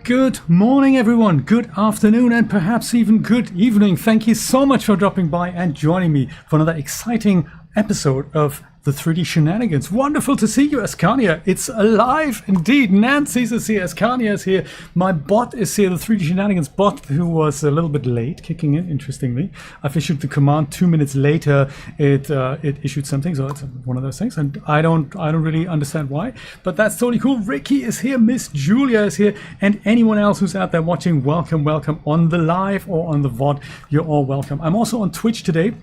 Good morning, everyone. Good afternoon, and perhaps even good evening. Thank you so much for dropping by and joining me for another exciting episode of the 3D Shenanigans. Wonderful to see you, Ascania. It's alive indeed. Nancy's is here. Ascania is here. My bot is here, the 3D Shenanigans bot, who was a little bit late kicking in, interestingly. I've issued the command 2 minutes later. It issued something, so it's one of those things, and I don't really understand why, but that's totally cool. Ricky is here, Miss Julia is here, and anyone else who's out there watching, welcome on the live or on the VOD. You're all welcome. I'm also on Twitch today.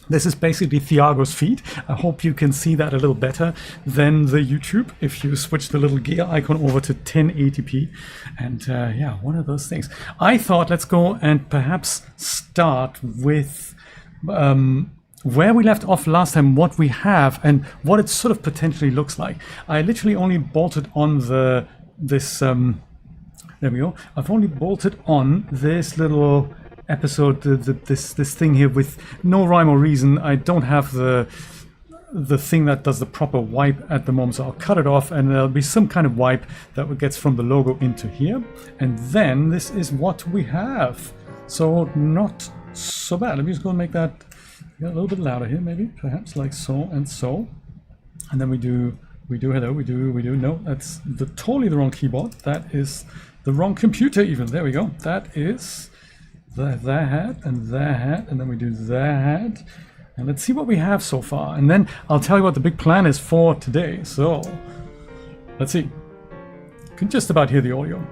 This is basically Thiago's feed. I hope you can see that a little better than the YouTube if you switch the little gear icon over to 1080p. And yeah, one of those things. I thought let's go and perhaps start with where we left off last time, what we have and what it sort of potentially looks like. I literally only bolted on this there we go. I've only bolted on this little episode, this thing here with no rhyme or reason. I don't have the thing that does the proper wipe at the moment, so I'll cut it off and there'll be some kind of wipe that gets from the logo into here, and then this is what we have. So not so bad. Let me just go and make that a little bit louder here, maybe perhaps like so and so, and then we do hello, we do no, that's totally the wrong keyboard, that is the wrong computer even. There we go. That is that, and then we do that, and let's see what we have so far, and then I'll tell you what the big plan is for today. So let's see. You can just about hear the audio.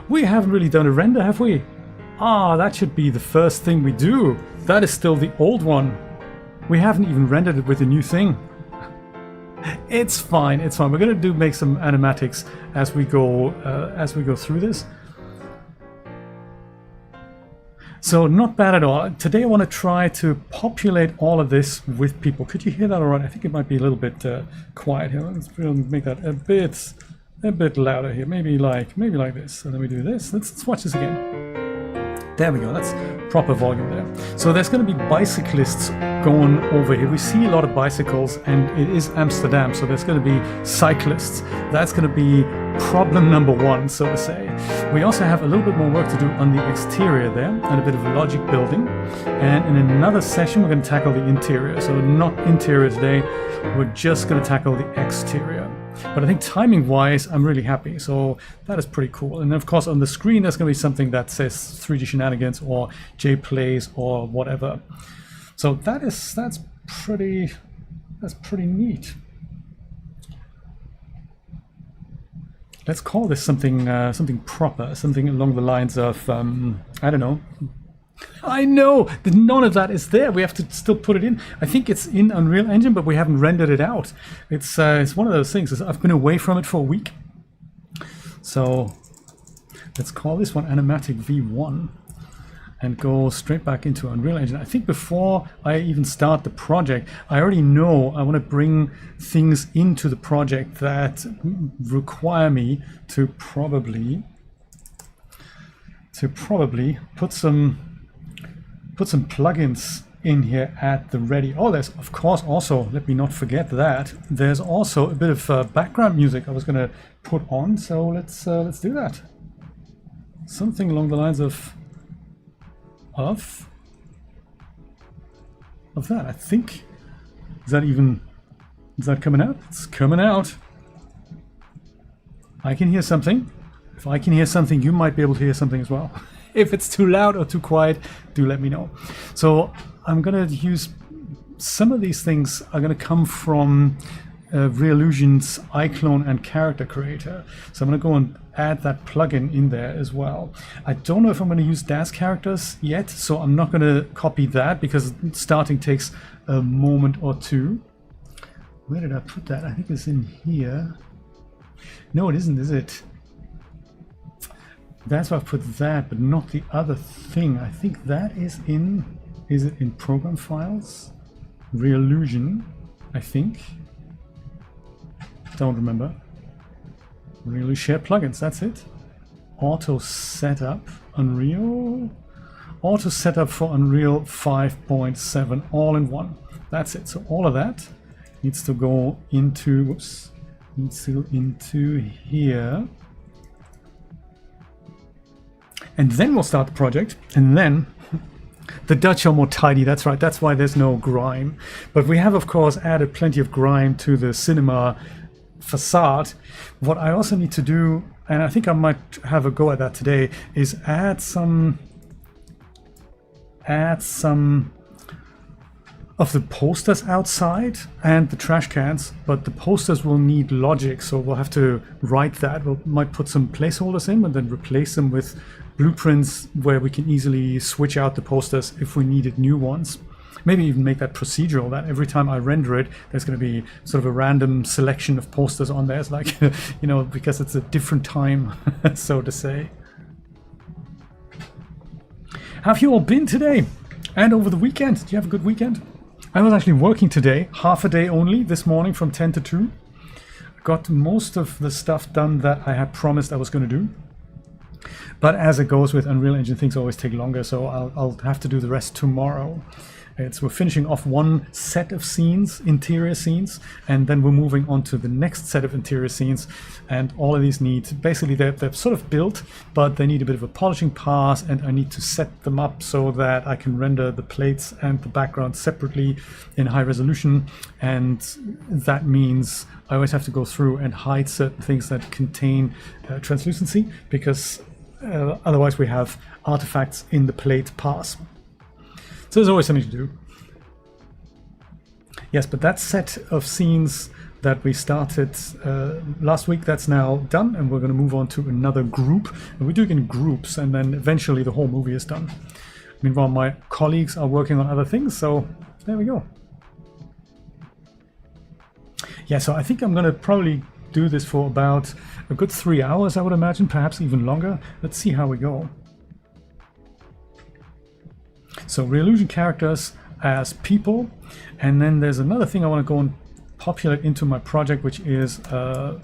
We haven't really done a render, have we? That should be the first thing we do. That is still the old one. We haven't even rendered it with the new thing. It's fine, it's fine. We're going to make some animatics as we go through this. So not bad at all. Today I want to try to populate all of this with people. Could you hear that all right? I think it might be a little bit quiet here. Let's make that a bit louder here. Maybe like this. And then we do this. Let's watch this again. There we go, that's proper volume there. So there's going to be bicyclists going over here. We see a lot of bicycles, and it is Amsterdam, so there's going to be cyclists. That's going to be problem number one, so to say. We also have a little bit more work to do on the exterior there, and a bit of logic building. And in another session, we're going to tackle the interior. So not interior today, we're just going to tackle the exterior. But I think timing-wise, I'm really happy. So that is pretty cool. And of course, on the screen, there's going to be something that says 3D Shenanigans or J Plays or whatever. So that's pretty neat. Let's call this something proper, something along the lines of I don't know. I know that none of that is there. We have to still put it in. I think it's in Unreal Engine, but we haven't rendered it out. It's one of those things. I've been away from it for a week. So let's call this one Animatic V1 and go straight back into Unreal Engine. I think before I even start the project, I already know I want to bring things into the project that require me to probably put some plugins in here at the ready. Oh, there's of course also, let me not forget that, there's also a bit of background music I was going to put on, so let's do that. Something along the lines of that, I think. Is that coming out? It's coming out. I can hear something. If I can hear something, you might be able to hear something as well. If it's too loud or too quiet, do let me know. So I'm going to use some of these things are going to come from Reallusion's iClone and Character Creator. So I'm going to go and add that plugin in there as well. I don't know if I'm going to use DAS characters yet, so I'm not going to copy that because starting takes a moment or two. Where did I put that? I think it's in here. No, it isn't, is it? That's why I've put that, but not the other thing. I think that is it in program files? Reallusion, I think. Don't remember. Reallusion share plugins, that's it. Auto setup, Unreal. Auto setup for Unreal 5.7, all in one. That's it. So all of that needs to go into, whoops, needs to go into here. And then we'll start the project, and then the Dutch are more tidy, that's right, that's why there's no grime. But we have, of course, added plenty of grime to the cinema facade. What I also need to do, and I think I might have a go at that today, is add some of the posters outside and the trash cans, but the posters will need logic, so we'll have to write that. We might put some placeholders in and then replace them with blueprints where we can easily switch out the posters if we needed new ones. Maybe even make that procedural, that every time I render it, there's going to be sort of a random selection of posters on there. It's like, you know, because it's a different time, so to say. Have you all been today and over the weekend? Did you have a good weekend? I was actually working today, half a day only, this morning from 10 to 2. Got most of the stuff done that I had promised I was going to do. But as it goes with Unreal Engine, things always take longer, so I'll have to do the rest tomorrow. We're finishing off one set of scenes, interior scenes, and then we're moving on to the next set of interior scenes. And all of these need, basically they're sort of built, but they need a bit of a polishing pass, and I need to set them up so that I can render the plates and the background separately in high resolution. And that means I always have to go through and hide certain things that contain translucency, because otherwise we have artifacts in the plate pass. So there's always something to do. Yes, but that set of scenes that we started last week, that's now done, and we're going to move on to another group. And we do it in groups, and then eventually the whole movie is done. Meanwhile, my colleagues are working on other things, so there we go. Yeah, so I think I'm going to probably do this for about a good 3 hours, I would imagine, perhaps even longer. Let's see how we go. So Reallusion characters as people, and then there's another thing I want to go and populate into my project, which is a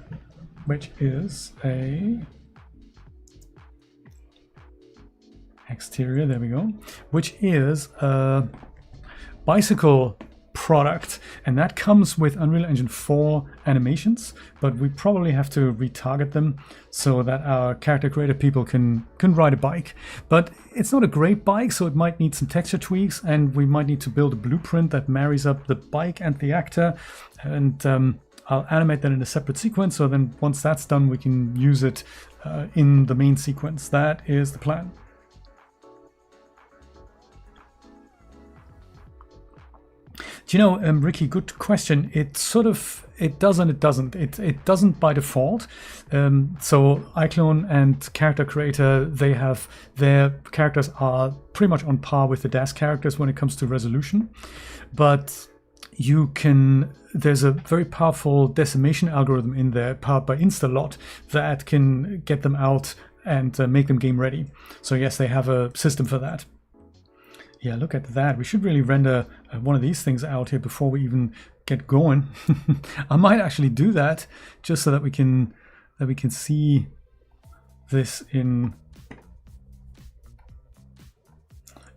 exterior. There we go. Which is a bicycle product, and that comes with Unreal Engine 4 animations, but we probably have to retarget them so that our character creator people can ride a bike. But it's not a great bike, so it might need some texture tweaks, and we might need to build a blueprint that marries up the bike and the actor, and I'll animate that in a separate sequence, so then once that's done we can use it in the main sequence. That is the plan. Do you know, Ricky, good question. It sort of, it does and it doesn't. It doesn't by default. So iClone and Character Creator, they have, their characters are pretty much on par with the DAS characters when it comes to resolution. But you can, there's a very powerful decimation algorithm in there powered by Instalot that can get them out and make them game ready. So yes, they have a system for that. Yeah, look at that. We should really render one of these things out here before we even get going. I might actually do that just so that we can see this in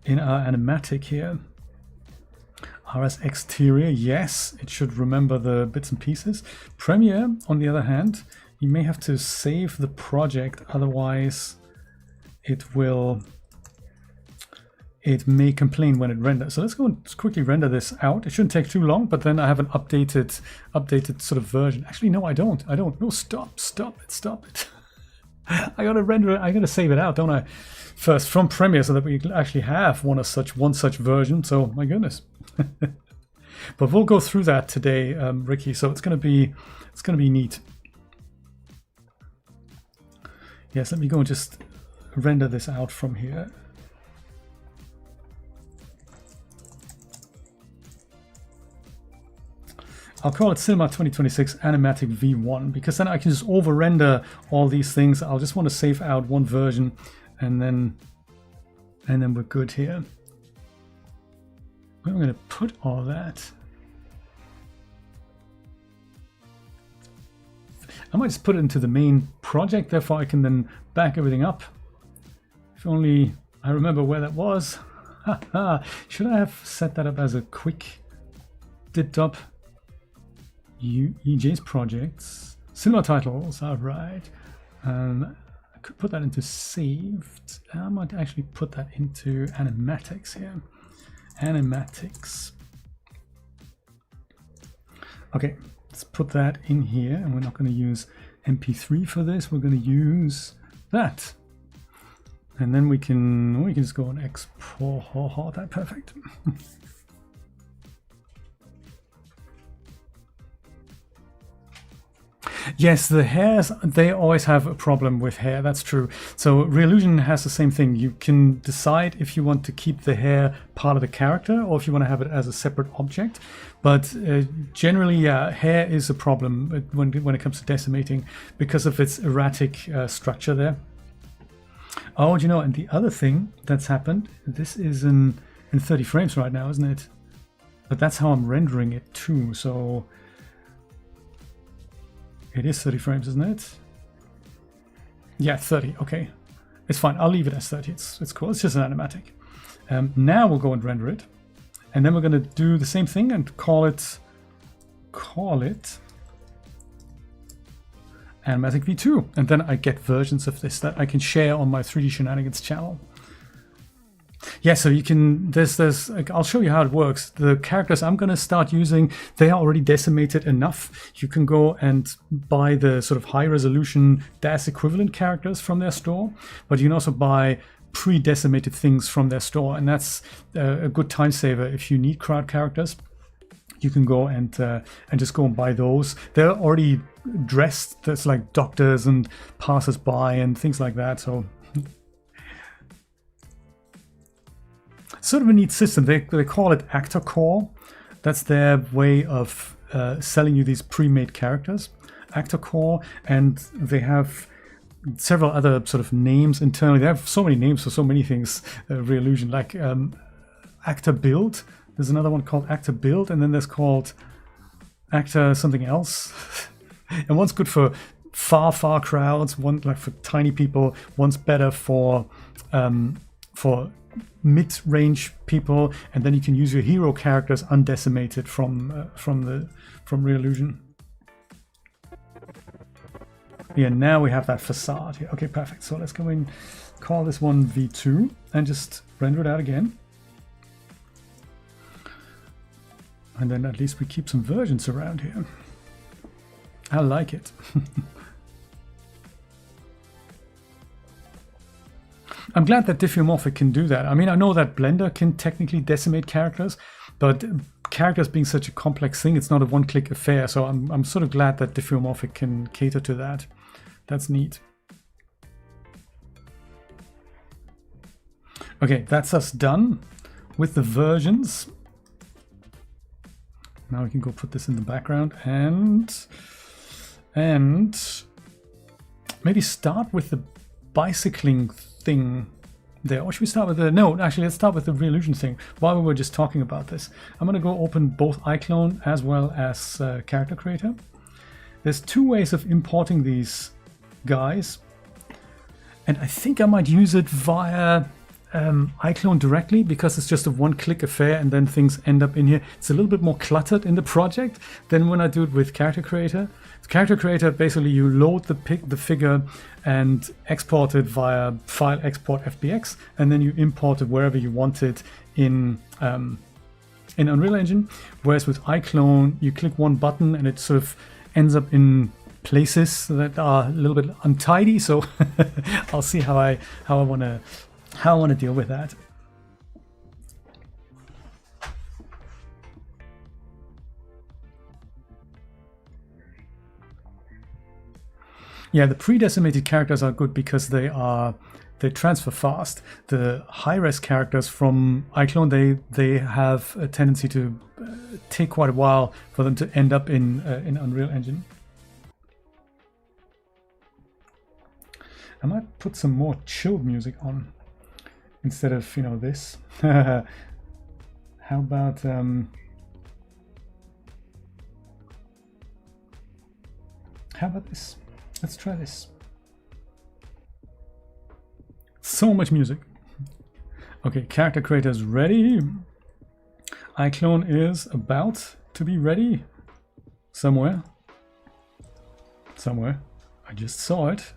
our animatic here. RS exterior, yes, it should remember the bits and pieces. Premiere, on the other hand, you may have to save the project, otherwise it may complain when it renders. So let's go and quickly render this out. It shouldn't take too long, but then I have an updated sort of version. Actually, no, I don't. No, stop it. I gotta render it. I gotta save it out, don't I? First from Premiere, so that we actually have one such version. So my goodness. But we'll go through that today, Ricky. So it's gonna be neat. Yes, let me go and just render this out from here. I'll call it Cinema 2026 Animatic V1, because then I can just over-render all these things. I'll just want to save out one version, and then we're good here. Where am I going to put all that? I might just put it into the main project, therefore I can then back everything up. If only I remember where that was. Should I have set that up as a quick dipped up EJ's projects, Cinema titles, all right. I could put that into saved. I might actually put that into animatics here. Animatics. Okay, let's put that in here, and we're not going to use MP3 for this. We're going to use that, and then we can just go and export that. Perfect. Yes, the hairs, they always have a problem with hair, that's true. So Reallusion has the same thing. You can decide if you want to keep the hair part of the character or if you want to have it as a separate object. But generally, yeah, hair is a problem when it comes to decimating because of its erratic structure there. Oh, you know, and the other thing that's happened, this is in 30 frames right now, isn't it? But that's how I'm rendering it too, so... It is 30 frames, isn't it? Yeah, 30. Okay, it's fine. I'll leave it as 30. It's cool. It's just an animatic. Now we'll go and render it, and then we're going to do the same thing and call it animatic v2, and then I get versions of this that I can share on my 3D Shenanigans channel. Yeah, so you can, I'll show you how it works. The characters I'm going to start using, they are already decimated enough. You can go and buy the sort of high resolution DAS equivalent characters from their store, but you can also buy pre-decimated things from their store, and that's a good time saver if you need crowd characters. You can go and just go and buy those. They're already dressed. There's like doctors and passers-by and things like that, so... Sort of a neat system. They call it Actor Core. That's their way of selling you these pre-made characters. Actor Core, and they have several other sort of names internally. They have so many names for so many things. Reallusion, like Actor Build. There's another one called Actor Build, and then there's called Actor something else. And one's good for far crowds. One like for tiny people. One's better for mid-range people, and then you can use your hero characters undecimated from Reallusion. Yeah, now we have that facade here. Okay, perfect. So let's go and call this one V2 and just render it out again. And then at least we keep some versions around here. I like it. I'm glad that Diffeomorphic can do that. I mean, I know that Blender can technically decimate characters, but characters being such a complex thing, it's not a one-click affair. So I'm sort of glad that Diffeomorphic can cater to that. That's neat. Okay, that's us done with the versions. Now we can go put this in the background and maybe start with the bicycling thing there. Or should we start with the... No, actually, let's start with the Reallusion thing while we were just talking about this. I'm going to go open both iClone as well as Character Creator. There's two ways of importing these guys, and I think I might use it via iClone directly because it's just a one-click affair and then things end up in here. It's a little bit more cluttered in the project than when I do it with Character Creator. Character Creator, basically you load the figure and export it via file export FBX, and then you import it wherever you want it in Unreal Engine. Whereas with iClone, you click one button and it sort of ends up in places that are a little bit untidy. So I'll see how I want to deal with that. Yeah, the pre-decimated characters are good because they transfer fast. The high-res characters from iClone, they have a tendency to take quite a while for them to end up in Unreal Engine. I might put some more chilled music on instead of, you know, this. How about this? Let's try this. So much music. Okay, Character Creator is ready. iClone is about to be ready somewhere. somewhere. I just saw it.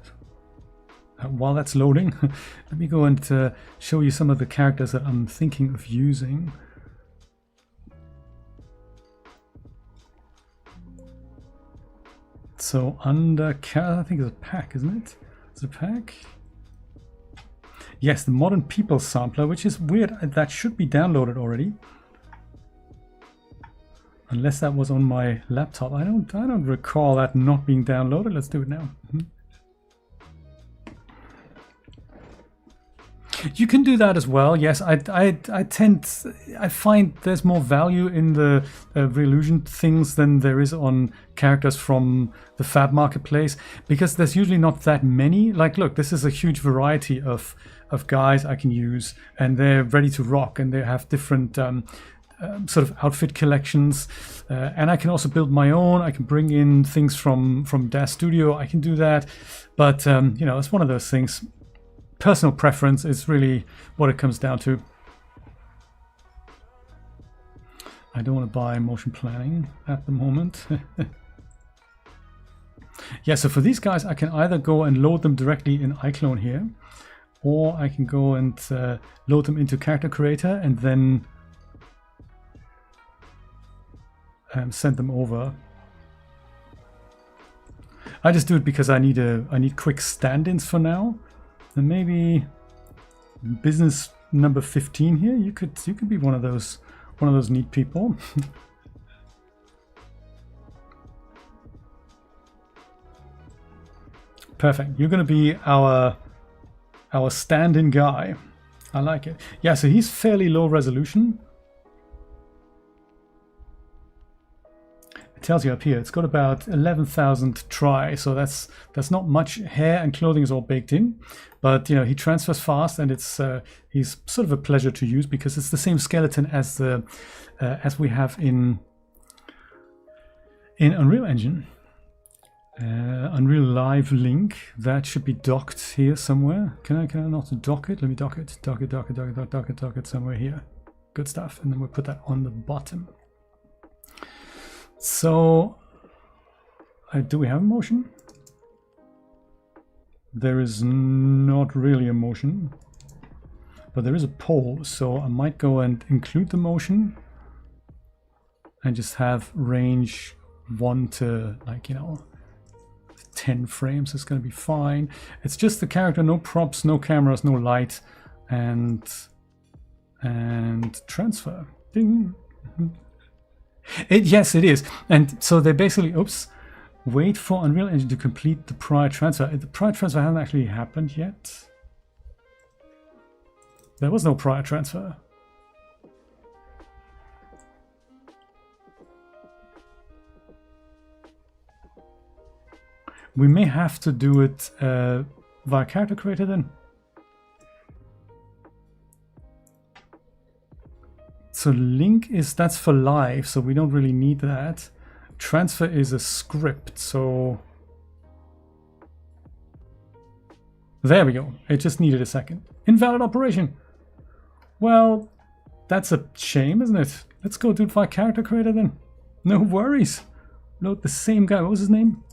While that's loading, let me go and show you some of the characters that I'm thinking of using. So under, I think it's a pack, isn't it? Is it a pack? Yes, the Modern People sampler, which is weird. That should be downloaded already. Unless that was on my laptop. I don't recall that not being downloaded. Let's do it now. You can do that as well. Yes, I find there's more value in the Reallusion things than there is on characters from the Fab Marketplace, because there's usually not that many. Like, look, this is a huge variety of guys I can use, and they're ready to rock, and they have different sort of outfit collections, and I can also build my own. I can bring in things from Das Studio. I can do that, but you know, it's one of those things. Personal preference is really what it comes down to. I don't want to buy motion planning at the moment. Yeah, so for these guys, I can either go and load them directly in iClone here, or I can go and load them into Character Creator and then send them over. I just do it because I need quick stand-ins for now. And maybe business number 15 here. You could be one of those neat people. Perfect. You're going to be our stand-in guy. I like it. Yeah, so he's fairly low resolution. It tells you up here it's got about 11,000 try, so that's not much. Hair and clothing is all baked in, but you know, he transfers fast, and it's he's sort of a pleasure to use because it's the same skeleton as the as we have in Unreal Engine. Unreal Live link that should be docked here somewhere. Can I not dock it? Let me dock it. Dock it somewhere here. Good stuff. And then we'll put that on the bottom. So, do we have a motion? There is not really a motion, but there is a pose, so I might go and include the motion and just have range 1 to, like, you know, 10 frames. It's going to be fine. It's just the character, no props, no cameras, no light, and transfer. Ding. Yes, it is. And so they basically, wait for Unreal Engine to complete the prior transfer. The prior transfer hasn't actually happened yet. There was no prior transfer. We may have to do it via Character Creator then. So link that's for live, so we don't really need that. Transfer is a script, so there we go. It just needed a second. Invalid operation. Well, that's a shame, isn't it? Let's go do it via Character Creator then. No worries. Load the same guy. What was his name?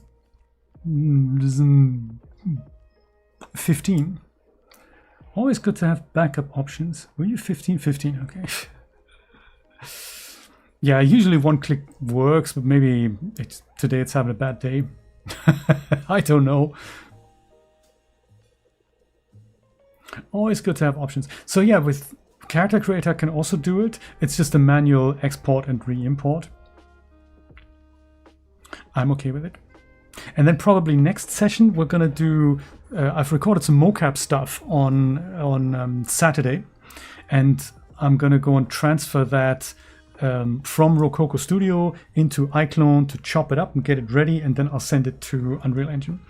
15. Always good to have backup options. Were you 15? 15, okay. Yeah, usually one click works, but maybe today it's having a bad day. I don't know. Always good to have options. So yeah, with Character Creator I can also do it. It's just a manual export and re-import. I'm okay with it. And then probably next session we're gonna do. I've recorded some mocap stuff on Saturday, and I'm gonna go and transfer that from Rococo Studio into iClone to chop it up and get it ready, and then I'll send it to Unreal Engine.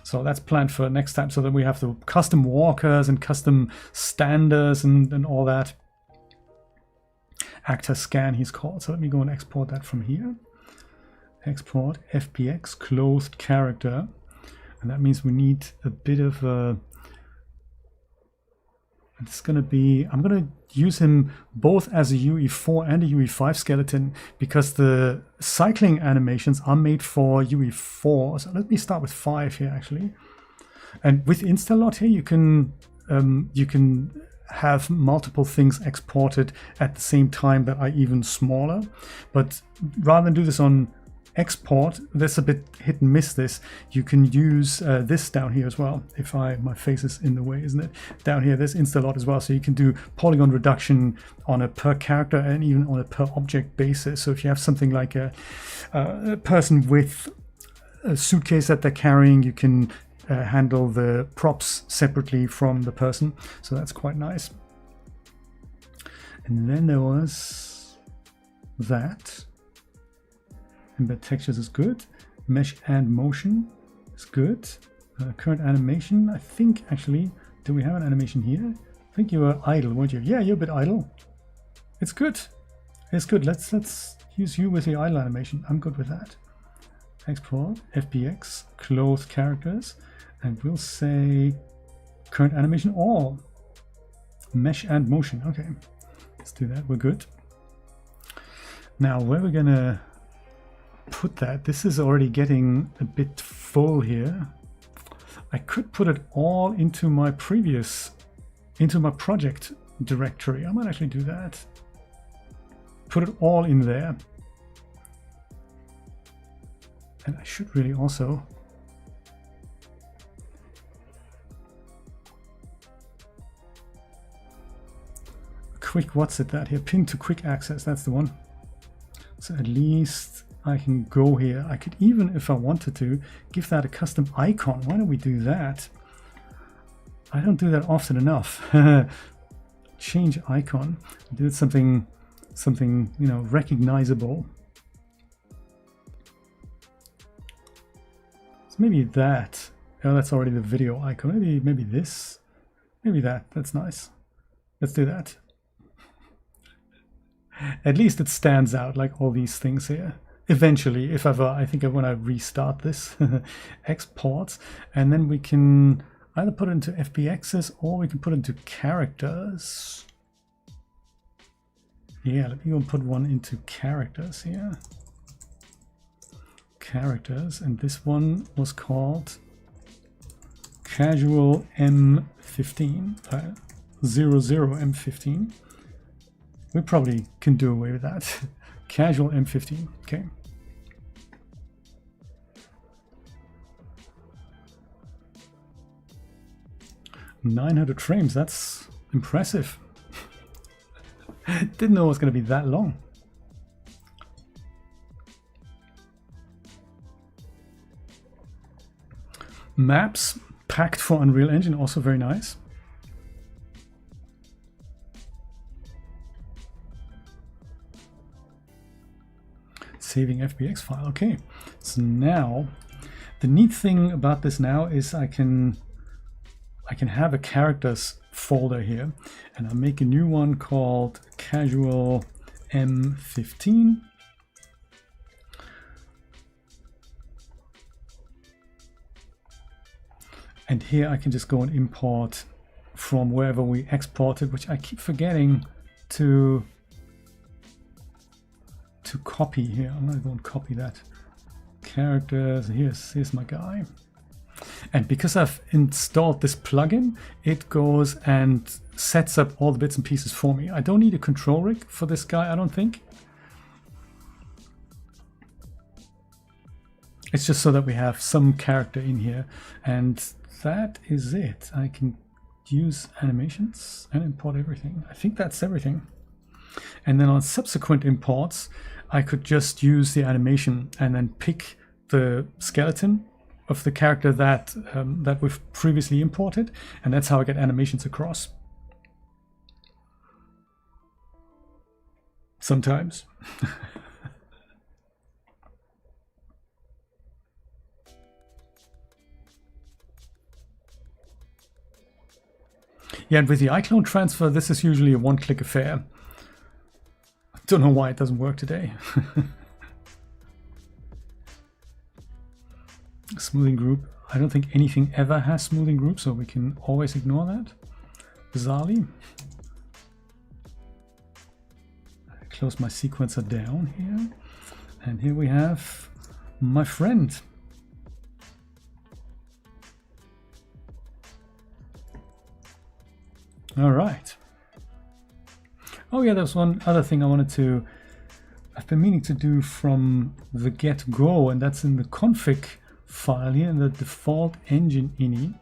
So that's planned for next time, so that we have the custom walkers and custom standers and all that. Actor scan he's called. So let me go and export that from here. Export FBX clothed character, and that means we need a bit of It's going to be, I'm going to use him both as a UE4 and a UE5 skeleton because the cycling animations are made for UE4. So let me start with 5 here actually. And with Instalot here, you can have multiple things exported at the same time that are even smaller. But rather than do this on export, that's a bit hit and miss this. You can use this down here as well. If my face is in the way, isn't it? Down here, there's Instalot as well. So you can do polygon reduction on a per character and even on a per object basis. So if you have something like a person with a suitcase that they're carrying, you can handle the props separately from the person. So that's quite nice. And then there was that. Embed textures is good. Mesh and motion is good. Current animation, I think actually, do we have an animation here? I think you were idle, weren't you? Yeah, you're a bit idle. It's good. It's good. Let's use you with the idle animation. I'm good with that. Export, FBX, close characters, and we'll say current animation all. Mesh and motion. Okay, let's do that. We're good. Now, where we're gonna put that, this is already getting a bit full here. I could put it all into my project directory. I might actually do that. Put it all in there. And I should really also what's it that here? Pin to quick access, that's the one. So at least I can go here. I could even, if I wanted to, give that a custom icon. Why don't we do that? I don't do that often enough. Change icon. Do something, you know, recognizable. So maybe that. Oh, that's already the video icon. Maybe this. Maybe that. That's nice. Let's do that. At least it stands out like all these things here. Eventually, if ever, I think when I restart this, exports, and then we can either put it into FBXs or we can put it into characters. Yeah, let me go and put one into characters here. Characters, and this one was called Casual M15, 00 M15. We probably can do away with that. Casual M15, okay. "900 frames, that's impressive." Didn't know it was going to be that long. Maps packed for Unreal Engine, also very nice. Saving FBX file. Okay, so now the neat thing about this now is I can have a characters folder here, and I'll make a new one called Casual M15. And here I can just go and import from wherever we exported, which I keep forgetting to copy here. I'm going to go and copy that. Characters, here's my guy. And because I've installed this plugin, it goes and sets up all the bits and pieces for me. I don't need a control rig for this guy, I don't think. It's just so that we have some character in here, and that is it. I can use animations and import everything. I think that's everything. And then on subsequent imports, I could just use the animation and then pick the skeleton of the character that that we've previously imported, and that's how I get animations across. Sometimes. Yeah, and with the iClone transfer, this is usually a one-click affair. I don't know why it doesn't work today. Smoothing group. I don't think anything ever has smoothing group, so we can always ignore that. bizarrely. Close my sequencer down here. And here we have my friend. All right. Oh yeah, there's one other thing I've been meaning to do from the get-go, and that's in the config file here in the default engine ini.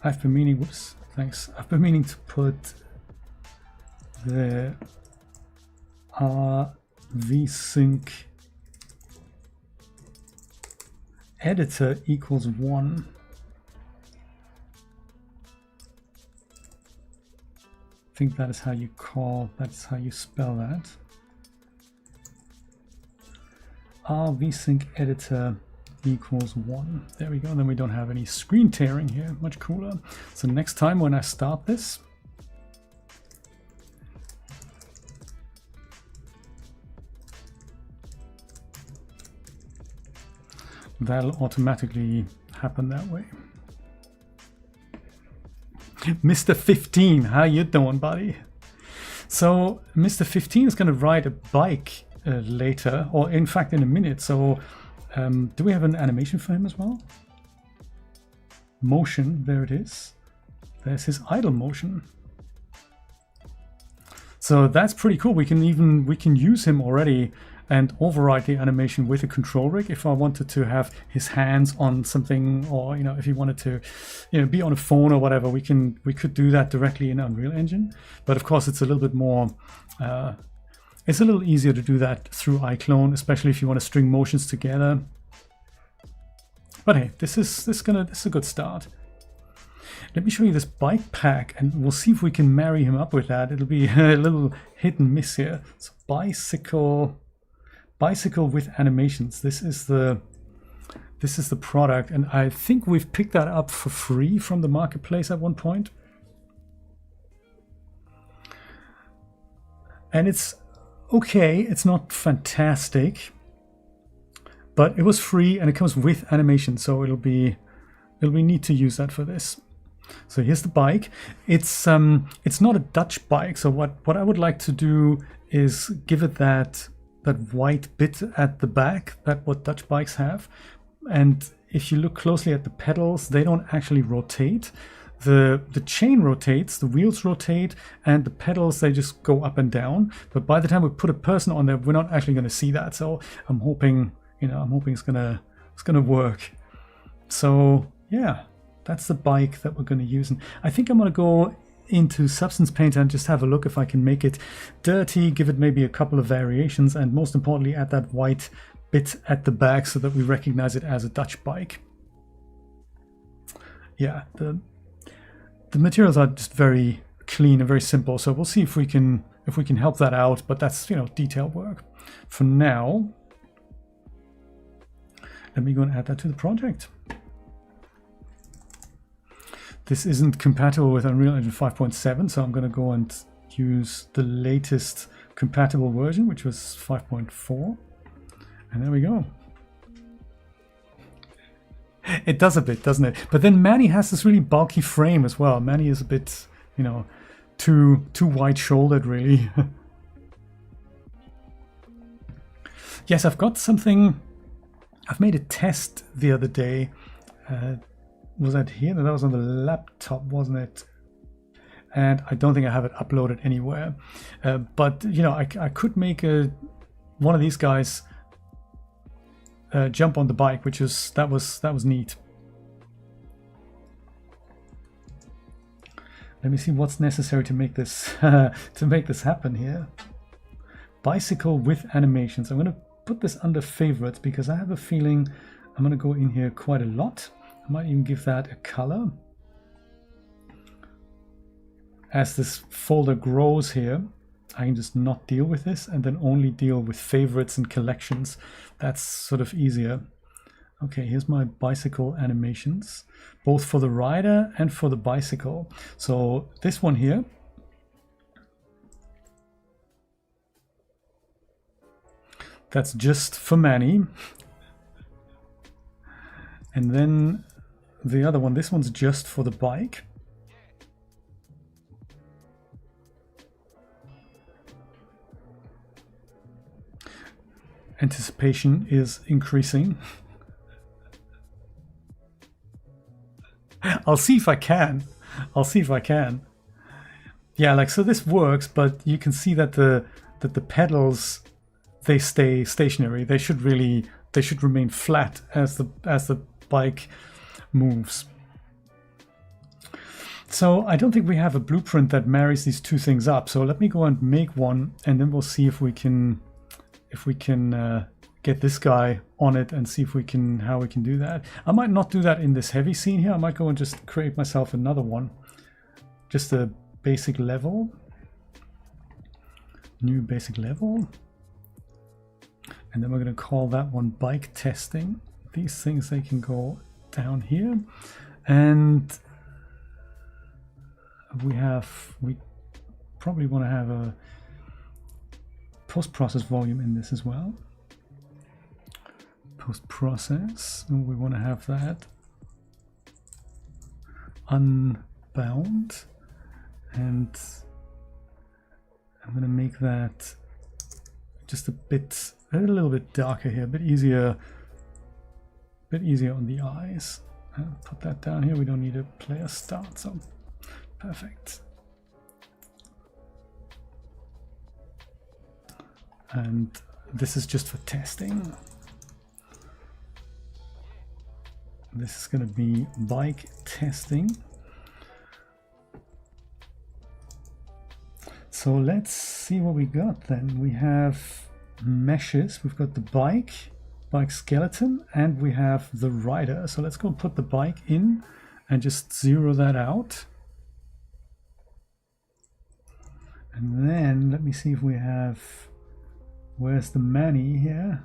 I've been meaning to put the vsync editor equals 1. I think that's how you spell that. vsync editor equals 1. There we go. Then we don't have any screen tearing here. Much cooler. So next time when I start this, that'll automatically happen that way. Mr. 15, how you doing, buddy? So Mr. 15 is going to ride a bike later, or in fact in a minute. So do we have an animation for him as well? Motion, there it is. There's his idle motion. So that's pretty cool. We can use him already and override the animation with a control rig if I wanted to have his hands on something, or if he wanted to be on a phone or whatever, we could do that directly in Unreal Engine. But of course it's a little bit more it's a little easier to do that through iClone, especially if you want to string motions together. But hey, this is a good start. Let me show you this bike pack and we'll see if we can marry him up with that. It'll be a little hit and miss here. So bicycle with animations. This is the product, and I think we've picked that up for free from the marketplace at one point. And it's okay, it's not fantastic, but it was free and it comes with animation, so it'll be neat to use that for this. So here's the bike. It's not a Dutch bike, so what I would like to do is give it that white bit at the back, that what Dutch bikes have. And if you look closely at the pedals, they don't actually rotate. The chain rotates, the wheels rotate, and the pedals, they just go up and down. But by the time we put a person on there, we're not actually going to see that. So I'm hoping it's gonna work. So yeah, that's the bike that we're going to use. And I think I'm going to go into Substance Painter and just have a look if I can make it dirty, give it maybe a couple of variations, and most importantly add that white bit at the back so that we recognize it as a Dutch bike. Yeah, the materials are just very clean and very simple, so we'll see if we can help that out, but that's detail work. For now, let me go and add that to the project. This isn't compatible with Unreal Engine 5.7, so I'm going to go and use the latest compatible version, which was 5.4. And there we go. It does a bit, doesn't it? But then Manny has this really bulky frame as well. Manny is a bit, too wide-shouldered, really. Yes, I've got something. I've made a test the other day. Was that here? No, that was on the laptop, wasn't it? And I don't think I have it uploaded anywhere. But I could make one of these guys jump on the bike, that was neat. Let me see what's necessary to make this happen here. Bicycle with animations. I'm going to put this under favorites because I have a feeling I'm going to go in here quite a lot. I might even give that a color. As this folder grows here, I can just not deal with this and then only deal with favorites and collections. That's sort of easier. Okay, here's my bicycle animations, both for the rider and for the bicycle. So this one here, that's just for Manny. And then the other one. This one's just for the bike. Anticipation is increasing. I'll see if I can. I'll see if I can. Yeah, like, so this works, but you can see that the pedals, they stay stationary. They should remain flat as the bike moves. So I don't think we have a blueprint that marries these two things up. So let me go and make one, and then we'll see if we can get this guy on it and see if we can how we can do that. I might not do that in this heavy scene here. I might go and just create myself another one, just a basic level, new basic level, and then we're going to call that one bike testing. These things, they can go down here, and we probably want to have a post-process volume in this as well. Post-process, and we want to have that unbound, and I'm going to make that just a little bit darker here, a bit easier on the eyes. I'll put that down here. We don't need a player start, so perfect. And this is just for testing. This is going to be bike testing. So let's see what we got then. We have meshes, we've got the bike skeleton, and we have the rider. So let's go and put the bike in and just zero that out. And then let me see if we have, where's the Manny here?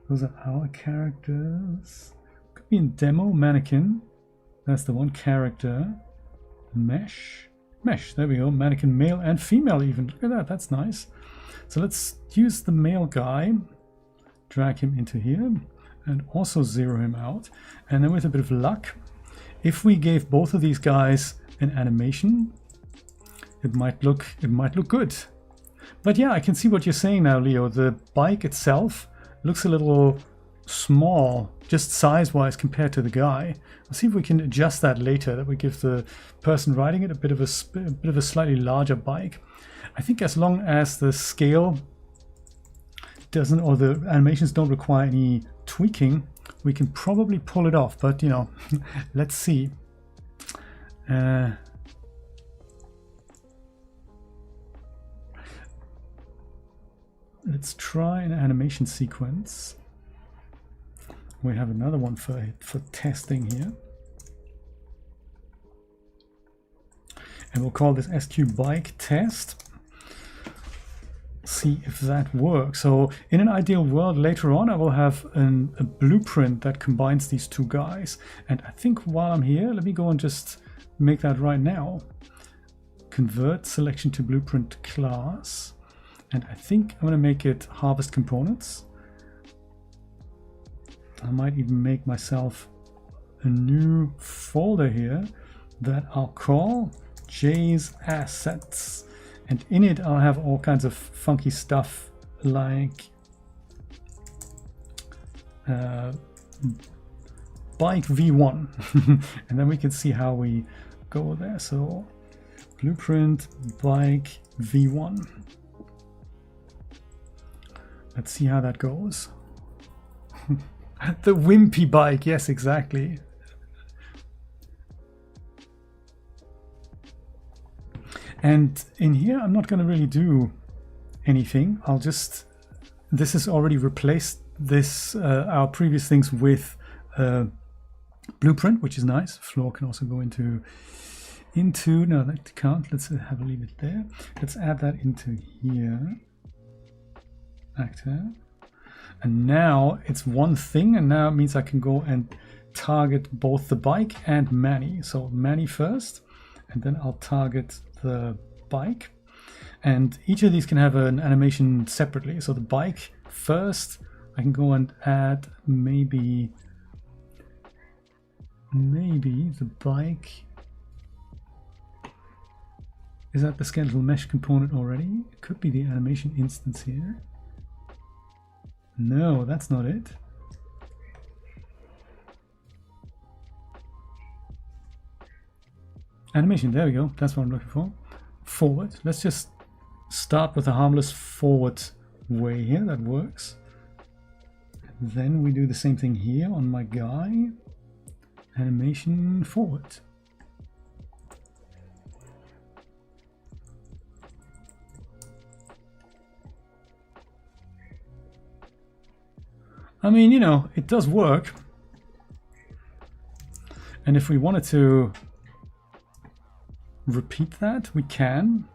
Those are our characters. Could be in demo, mannequin. That's the one. Character. Mesh. There we go. Mannequin, male and female even. Look at that. That's nice. So let's use the male guy. Drag him into here. And also zero him out. And then with a bit of luck, if we gave both of these guys an animation, it might look good. But yeah, I can see what you're saying now, Leo. The bike itself looks a little small, just size-wise, compared to the guy. Let's see if we can adjust that later, that we give the person riding it a bit of a slightly larger bike. I think as long as the scale doesn't, or the animations don't require any tweaking, we can probably pull it off. But, you know, let's see. Let's try an animation sequence. We have another one for testing here. And we'll call this SQ bike test. See if that works. So in an ideal world later on, I will have a blueprint that combines these two guys. And I think while I'm here, let me go and just make that right now. Convert selection to blueprint class. And I think I'm going to make it harvest components. I might even make myself a new folder here that I'll call J's Assets. And in it, I'll have all kinds of funky stuff like bike V1. And then we can see how we go there. So blueprint bike V1. Let's see how that goes. The wimpy bike, yes, exactly. And in here, I'm not going to really do anything. I'll just, this has already replaced this, our previous things with blueprint, which is nice. Floor can also go into, no, that can't. Let's have a leave it there. Let's add that into here. Actor. And now it's one thing, and now it means I can go and target both the bike and Manny. So Manny first, and then I'll target the bike. And each of these can have an animation separately. So the bike first, I can go and add maybe maybe the bike. Is that the skeletal mesh component already? It could be the animation instance here. No, that's not it. Animation, there we go. That's what I'm looking for. Forward. Let's just start with a harmless forward way here. That works. And then we do the same thing here on my guy. Animation forward. I mean, you know, it does work. And if we wanted to repeat that, we can.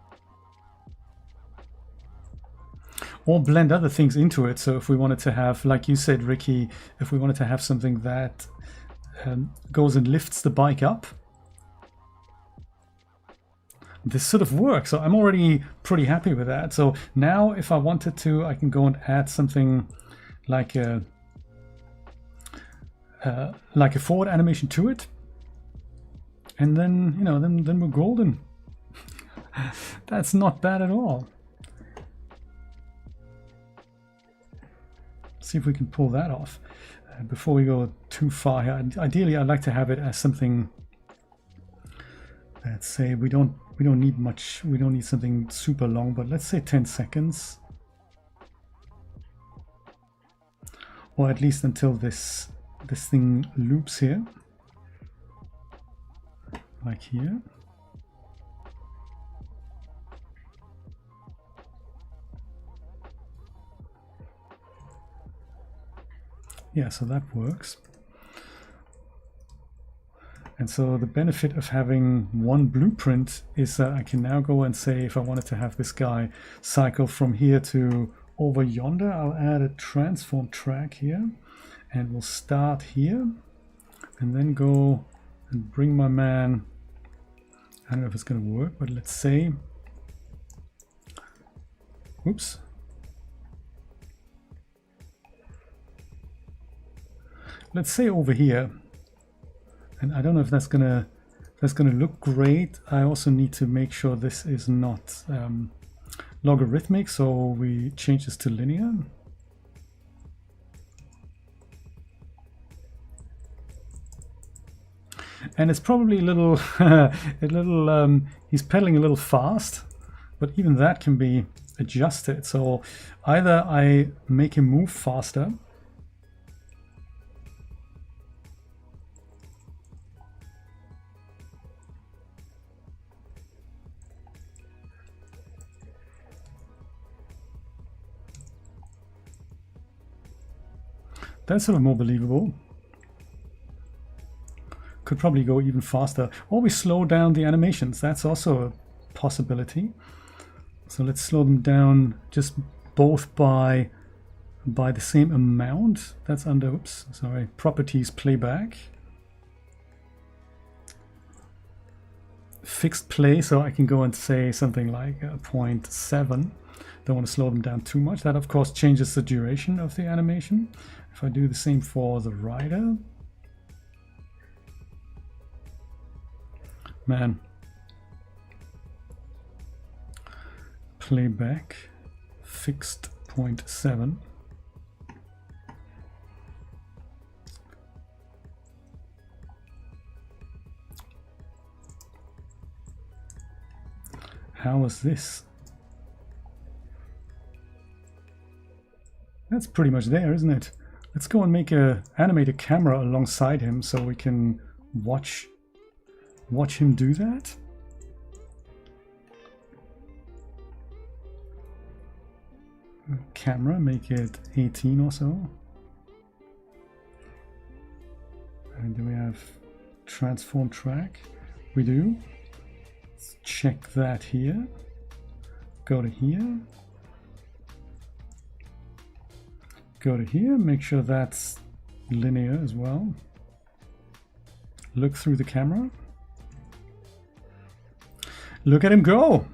Or blend other things into it. So if we wanted to have, like you said, Ricky, if we wanted to have something that goes and lifts the bike up, this sort of works. So I'm already pretty happy with that. So now if I wanted to, I can go and add something like a forward animation to it. And then, you know, then we're golden. That's not bad at all. See if we can pull that off before we go too far here. Ideally, I'd like to have it as something. Let's say we don't need much. We don't need something super long, but let's say 10 seconds, or at least until this thing loops here, like here. Yeah, so that works. And so the benefit of having one blueprint is that I can now go and say, if I wanted to have this guy cycle from here to over yonder, I'll add a transform track here, and we'll start here and then go and bring my man. I don't know if it's going to work, but let's say, oops. Let's say over here, and I don't know if that's gonna look great. I also need to make sure this is not logarithmic, so we change this to linear. And it's probably a little, he's pedaling a little fast, but even that can be adjusted. So either I make him move faster, that's sort of more believable. Could probably go even faster. Or we slow down the animations. That's also a possibility. So let's slow them down just both by the same amount. That's under, oops, sorry, properties playback. Fixed play, so I can go and say something like 0.7. Don't want to slow them down too much. That of course changes the duration of the animation. If I do the same for the rider, man, playback fixed 0.7. How is this? That's pretty much there, isn't it? Let's go and animate a camera alongside him so we can watch him do that. Camera, make it 18 or so. And do we have transform track? We do. Let's check that here. Go to here. Go to here, make sure that's linear as well. Look through the camera. Look at him go!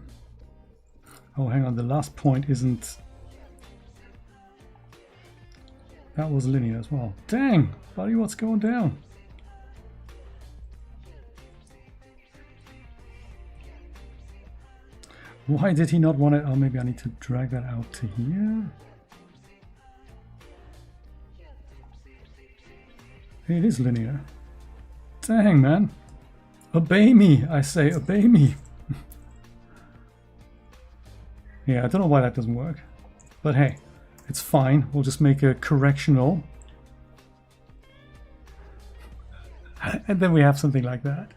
Oh, hang on, the last point isn't... That was linear as well. Dang, buddy, what's going down? Why did he not want it? Oh, maybe I need to drag that out to here. It is linear. Dang, man. Obey me, I say, obey me. Yeah, I don't know why that doesn't work. But hey, it's fine. We'll just make a correctional. And then we have something like that.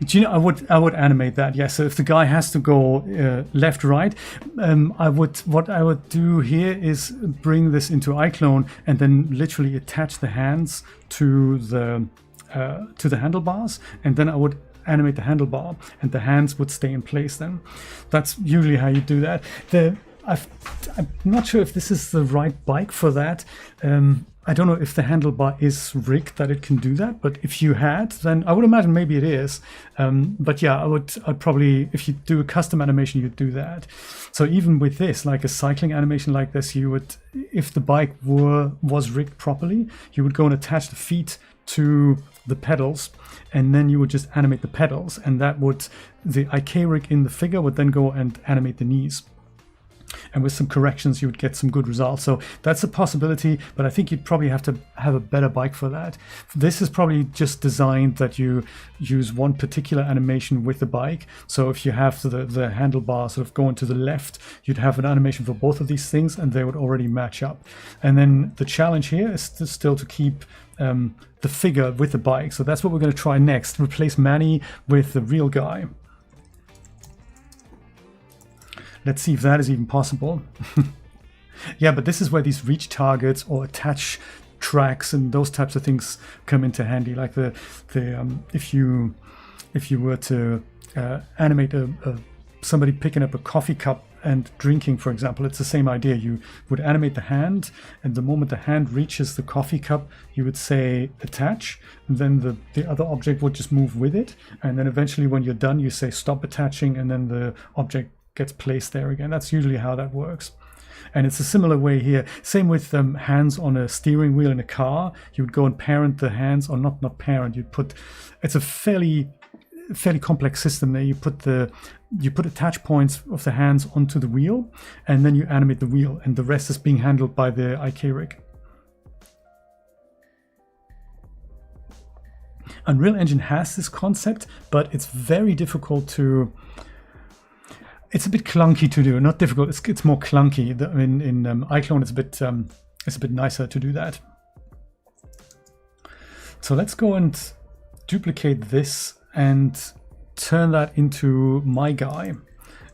Do you know, I would animate that. Yeah, so if the guy has to go left, right, what I would do here is bring this into iClone and then literally attach the hands to the handlebars, and then I would animate the handlebar, and the hands would stay in place. Then that's usually how you do that. I'm not sure if this is the right bike for that. I don't know if the handlebar is rigged that it can do that, but if you had, then I would imagine maybe it is. But yeah, I'd probably, if you do a custom animation, you'd do that. So even with this, like a cycling animation like this, you would, if the bike was rigged properly, you would go and attach the feet to the pedals, and then you would just animate the pedals, and that would, the IK rig in the figure would then go and animate the knees. And with some corrections, you would get some good results. So that's a possibility, but I think you'd probably have to have a better bike for that. This is probably just designed that you use one particular animation with the bike. So if you have the handlebar sort of going to the left, you'd have an animation for both of these things, and they would already match up. And then the challenge here is still to keep the figure with the bike. So that's what we're going to try next. Replace Manny with the real guy. Let's see if that is even possible. Yeah, but this is where these reach targets or attach tracks and those types of things come into handy. Like if you were to animate somebody picking up a coffee cup and drinking, for example, it's the same idea. You would animate the hand, and the moment the hand reaches the coffee cup, you would say attach, and then the other object would just move with it. And then eventually when you're done, you say stop attaching, and then the object gets placed there again. That's usually how that works. And it's a similar way here. Same with hands on a steering wheel in a car. You would go and parent the hands, or not parent. You'd put. It's a fairly complex system there. You put attach points of the hands onto the wheel, and then you animate the wheel, and the rest is being handled by the IK rig. Unreal Engine has this concept, but it's very difficult to. It's a bit clunky to do. Not difficult. It's more clunky. In iClone, it's a bit nicer to do that. So let's go and duplicate this and turn that into my guy.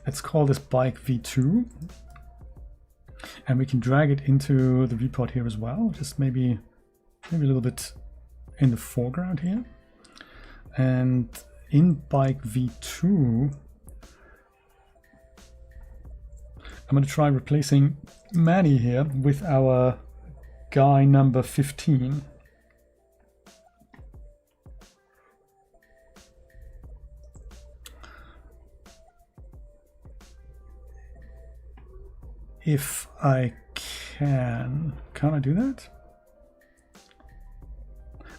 Let's call this bike V2, and we can drag it into the viewport here as well. Just maybe a little bit in the foreground here. And in bike V2. I'm going to try replacing Manny here with our guy number 15. If I can I do that?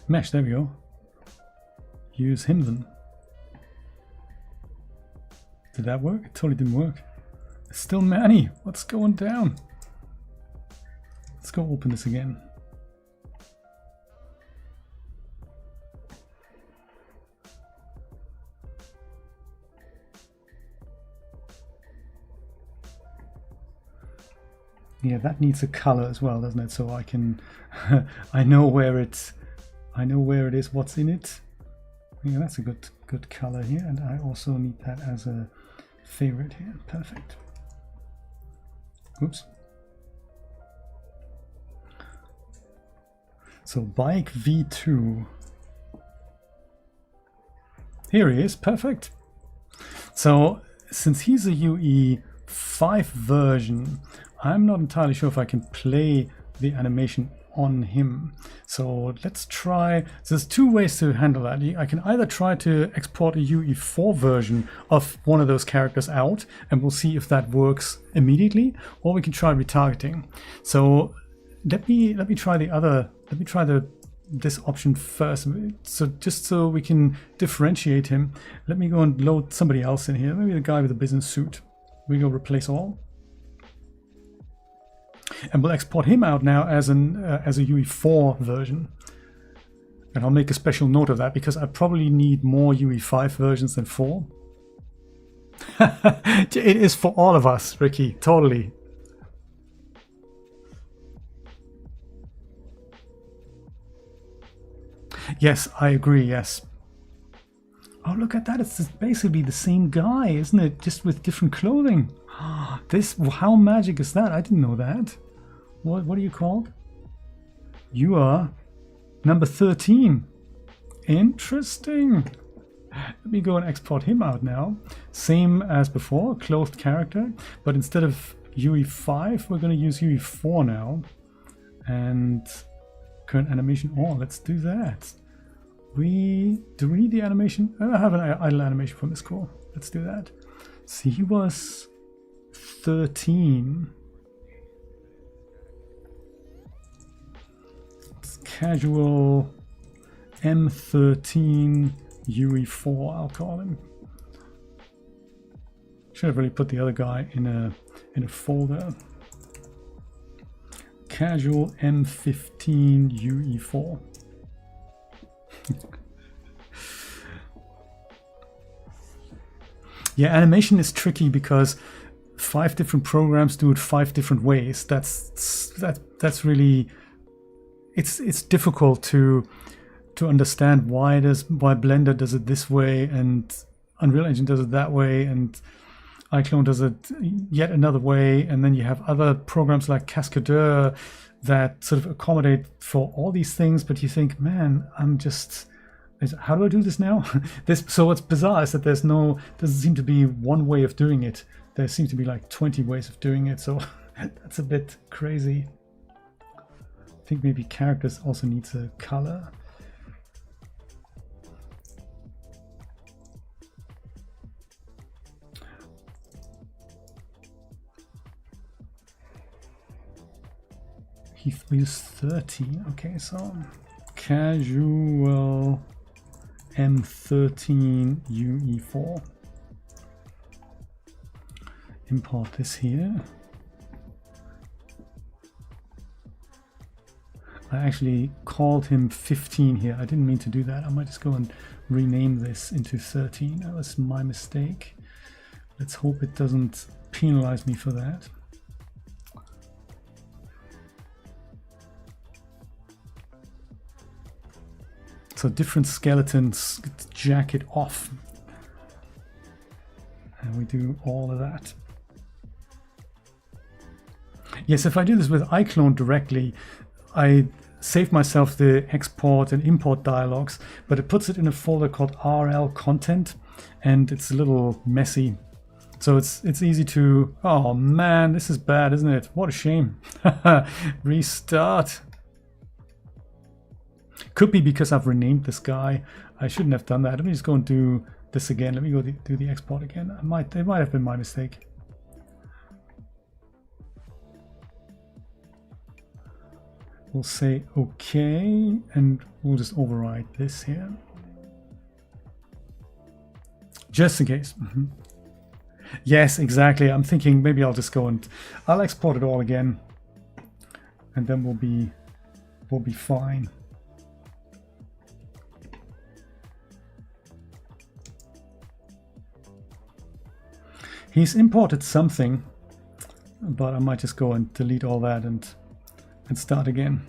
Mesh, there we go. Use him then. Did that work? It totally didn't work. It's still Manny. What's going down? Let's go open this again. Yeah, that needs a color as well, doesn't it? So I can, I know where it is, what's in it. Yeah, that's a good color here, and I also need that as a favorite here. Perfect. Oops. So bike V2. Here he is, perfect. So since he's a UE5 version, I'm not entirely sure if I can play the animation on him. So let's try. So there's two ways to handle that. I can either try to export a UE4 version of one of those characters out, and we'll see if that works immediately, or we can try retargeting. So let me try the other. Let me try the this option first. So just so we can differentiate him, let me go and load somebody else in here. Maybe the guy with the business suit. We go replace all. And we'll export him out now as a UE4 version. And I'll make a special note of that because I probably need more UE5 versions than 4. It is for all of us, Ricky, totally. Yes, I agree, yes. Oh, look at that. It's basically the same guy, isn't it? Just with different clothing. How magic is that? I didn't know that. What are you called? You are number 13. Interesting. Let me go and export him out now. Same as before, clothed character. But instead of UE5, we're going to use UE4 now. And current animation. Oh, let's do that. Do we need the animation? I have an idle animation from this call. Let's do that. See, he was 13. It's casual M13 UE4, I'll call him. Should have really put the other guy in a folder. Casual M15 UE4. Yeah, animation is tricky because 5 different programs do it 5 different ways. That's really it's difficult to understand why Blender does it this way and Unreal Engine does it that way and iClone does it yet another way, and then you have other programs like Cascadeur that sort of accommodate for all these things, but you think, man, how do I do this now? So what's bizarre is that doesn't seem to be one way of doing it. There seems to be like 20 ways of doing it, so that's a bit crazy. I think maybe characters also needs a color. He was 13. Okay, so casual M13 UE4. Import this here. I actually called him 15 here. I didn't mean to do that. I might just go and rename this into 13. That was my mistake. Let's hope it doesn't penalize me for that. So different skeletons jack it off. And we do all of that. Yes, if I do this with iClone directly, I save myself the export and import dialogues, but it puts it in a folder called RL content, and it's a little messy. So it's easy to, oh man, this is bad, isn't it? What a shame. Restart. Could be because I've renamed this guy. I shouldn't have done that. Let me just go and do this again. Let me go do the export again. It might have been my mistake. We'll say okay, and we'll just override this here. Just in case. Yes, exactly. I'm thinking maybe I'll just go and I'll export it all again, and then we'll be fine. He's imported something, but I might just go and delete all that and start again.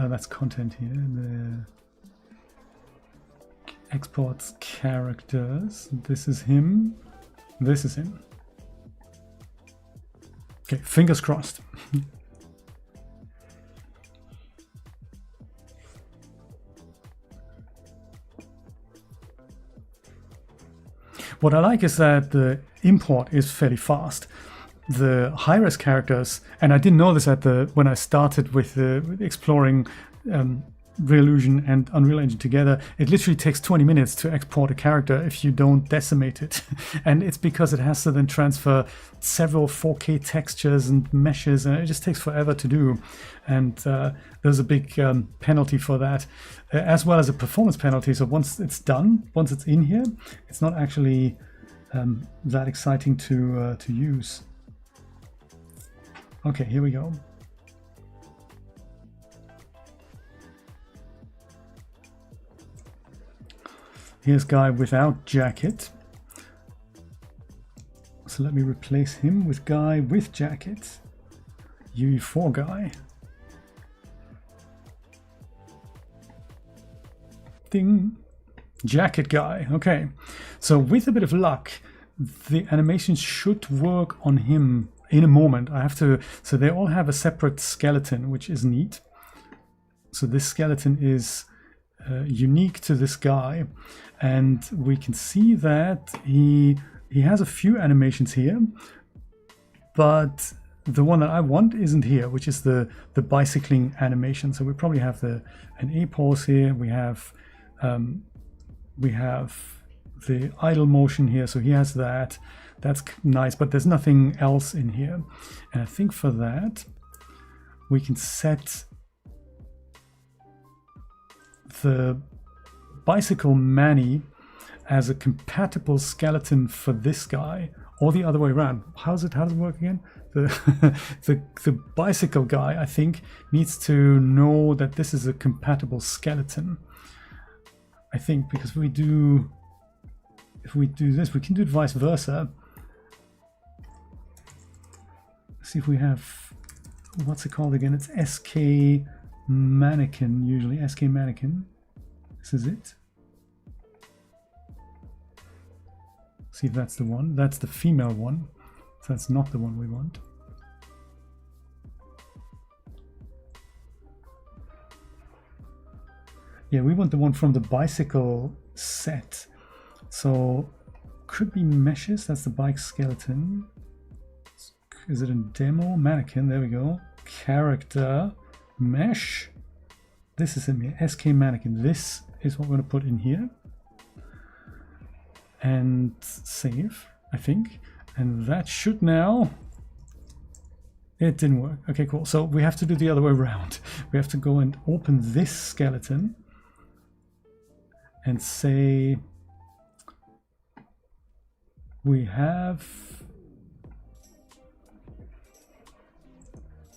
That's content here. The exports characters. This is him. This is him. Okay, fingers crossed. What I like is that the import is fairly fast. The high-res characters, and I didn't know this when I started with exploring Reallusion and Unreal Engine together, it literally takes 20 minutes to export a character if you don't decimate it. And it's because it has to then transfer several 4K textures and meshes, and it just takes forever to do. And there's a big penalty for that, as well as a performance penalty. So once it's done, once it's in here, it's not actually that exciting to use. Okay, here we go. Here's guy without jacket. So let me replace him with guy with jacket. UE4 guy. Ding. Jacket guy. Okay. So with a bit of luck, the animations should work on him in a moment. I have to, so they all have a separate skeleton, which is neat. So this skeleton is unique to this guy, and we can see that he has a few animations here, but the one that I want isn't here, which is the bicycling animation. So we probably have an A pause here. We have the idle motion here, so he has that. That's nice, but there's nothing else in here. And I think for that we can set the bicycle Manny as a compatible skeleton for this guy, or the other way around. How does it work again? The bicycle guy, I think, needs to know that this is a compatible skeleton. I think, because if we do this, we can do it vice versa. Let's see if we have, what's it called again? It's SK Mannequin, usually SK Mannequin. This is it. See if that's the one. That's the female one. So that's not the one we want. Yeah, we want the one from the bicycle set. So could be meshes. That's the bike skeleton. Is it in demo? Mannequin. There we go. Character mesh. This is in here. SK Mannequin. This is what we're going to put in here. And save, I think. And that should now... It didn't work. Okay, cool. So we have to do the other way around. We have to go and open this skeleton and say we have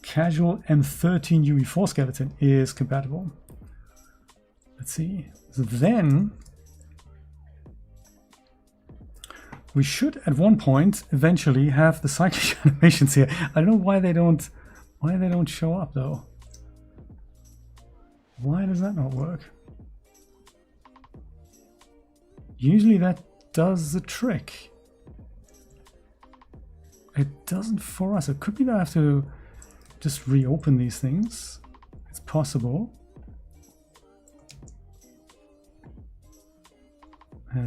casual M13 UE4 skeleton is compatible. Let's see. So then we should at one point eventually have the cyclic animations here. I don't know why they don't show up though. Why does that not work? Usually that does the trick. It doesn't for us. It could be that I have to just reopen these things. It's possible.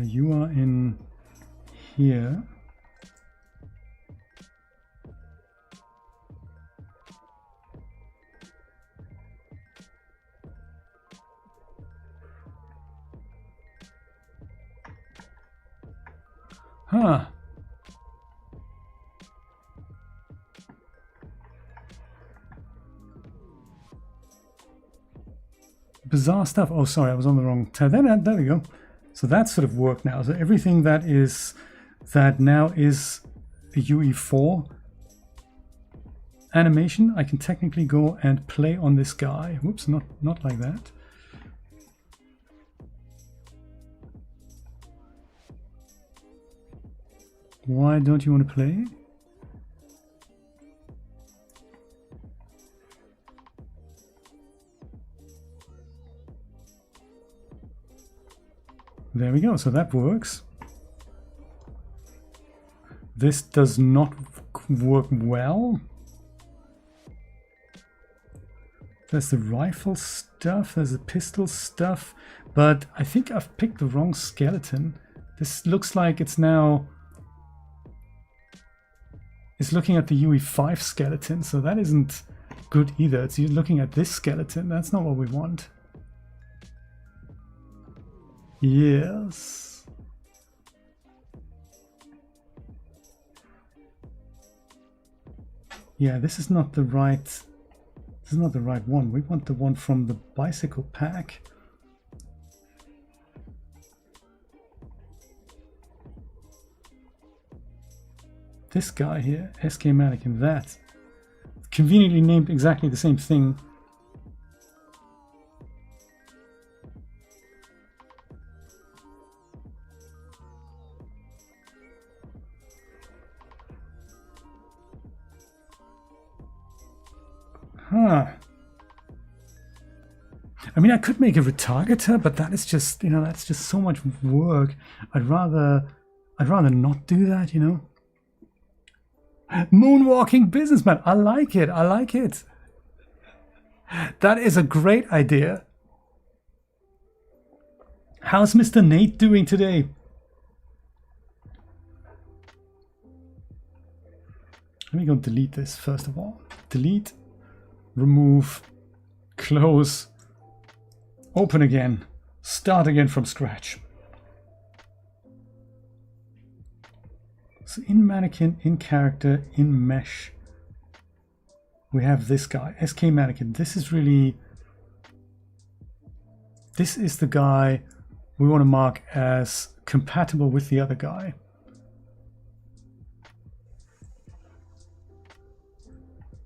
You are in here. Huh. Bizarre stuff. Oh, sorry, I was on the wrong tab. There we go. So that's sort of worked now. So everything that now is a UE4 animation, I can technically go and play on this guy. Whoops, not like that. Why don't you want to play? There we go, so that works. This does not work well. There's the rifle stuff, there's the pistol stuff, but I think I've picked the wrong skeleton. This looks like it's now... It's looking at the UE5 skeleton, so that isn't good either. It's looking at this skeleton. That's not what we want. Yes. Yeah, this is not the right. This is not the right one. We want the one from the bicycle pack. This guy here, SK Mannequin, that. Conveniently named exactly the same thing. Huh. I mean, I could make a retargeter, but that is just, you know, that's just so much work. I'd rather not do that, you know. Moonwalking businessman. I like it. I like it. That is a great idea. How's Mr. Nate doing today? Let me go delete this first of all. Delete, remove, close, open again, start again from scratch. So in mannequin, in character, in mesh, we have this guy, SK Mannequin. This is really, this is the guy we want to mark as compatible with the other guy.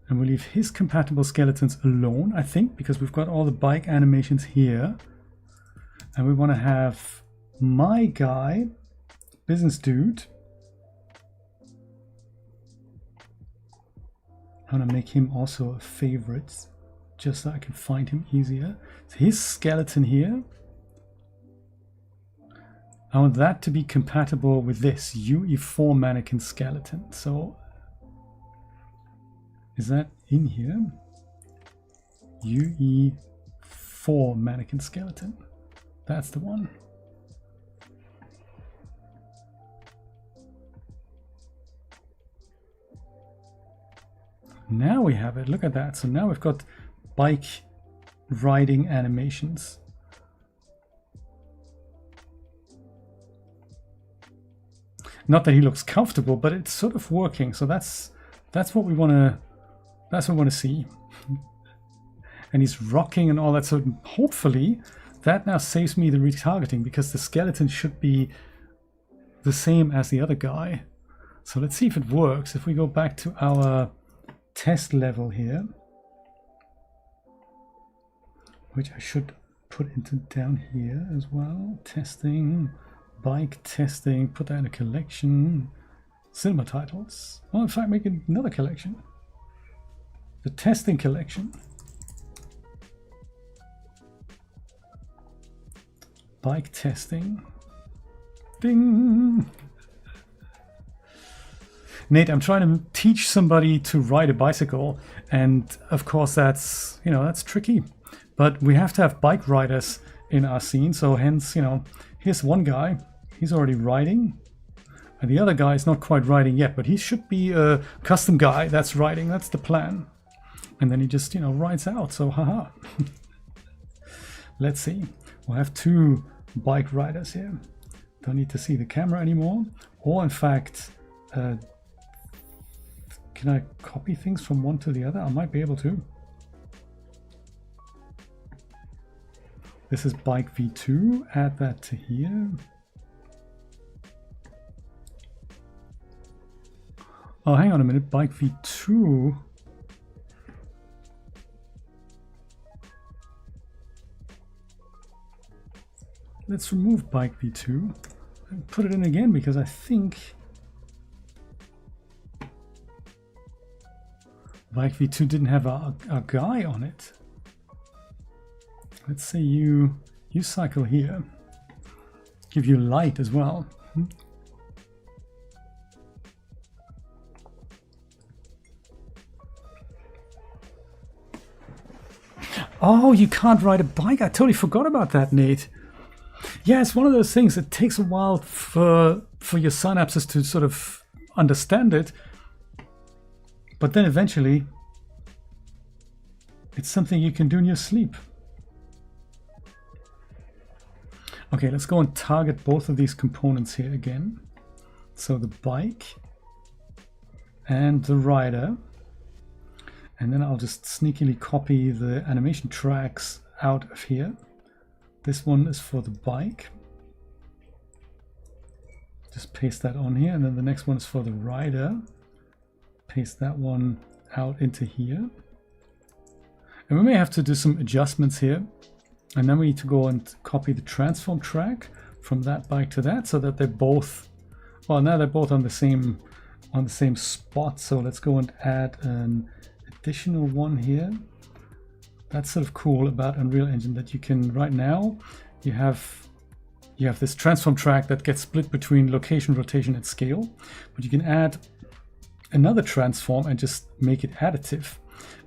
And we'll leave his compatible skeletons alone, I think, because we've got all the bike animations here. And we want to have my guy, business dude. I'm going to make him also a favorite, just so I can find him easier. So his skeleton here, I want that to be compatible with this UE4 mannequin skeleton. So is that in here? UE4 mannequin skeleton. That's the one. Now we have it. Look at that. So now we've got bike riding animations. Not that he looks comfortable, but it's sort of working. So that's what we want to. That's what we want to see. And he's rocking and all that. So hopefully that now saves me the retargeting, because the skeleton should be the same as the other guy. So let's see if it works. If we go back to our test level here, which I should put into down here as well. Testing, bike testing, put that in a collection. Cinema titles. Well, in fact, make another collection. The testing collection. Bike testing. Ding! Nate, I'm trying to teach somebody to ride a bicycle, and of course that's, you know, that's tricky. But we have to have bike riders in our scene, so hence, you know, here's one guy, he's already riding, and the other guy is not quite riding yet, but he should be a custom guy that's riding, that's the plan. And then he just, you know, rides out, so haha. Let's see, we'll have two bike riders here. Don't need to see the camera anymore, or in fact, can I copy things from one to the other? I might be able to. This is bike V2, add that to here. Oh, hang on a minute, bike V2. Let's remove bike V2 and put it in again, because I think bike V2 didn't have a guy on it. Let's say you cycle here. Give you light as well. Oh, you can't ride a bike. I totally forgot about that, Nate. Yeah, it's one of those things. It takes a while for your synapses to sort of understand it. But then eventually, it's something you can do in your sleep. Okay, let's go and target both of these components here again. So the bike and the rider. And then I'll just sneakily copy the animation tracks out of here. This one is for the bike. Just paste that on here. And then the next one is for the rider. Paste that one out into here. And we may have to do some adjustments here. And then we need to go and copy the transform track from that bike to that, so that they're both, well, now they're both on the same spot. So let's go and add an additional one here. That's sort of cool about Unreal Engine, that you can, right now you have this transform track that gets split between location, rotation, and scale, but you can add another transform and just make it additive.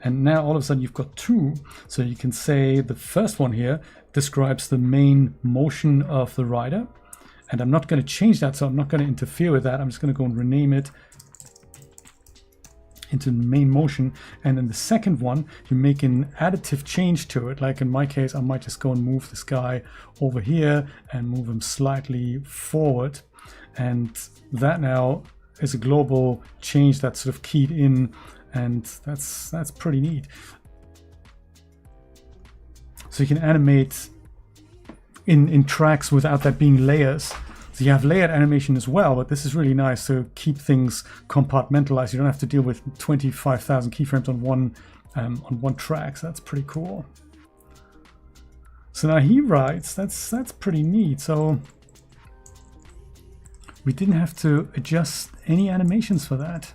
And now all of a sudden you've got two. So you can say the first one here describes the main motion of the rider. And I'm not going to change that, so I'm not going to interfere with that. I'm just going to go and rename it into main motion. And then the second one, you make an additive change to it. Like in my case, I might just go and move this guy over here and move him slightly forward. And that now is a global change that's sort of keyed in. And that's pretty neat. So you can animate in tracks without that being layers. So you have layered animation as well, but this is really nice to keep things compartmentalized. You don't have to deal with 25,000 keyframes on one track. So that's pretty cool. So now he rides. That's pretty neat. So we didn't have to adjust any animations for that.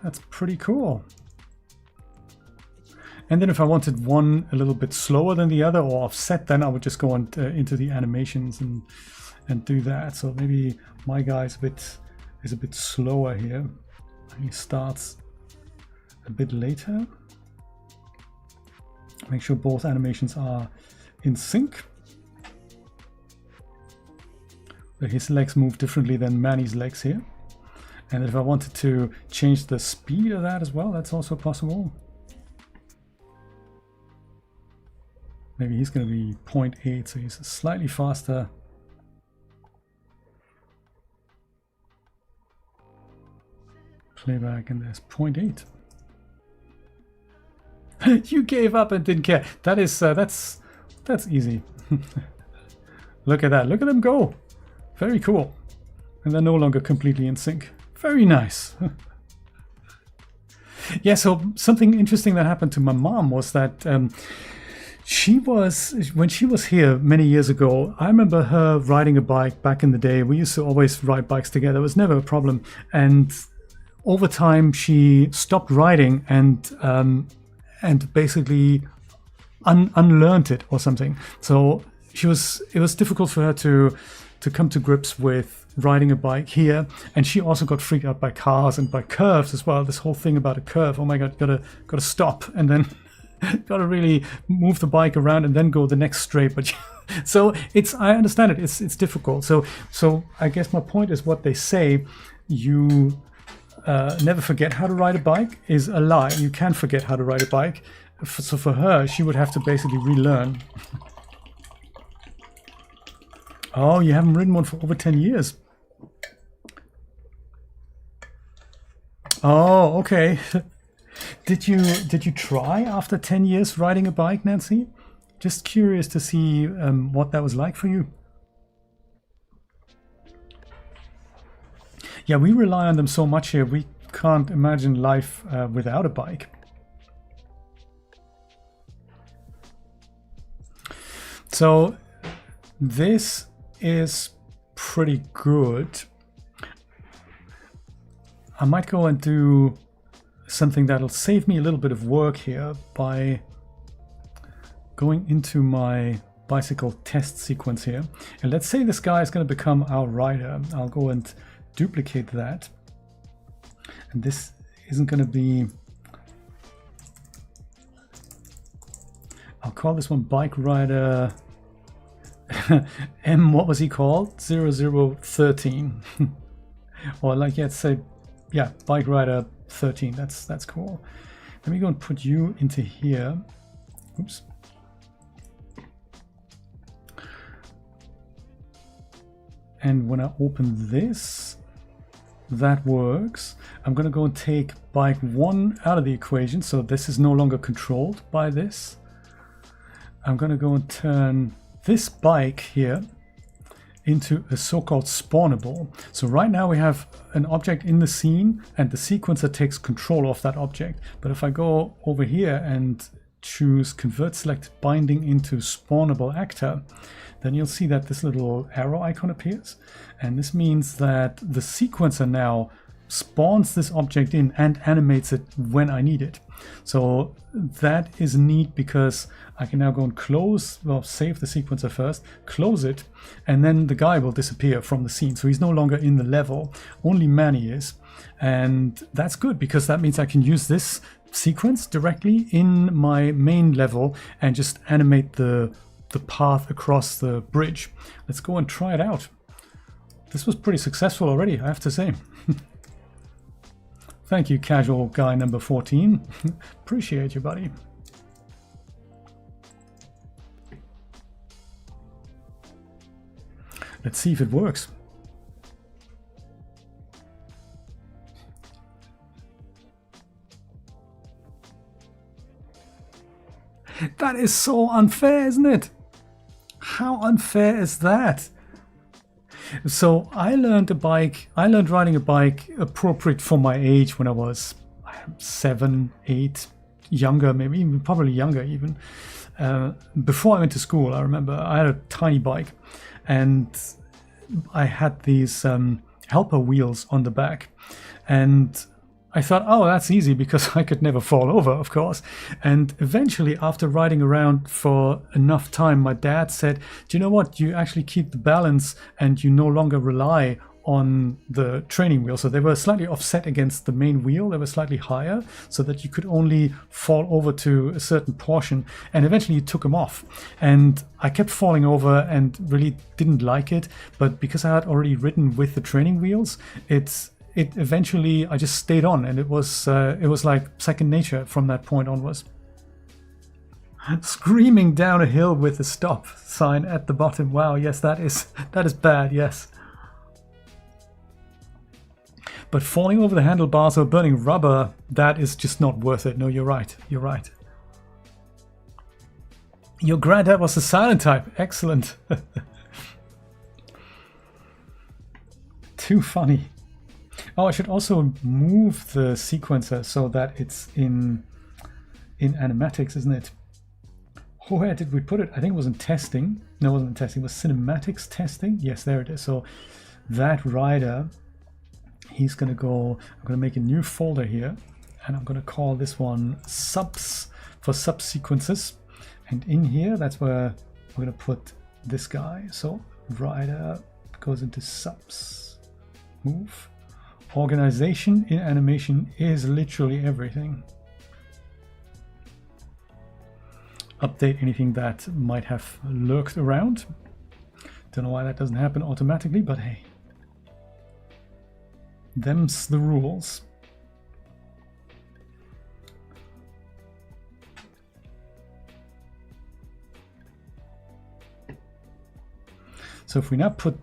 That's pretty cool. And then if I wanted one a little bit slower than the other or offset, then I would just go on into the animations and do that. So maybe my guy is a bit slower here. He starts a bit later. Make sure both animations are in sync. But his legs move differently than Manny's legs here. And if I wanted to change the speed of that as well, that's also possible. Maybe he's going to be 0.8, so he's slightly faster. Playback, and there's 0.8. You gave up and didn't care. That is that's easy. Look at that. Look at them go. Very cool. And they're no longer completely in sync. Very nice. Yeah, so something interesting that happened to my mom was that when she was here many years ago, I remember her riding a bike back in the day. We used to always ride bikes together. It was never a problem. And over time, she stopped riding and basically unlearned it or something. So it was difficult for her to come to grips with riding a bike here, and she also got freaked out by cars and by curves as well. This whole thing about a curve, oh my god, gotta stop, and then gotta really move the bike around and then go the next straight. But so I understand it. It's difficult. So I guess my point is, what they say, you never forget how to ride a bike, is a lie. You can forget how to ride a bike. So for her, she would have to basically relearn. Oh, you haven't ridden one for over 10 years. Oh, okay. Did you try after 10 years riding a bike, Nancy? Just curious to see what that was like for you. Yeah, we rely on them so much here. We can't imagine life without a bike. So this is pretty good. I might go and do something that'll save me a little bit of work here by going into my bicycle test sequence here. And let's say this guy is going to become our rider. I'll go and duplicate that. And this isn't going to be... I'll call this one Bike Rider what was he called? 0013. Or like, let's say, yeah, Bike Rider 13. That's cool. Let me go and put you into here. Oops. And when I open this, that works. I'm going to go and take bike 1 out of the equation, so this is no longer controlled by this. I'm going to go and turn this bike here into a so-called spawnable. So right now we have an object in the scene and the sequencer takes control of that object. But if I go over here and choose convert selected binding into spawnable actor, then you'll see that this little arrow icon appears. And this means that the sequencer now spawns this object in and animates it when I need it. So that is neat because I can now go and close, well, save the sequencer first, close it, and then the guy will disappear from the scene. So he's no longer in the level, only Manny is. And that's good because that means I can use this sequence directly in my main level and just animate the path across the bridge. Let's go and try it out. This was pretty successful already, I have to say. Thank you, casual guy number 14. Appreciate you, buddy. Let's see if it works. That is so unfair, isn't it? How unfair is that? So I learned riding a bike appropriate for my age when I was 7, 8, younger, maybe even, probably younger even. Before I went to school, I remember I had a tiny bike and I had these helper wheels on the back. And I thought, oh, that's easy because I could never fall over, of course. And eventually, after riding around for enough time, my dad said, do you know what? You actually keep the balance and you no longer rely on the training wheel. So they were slightly offset against the main wheel. They were slightly higher so that you could only fall over to a certain portion. And eventually you took them off. And I kept falling over and really didn't like it. But because I had already ridden with the training wheels, it eventually, I just stayed on, and it was like second nature from that point onwards. Screaming down a hill with a stop sign at the bottom. Wow, yes, that is bad, yes. But falling over the handlebars or burning rubber, that is just not worth it. No, you're right. You're right. Your granddad was a silent type. Excellent. Too funny. Oh, I should also move the sequencer so that it's in animatics, isn't it? Where did we put it? I think it was in testing. No, it wasn't in testing. It was cinematics testing. Yes, there it is. So that rider, he's going to go, I'm going to make a new folder here. And I'm going to call this one subs for subsequences. And in here, that's where we're going to put this guy. So rider goes into subs. Move. Organization in animation is literally everything. Update anything that might have lurked around. Don't know why that doesn't happen automatically, but hey. Them's the rules. So if we now put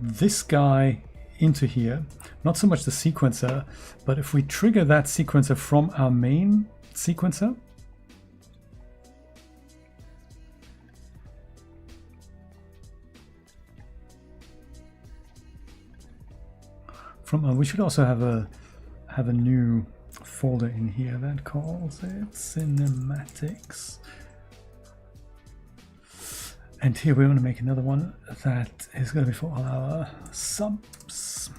this guy into here, not so much the sequencer, but if we trigger that sequencer from our main sequencer, we should also have a new folder in here that calls it cinematics. And here we want to make another one that is going to be for all our subs.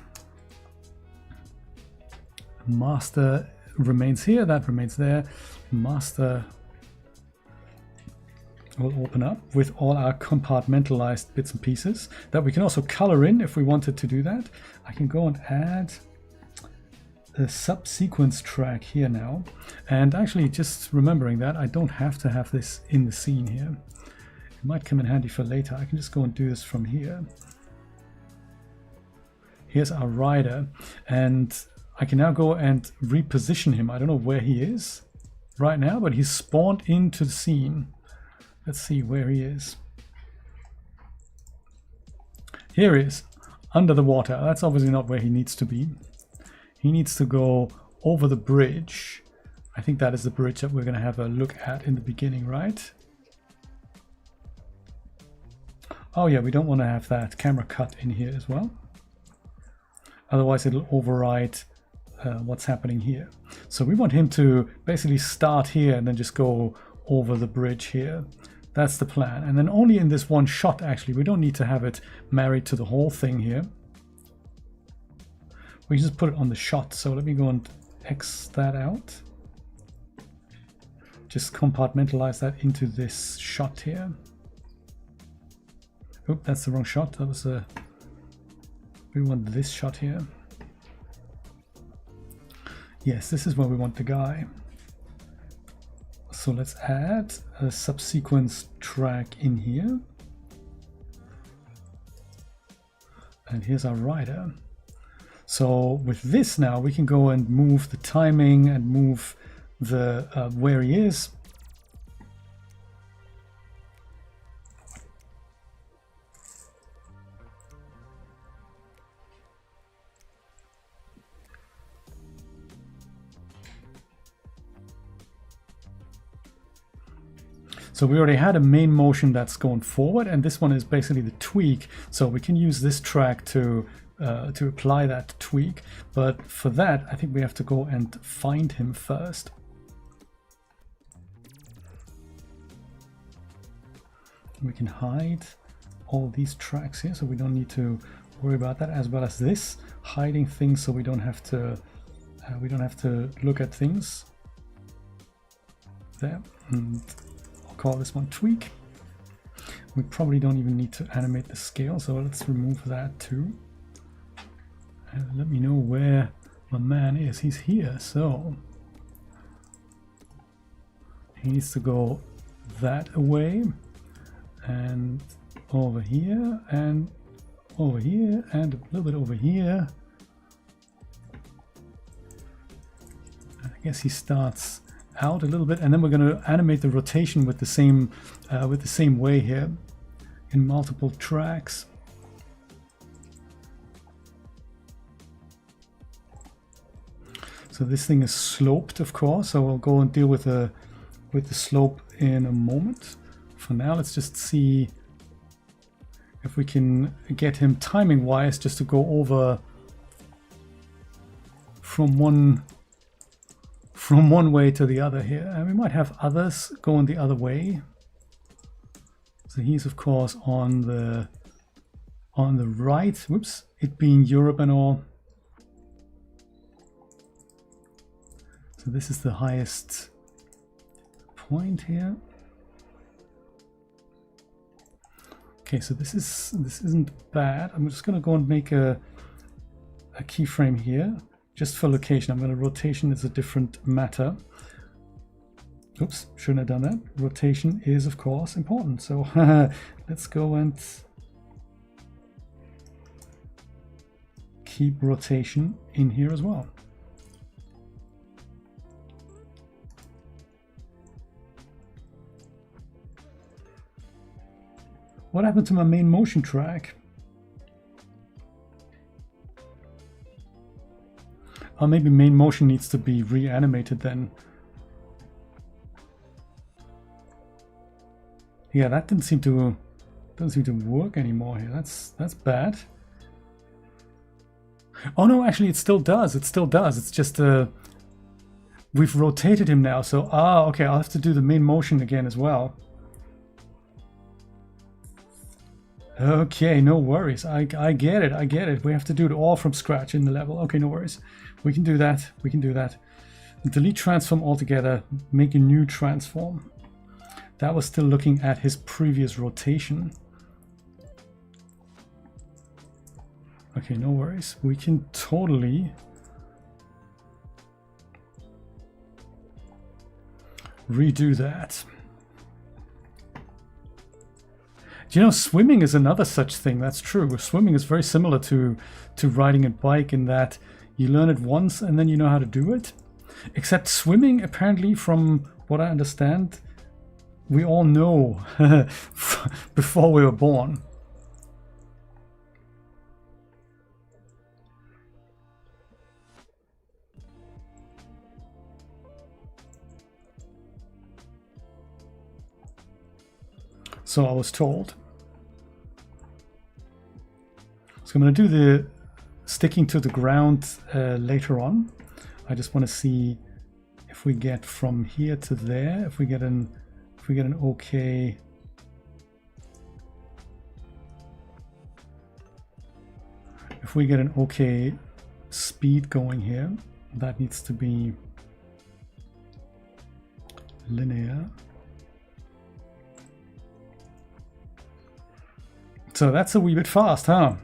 Master remains here, that remains there. Master will open up with all our compartmentalized bits and pieces that we can also color in if we wanted to do that. I can go and add a subsequence track here now. And actually, just remembering that I don't have to have this in the scene here. It might come in handy for later. I can just go and do this from here. Here's our rider, and I can now go and reposition him. I don't know where he is right now, but he's spawned into the scene. Let's see where he is. Here he is. under the water. That's obviously not where he needs to be. He needs to go over the bridge. I think that is the bridge that we're going to have a look at in the beginning, right? Oh yeah, we don't want to have that camera cut in here as well. Otherwise it'll override what's happening here. So we want him to basically start here and then just go over the bridge here. That's the plan. And then only in this one shot, actually. We don't need to have it married to the whole thing here. We just put it on the shot. So let me go and X that out. Just compartmentalize that into this shot here. Oh, that's the wrong shot. That was a... We want this shot here. Yes, this is where we want the guy. So let's add a subsequence track in here. And here's our rider. So with this now, we can go and move the timing and move the where he is. So we already had a main motion that's going forward, and this one is basically the tweak. So we can use this track to apply that tweak. But for that, I think we have to go and find him first. We can hide all these tracks here, so we don't need to worry about that, as well as this hiding things, so we don't have to look at things there. And call this one tweak. We probably don't even need to animate the scale, so let's remove that too. And let me know where my man is. He's here, so he needs to go that away and over here and over here and a little bit over here. I guess he starts out a little bit, and then we're going to animate the rotation with the same way here in multiple tracks. So this thing is sloped, of course, so we'll go and deal with the slope in a moment. For now, let's just see if we can get him timing wise just to go over from one way to the other here, and we might have others going the other way. So he's of course on the right, whoops, it being Europe and all. So this is the highest point here. Okay, so this isn't bad. I'm just going to go and make a keyframe here. Just for location, I'm going to rotation is a different matter. Oops, shouldn't have done that. Rotation is of course important. So let's go and keep rotation in here as well. What happened to my main motion track? Or maybe main motion needs to be reanimated then. Yeah, that doesn't seem to work anymore here. That's bad. Oh no, actually it still does. It still does. It's just we've rotated him now. So okay, I'll have to do the main motion again as well. Okay, no worries. I get it. I get it. We have to do it all from scratch in the level. Okay, no worries. We can do that. We can do that. Delete transform altogether. Make a new transform. That was still looking at his previous rotation. Okay, no worries. We can totally redo that. You know, swimming is another such thing. That's true. Swimming is very similar to riding a bike in that you learn it once and then you know how to do it. Except swimming, apparently, from what I understand, we all know before we were born. So I was told. So I'm going to do the sticking to the ground later on. I just want to see if we get from here to there, if we get an okay speed going here. That needs to be linear. So that's a wee bit fast, huh?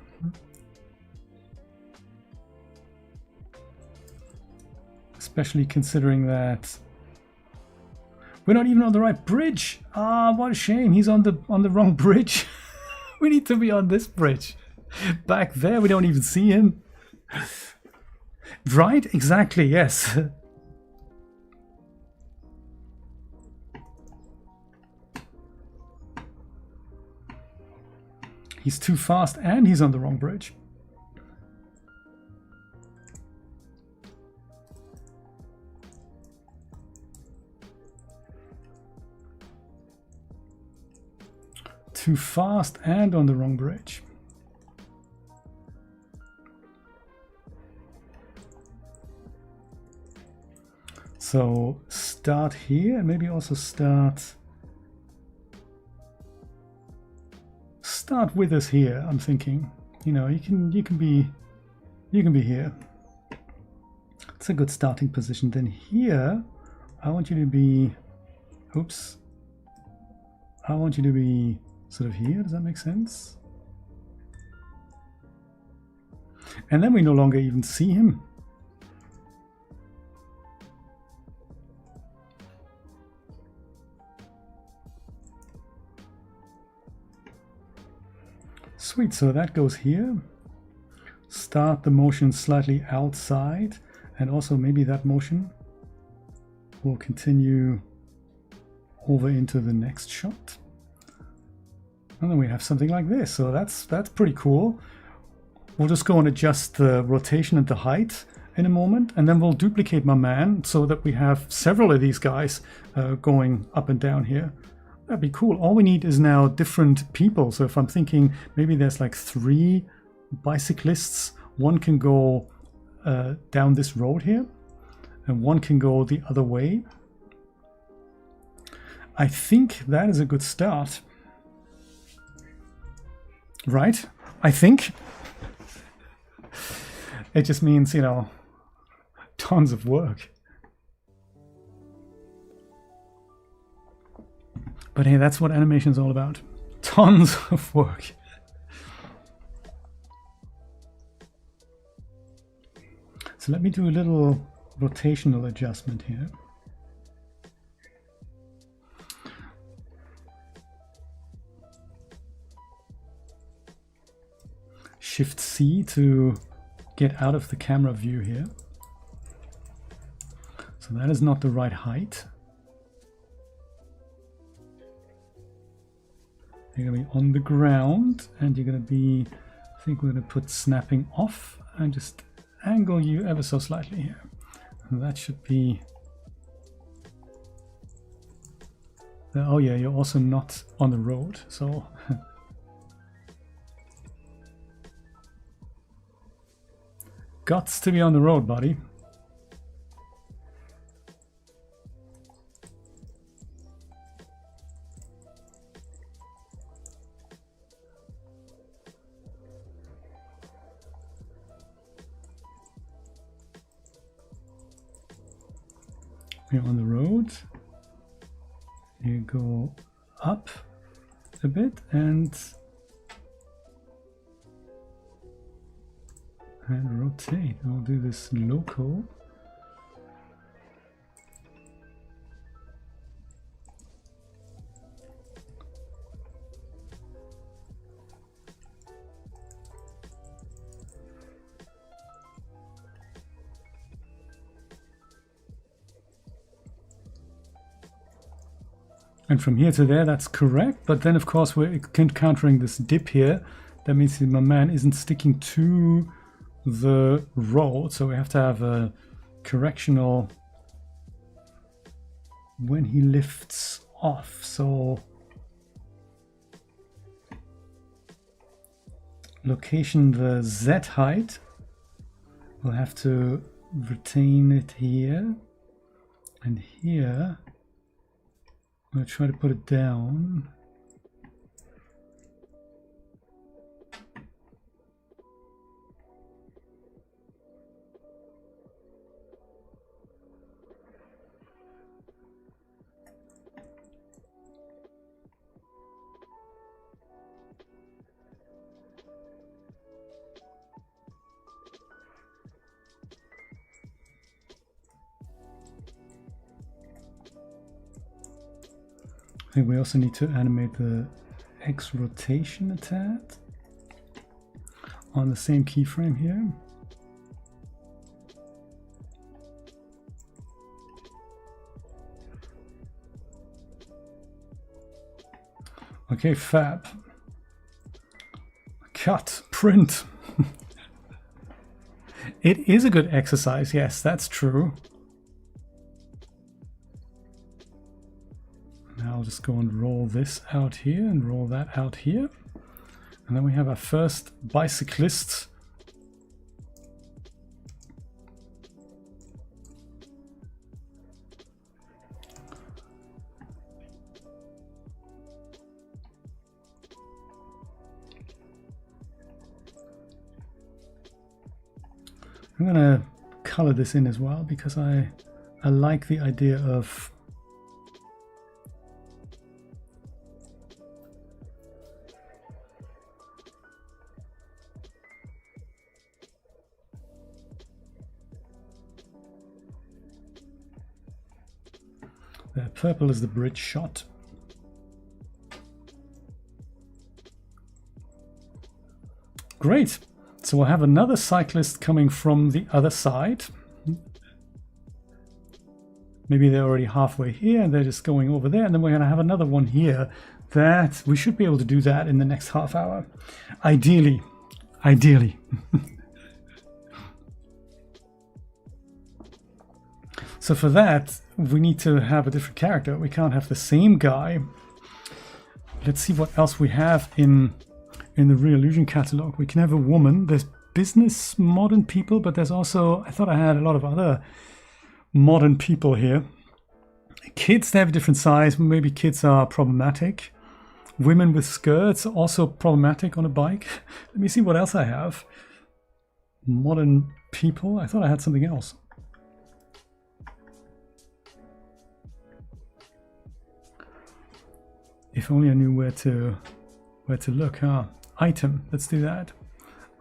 Especially considering that we're not even on the right bridge. Ah, what a shame. He's on the wrong bridge. We need to be on this bridge. Back there, we don't even see him. Right? Exactly, yes. He's too fast and he's on the wrong bridge. Too fast and on the wrong bridge. So start here and maybe also start with us here. I'm thinking, you know, you can be here. It's a good starting position. Then here, I want you to be, oops, I want you to be sort of here. Does that make sense? And then we no longer even see him. Sweet, so that goes here. Start the motion slightly outside, and also maybe that motion will continue over into the next shot. And then we have something like this. So that's pretty cool. We'll just go and adjust the rotation and the height in a moment, and then we'll duplicate my man so that we have several of these guys going up and down here. That'd be cool. All we need is now different people. So if I'm thinking maybe there's like 3 bicyclists, one can go down this road here and one can go the other way. I think that is a good start. Right? I think. It just means, you know, tons of work. But hey, that's what animation is all about. Tons of work. So let me do a little rotational adjustment here. Shift C to get out of the camera view here. So that is not the right height. You're going to be on the ground, and you're going to be, I think we're going to put snapping off and just angle you ever so slightly here. And that should be, oh yeah, you're also not on the road, so gots to be on the road, buddy. You're on the road, you go up a bit and rotate. I'll do this local. And from here to there, that's correct. But then, of course, we're encountering this dip here. That means that my man isn't sticking to the road. So we have to have a correctional when he lifts off. So location the Z height. We'll have to retain it here. And here, I'm going to try to put it down. I think we also need to animate the X rotation a tad on the same keyframe here. Okay, fab. Cut, print. It is a good exercise, yes, that's true. Now I'll just go and roll this out here and roll that out here. And then we have our first bicyclist. I'm gonna color this in as well because I like the idea of the purple is the bridge shot. Great. So we'll have another cyclist coming from the other side. Maybe they're already halfway here and they're just going over there, and then we're going to have another one here. That we should be able to do that in the next half hour. Ideally. So for that, we need to have a different character. We can't have the same guy. Let's see what else we have in the Real Illusion catalog. We can have a woman. There's business modern people, but there's also, I thought I had a lot of other modern people here. Kids, they have a different size. Maybe kids are problematic. Women with skirts, also problematic on a bike. Let me see what else I have. Modern people. I thought I had something else. If only I knew where to look. Huh? Item. Let's do that.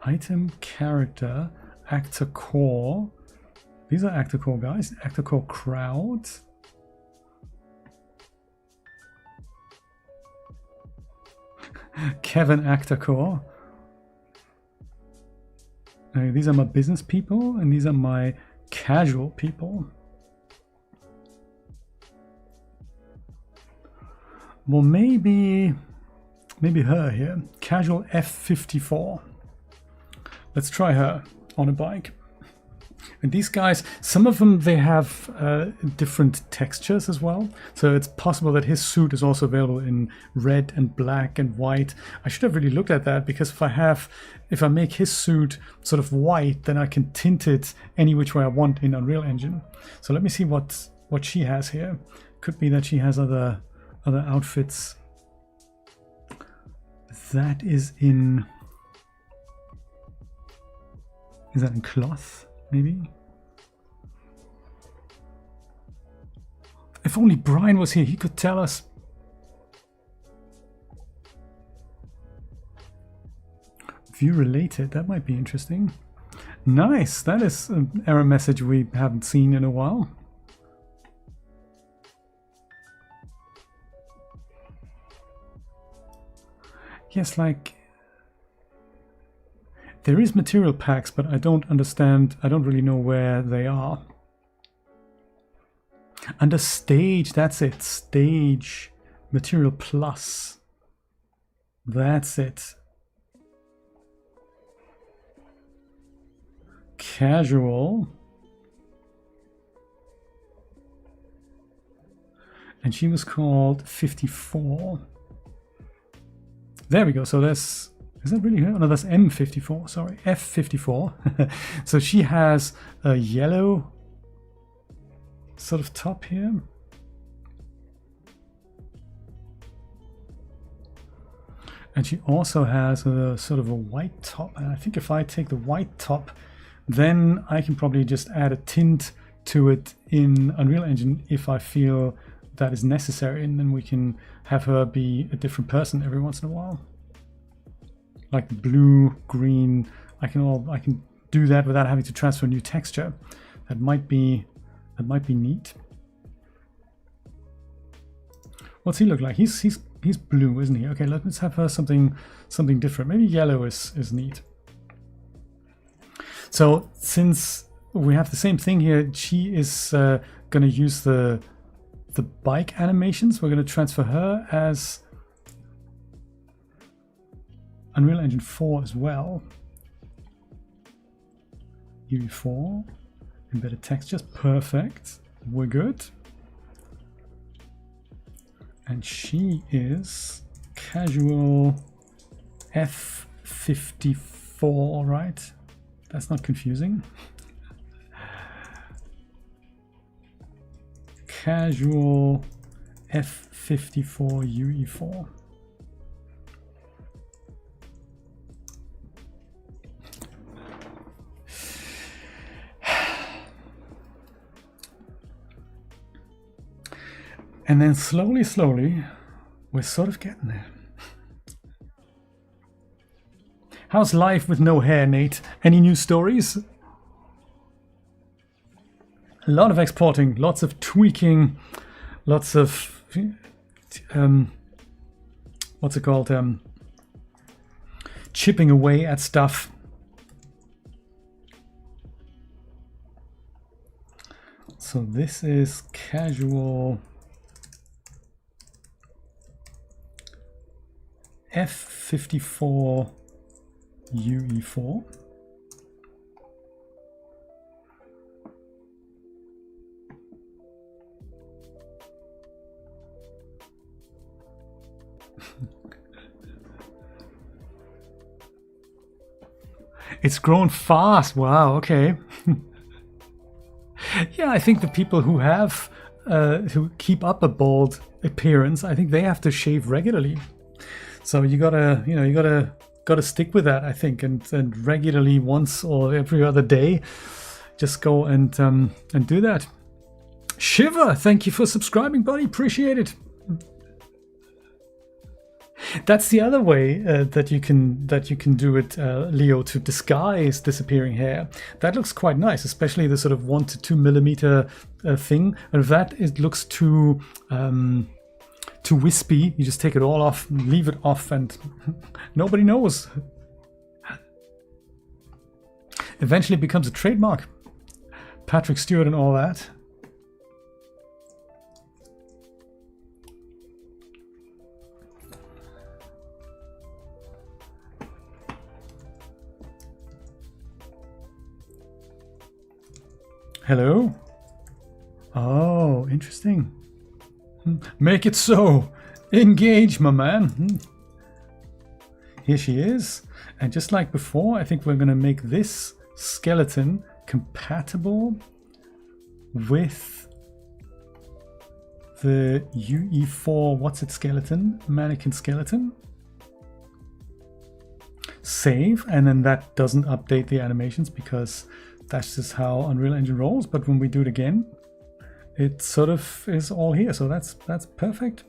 Item, character, actor core. These are actor core guys. Actor core crowd. Kevin actor core. These are my business people, and these are my casual people. Well, maybe her here. Casual F54. Let's try her on a bike. And these guys, some of them, they have different textures as well. So it's possible that his suit is also available in red and black and white. I should have really looked at that, because if I make his suit sort of white, then I can tint it any which way I want in Unreal Engine. So let me see what she has here. Could be that she has other outfits. That is in... Is that in cloth? Maybe? If only Brian was here, he could tell us. View related, that might be interesting. Nice, that is an error message we haven't seen in a while. Yes, like... There is material packs, but I don't really know where they are. Under stage, that's it. Stage, material plus. That's it. Casual. And she was called 54. There we go. So there's Is that really her? Oh, no, that's M54. Sorry, F54. So she has a yellow sort of top here. And she also has a sort of a white top. And I think if I take the white top, then I can probably just add a tint to it in Unreal Engine if I feel that is necessary. And then we can have her be a different person every once in a while. Like blue, green. I can do that without having to transfer new texture. That might be neat. What's he look like? He's blue, isn't he? Okay, let's have her something different. Maybe yellow is neat. So since we have the same thing here, she is going to use the bike animations. We're going to transfer her as Unreal Engine 4 as well. UE4, embedded textures, perfect. We're good. And she is casual F54, right? That's not confusing. Casual F54 UE4. And then slowly, we're sort of getting there. How's life with no hair, Nate? Any new stories? A lot of exporting, lots of tweaking, lots of what's it called? Chipping away at stuff. So this is casual F54 UE4. It's grown fast. Wow, okay. Yeah, I think the people who have who keep up a bald appearance, I think they have to shave regularly. So you gotta stick with that, I think, and regularly, once or every other day, just go and do that. Shiver, thank you for subscribing, buddy. Appreciate it. That's the other way that you can do it, Leo, to disguise disappearing hair. That looks quite nice, especially the sort of 1 to 2 millimeter thing. And if that looks too wispy, you just take it all off, leave it off, and nobody knows. Eventually it becomes a trademark. Patrick Stewart and all that. Hello? Oh, interesting. Make it so. Engage, my man. Here she is. And just like before, I think we're going to make this skeleton compatible with the UE4, what's it, skeleton? Mannequin skeleton. Save, and then that doesn't update the animations because that's just how Unreal Engine rolls. But when we do it again, it sort of is all here, so that's perfect.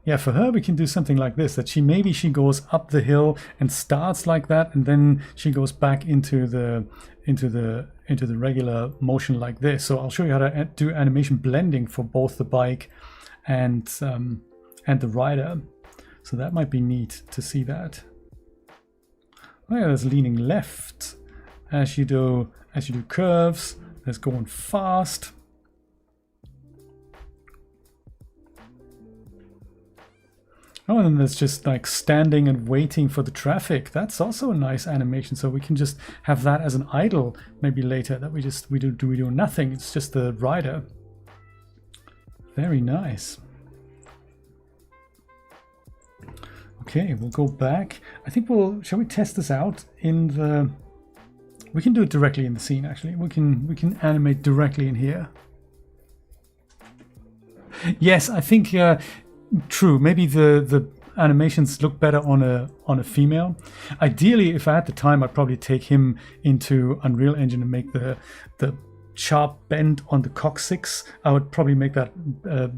Yeah, for her we can do something like this, that maybe she goes up the hill and starts like that, and then she goes back into the regular motion like this. So I'll show you how to do animation blending for both the bike and the rider. So that might be neat to see that. Oh yeah, there's leaning left as you do curves. There's going fast. Oh, and then there's just like standing and waiting for the traffic. That's also a nice animation. So we can just have that as an idle maybe later, that we do nothing. It's just the rider. Very nice. Okay, we'll go back. I think shall we test this out in the, we can do it directly in the scene actually. We can animate directly in here. Yes, I think true. Maybe the animations look better on a female. Ideally, if I had the time, I'd probably take him into Unreal Engine and make the sharp bend on the coccyx. I would probably make that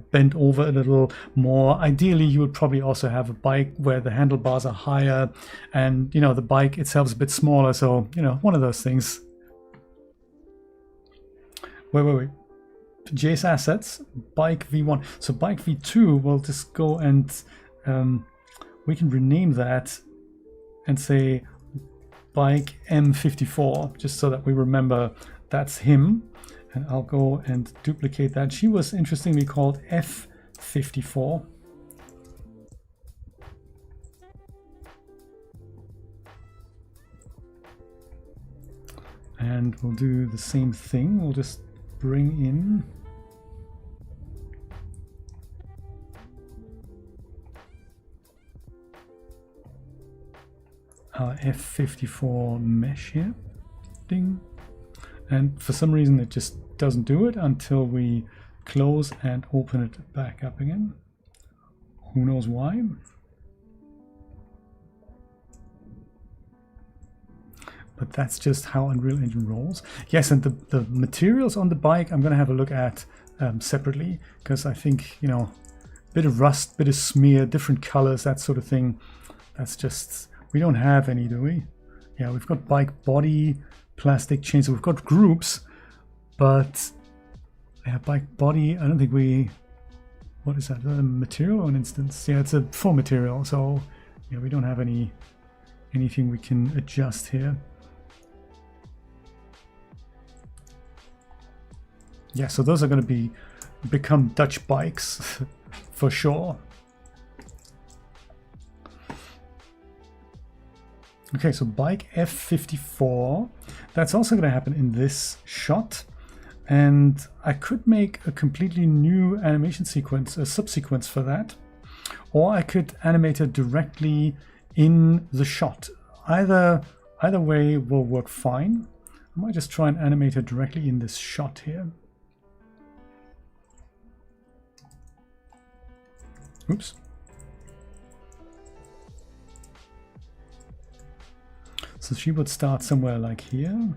bend over a little more. Ideally, you would probably also have a bike where the handlebars are higher, and you know the bike itself is a bit smaller. So you know, one of those things. Wait. J's assets, bike V1. So bike V2, we'll just go and we can rename that and say bike M54, just so that we remember that's him. And I'll go and duplicate that. She was interestingly called F54. And we'll do the same thing. We'll just bring in our F54 mesh here. Ding. And for some reason it just doesn't do it until we close and open it back up again. Who knows why? But that's just how Unreal Engine rolls. Yes, and the materials on the bike I'm going to have a look at separately, because I think, you know, bit of rust, bit of smear, different colors, that sort of thing. That's just, we don't have any, do we? Yeah, we've got bike body, plastic chains, so we've got groups, but yeah, bike body, I don't think we, what is that, a material or an instance? Yeah, it's a full material, so yeah, we don't have anything we can adjust here. Yeah, so those are going to become Dutch bikes for sure. Okay, so bike F54, that's also going to happen in this shot. And I could make a completely new animation sequence, a subsequence for that. Or I could animate it directly in the shot. Either way will work fine. I might just try and animate it directly in this shot here. Oops. So she would start somewhere like here.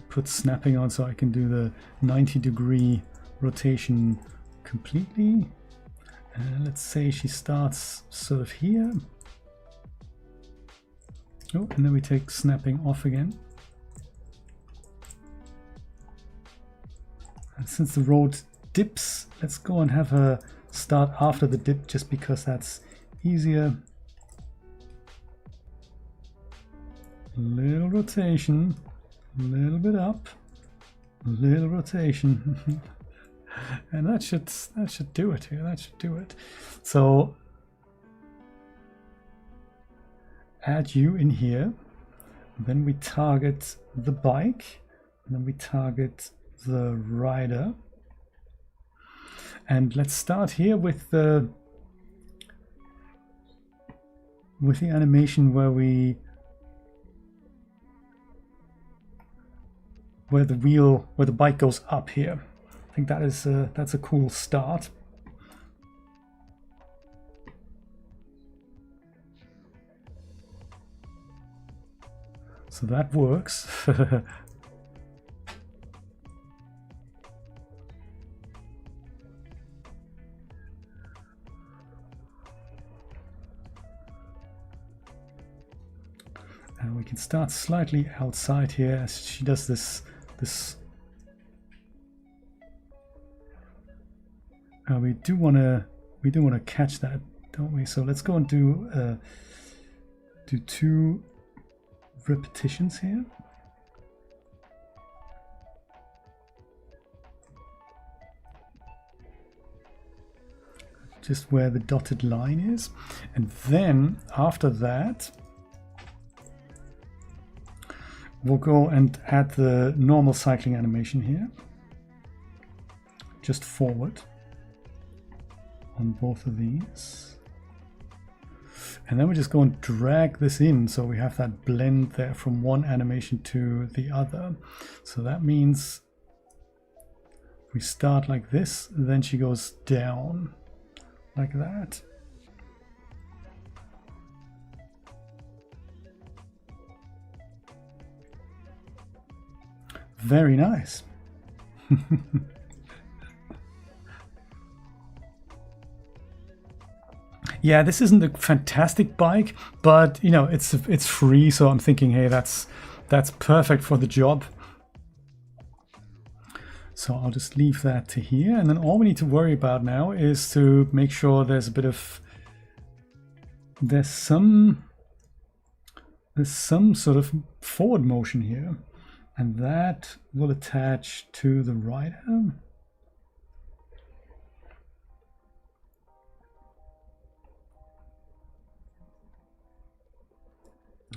Put snapping on so I can do the 90-degree rotation completely. And let's say she starts sort of here. Oh, and then we take snapping off again. And since the road dips, let's go and have her start after the dip, just because that's easier. Little rotation, a little bit up, a little rotation. And that should do it here. That should do it. So add you in here, then we target the bike, and then we target the rider. And let's start here with the animation where the bike goes up here. I think that is that's a cool start. So that works. And we can start slightly outside here as she does this. We do want to catch that, don't we? So let's go and do 2 repetitions here. just where the dotted line is. And then after that, we'll go and add the normal cycling animation here, just forward on both of these. And then we just go and drag this in so we have that blend there from one animation to the other. So that means we start like this, then she goes down like that. Very nice. Yeah, this isn't a fantastic bike, but you know, it's free, so I'm thinking, hey, that's perfect for the job. So I'll just leave that to here, and then all we need to worry about now is to make sure there's a bit of some sort of forward motion here, and that will attach to the rider.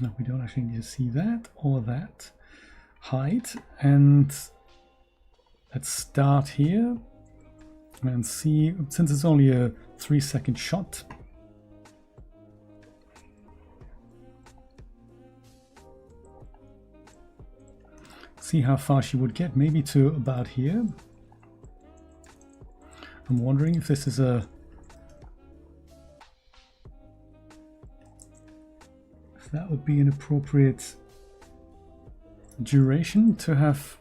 No, we don't actually need to see that or that height. And let's start here and see, since it's only a 3-second shot, see how far she would get, maybe to about here. I'm wondering if this is if that would be an appropriate duration to have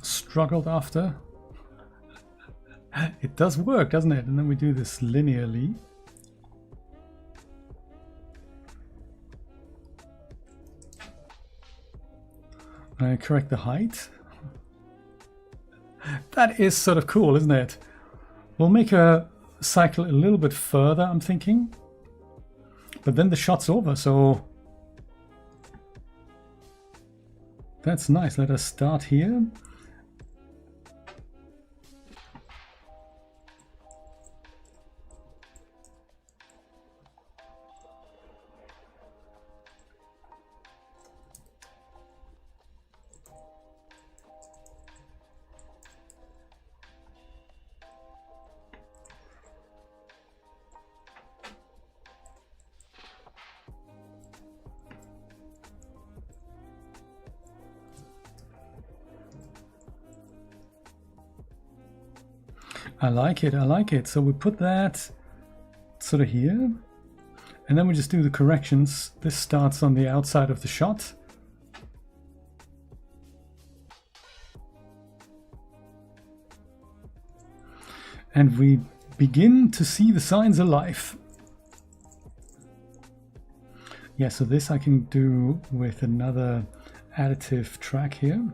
struggled after. It does work, doesn't it? And then we do this linearly. Correct the height. That is sort of cool, isn't it? We'll make her cycle a little bit further, I'm thinking. But then the shot's over, so that's nice. Let us start here. I like it, I like it. So we put that sort of here, and then we just do the corrections. This starts on the outside of the shot. And we begin to see the signs of life. Yeah, so this I can do with another additive track here.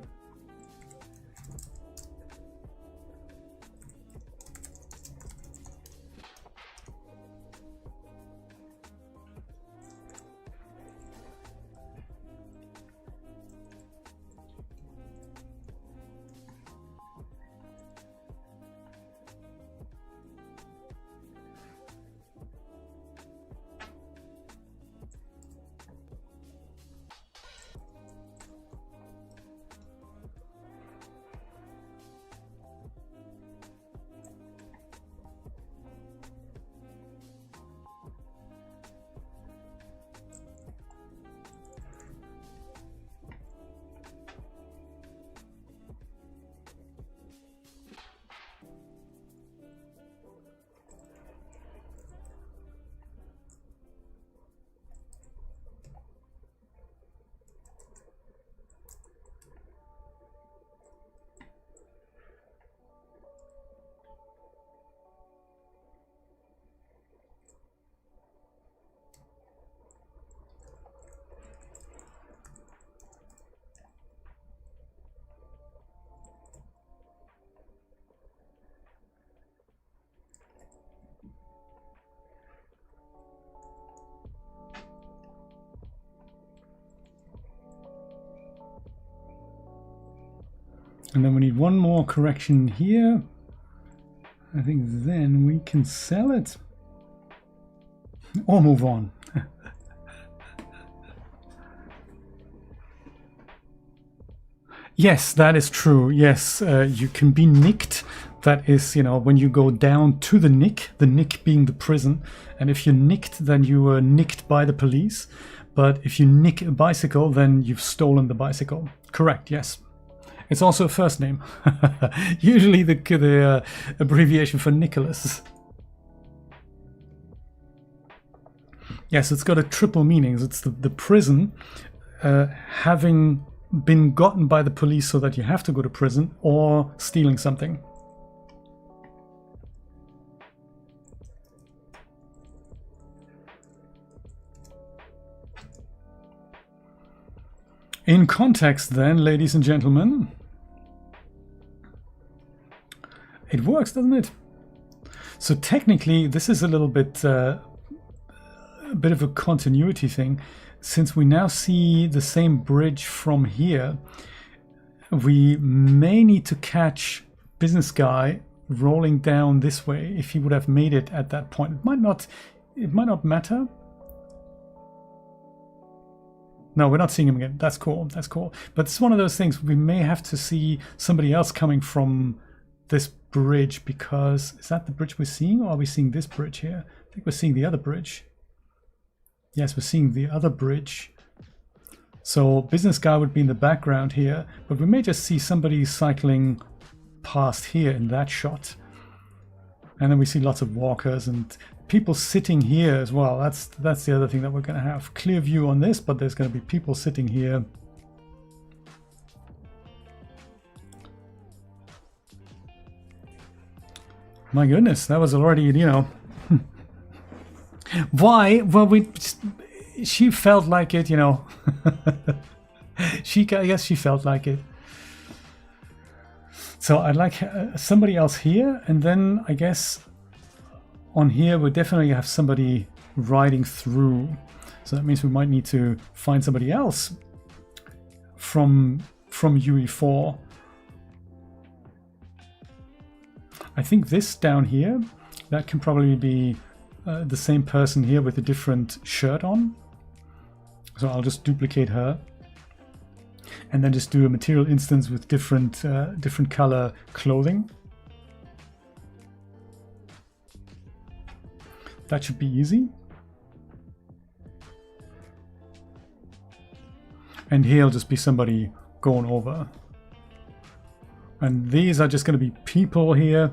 And then we need one more correction here. I think then we can sell it. Or move on. Yes, that is true. Yes, you can be nicked. That is, you know, when you go down to the nick being the prison. And if you're nicked, then you were nicked by the police. But if you nick a bicycle, then you've stolen the bicycle. Correct, yes. It's also a first name. Usually the abbreviation for Nicholas. Yes, it's got a triple meaning. It's the prison having been gotten by the police so that you have to go to prison, or stealing something. In context then, ladies and gentlemen, it works, doesn't it? So technically this is a little bit a bit of a continuity thing. Since we now see the same bridge from here, we may need to catch business guy rolling down this way if he would have made it at that point. It might not matter. No, we're not seeing him again. That's cool. That's cool. But it's one of those things. We may have to see somebody else coming from this bridge, because is that the bridge we're seeing, or are we seeing this bridge here? I think we're seeing the other bridge. Yes, we're seeing the other bridge. So business guy would be in the background here, but we may just see somebody cycling past here in that shot. And then we see lots of walkers and people sitting here as well. That's the other thing that we're going to have. Clear view on this, but there's going to be people sitting here. My goodness, that was already, you know. Why? Well, she felt like it, you know. I guess she felt like it. So I'd like somebody else here, and then I guess on here we definitely have somebody riding through. So that means we might need to find somebody else from UE4. I think this down here, that can probably be the same person here with a different shirt on. So I'll just duplicate her and then just do a material instance with different color clothing. That should be easy. And here'll just be somebody going over. And these are just going to be people here.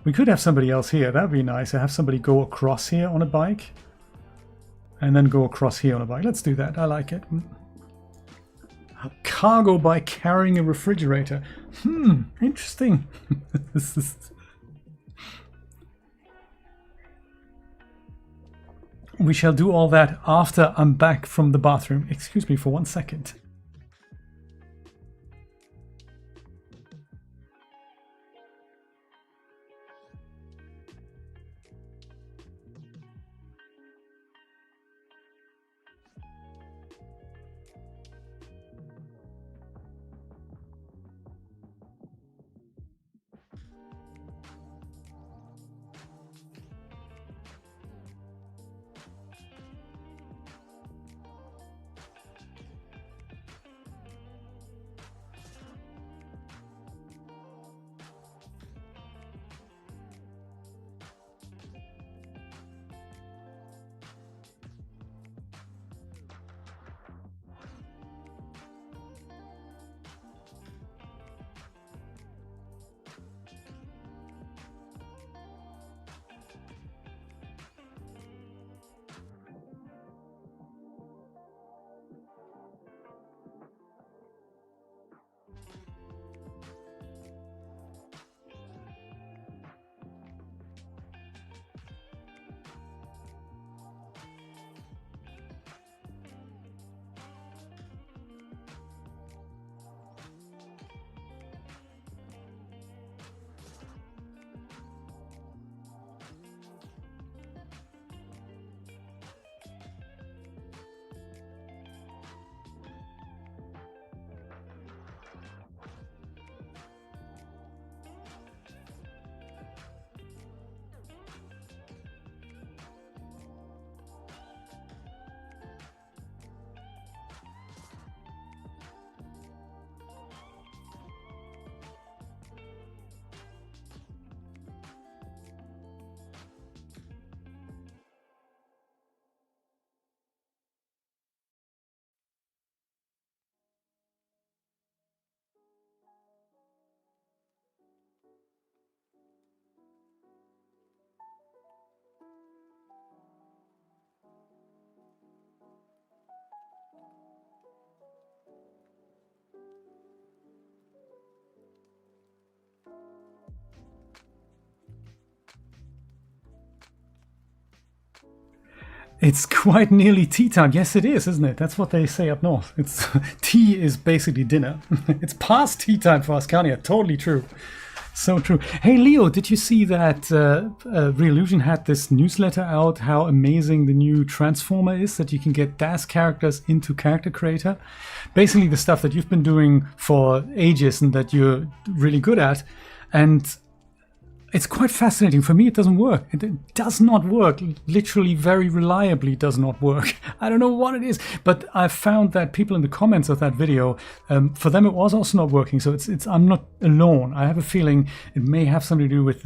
We could have somebody else here. That'd be nice. I have somebody go across here on a bike and then go across here on a bike. Let's do that. I like it. Cargo by carrying a refrigerator. Interesting. We shall do all that after I'm back from the bathroom. Excuse me for 1 second. It's quite nearly tea time. Yes, it is, isn't it? That's what they say up north. It's tea is basically dinner. It's past tea time for Ascania. Totally true. So true. Hey, Leo, did you see that Reallusion had this newsletter out, how amazing the new transformer is, that you can get DAS characters into Character Creator? Basically the stuff that you've been doing for ages and that you're really good at. And it's quite fascinating. For me, it doesn't work. It does not work. Literally, very reliably does not work. I don't know what it is, but I've found that people in the comments of that video, for them, it was also not working. So it's I'm not alone. I have a feeling it may have something to do with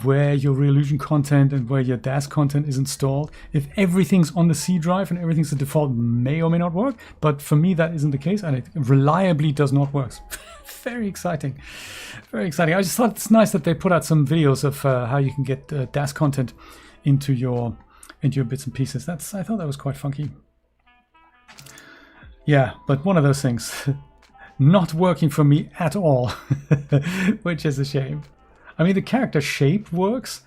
where your Reallusion content and where your DAS content is installed. If everything's on the C drive and everything's the default, may or may not work. But for me, that isn't the case, and it reliably does not work. Very exciting. Very exciting. I just thought it's nice that they put out some videos of how you can get DAS content into your bits and pieces. I thought that was quite funky. Yeah, but one of those things not working for me at all, which is a shame. I mean, the character shape works,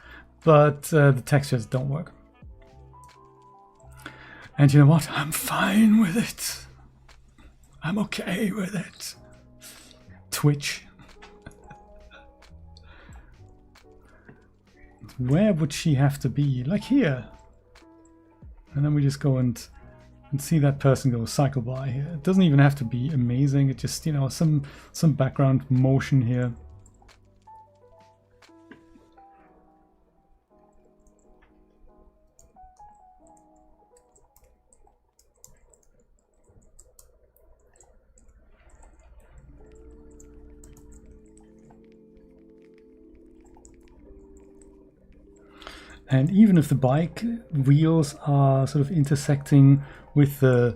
but the textures don't work. And you know what? I'm fine with it. I'm okay with it. Twitch. Where would she have to be? Like here. And then we just go and see that person go cycle by here. It doesn't even have to be amazing. It just, you know, some background motion here. And even if the bike wheels are sort of intersecting with the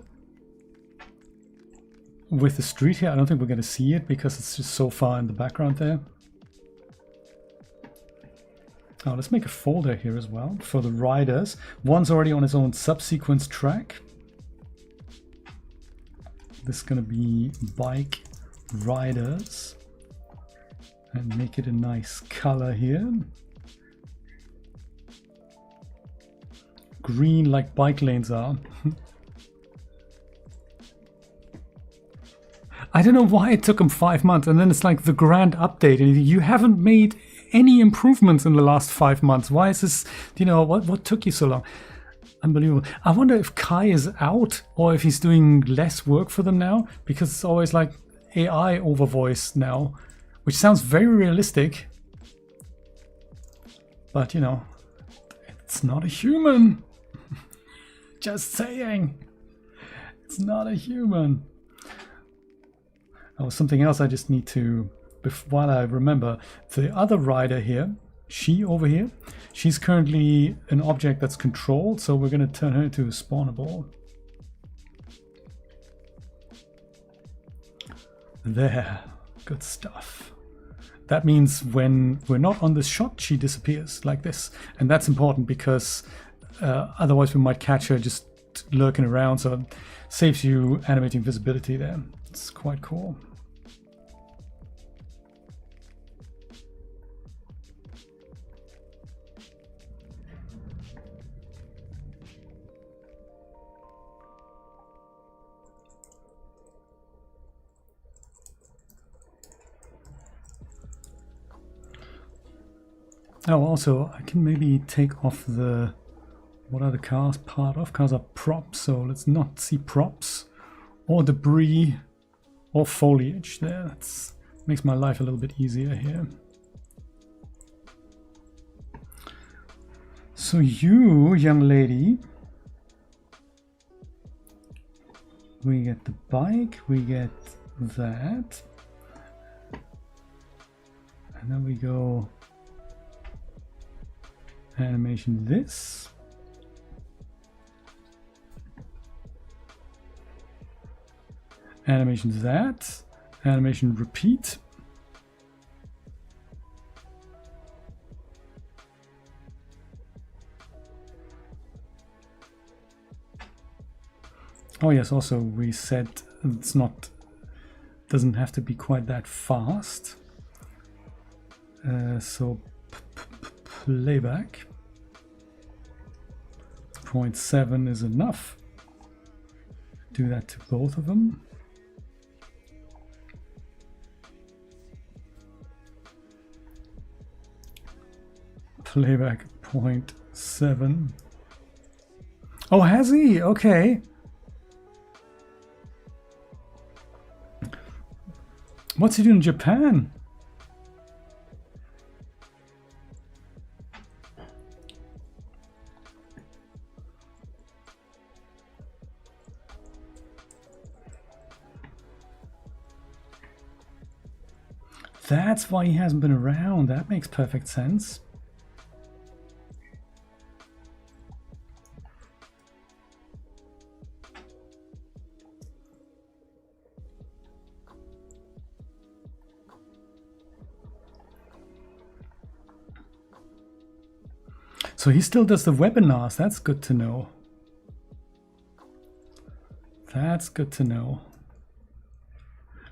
street here, I don't think we're going to see it because it's just so far in the background there. Oh, let's make a folder here as well for the riders. One's already on its own subsequence track. This is going to be bike riders. And make it a nice color here. Green like bike lanes are. I don't know why it took them 5 months, and then it's like the grand update and you haven't made any improvements in the last 5 months. Why is this, you know, what took you so long? Unbelievable. I wonder if Kai is out or if he's doing less work for them now, because it's always like AI over voice now, which sounds very realistic, but you know, it's not a human. Just saying. It's not a human. Oh, something else I just need to, while I remember, the other rider here, she over here, she's currently an object that's controlled, so we're going to turn her into a spawnable. There. Good stuff. That means when we're not on this shot, she disappears like this. And that's important because otherwise we might catch her just lurking around, so it saves you animating visibility there. It's quite cool. Oh, also, I can maybe take off the... What are the cars part of? Cars are props, so let's not see props or debris or foliage there. That makes my life a little bit easier here. So you, young lady, we get the bike, we get that, and then we go animation this. Animation that, animation repeat. Oh yes, also we said it's not, doesn't have to be quite that fast. So playback, 0.7 is enough. Do that to both of them. Playback 0.7. Oh, has he? Okay. What's he doing in Japan? That's why he hasn't been around. That makes perfect sense. So he still does the webinars. That's good to know. That's good to know.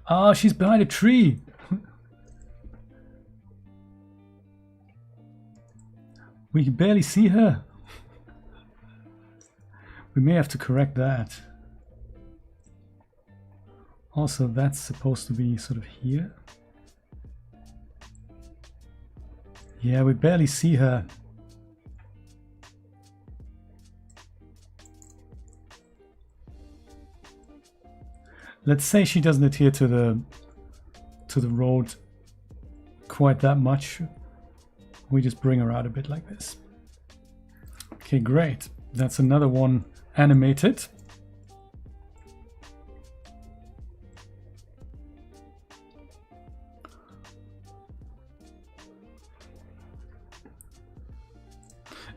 Oh, she's behind a tree. We can barely see her. We may have to correct that. Also, that's supposed to be sort of here. Yeah, we barely see her. Let's say she doesn't adhere to the road quite that much. We just bring her out a bit like this. Okay, great. That's another one animated.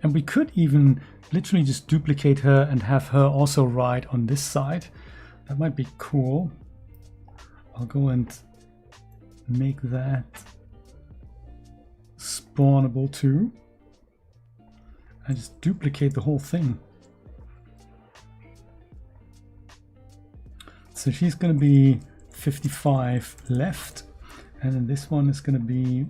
And we could even literally just duplicate her and have her also ride on this side. That might be cool. I'll go and make that spawnable too. And just duplicate the whole thing. So she's going to be 55 left, and then this one is going to be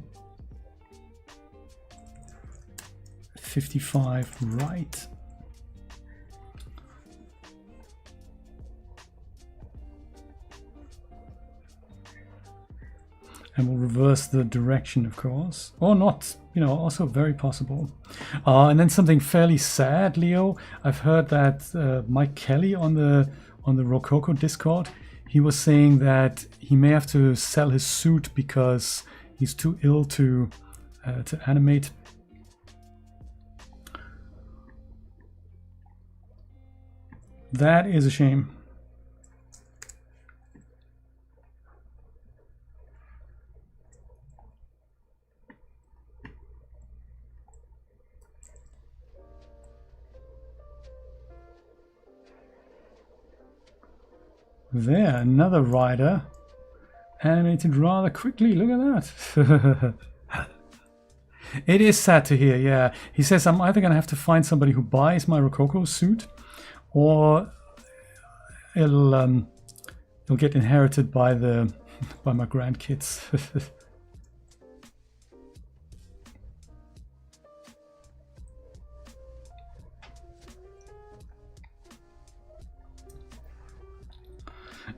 55 right. And we'll reverse the direction, of course, or not, you know, also very possible. And then something fairly sad, Leo. I've heard that Mike Kelly on the Rococo Discord, he was saying that he may have to sell his suit because he's too ill to animate. That is a shame. There, another rider, animated rather quickly. Look at that. It is sad to hear, yeah. He says, I'm either going to have to find somebody who buys my Rococo suit, or it'll get inherited by my grandkids.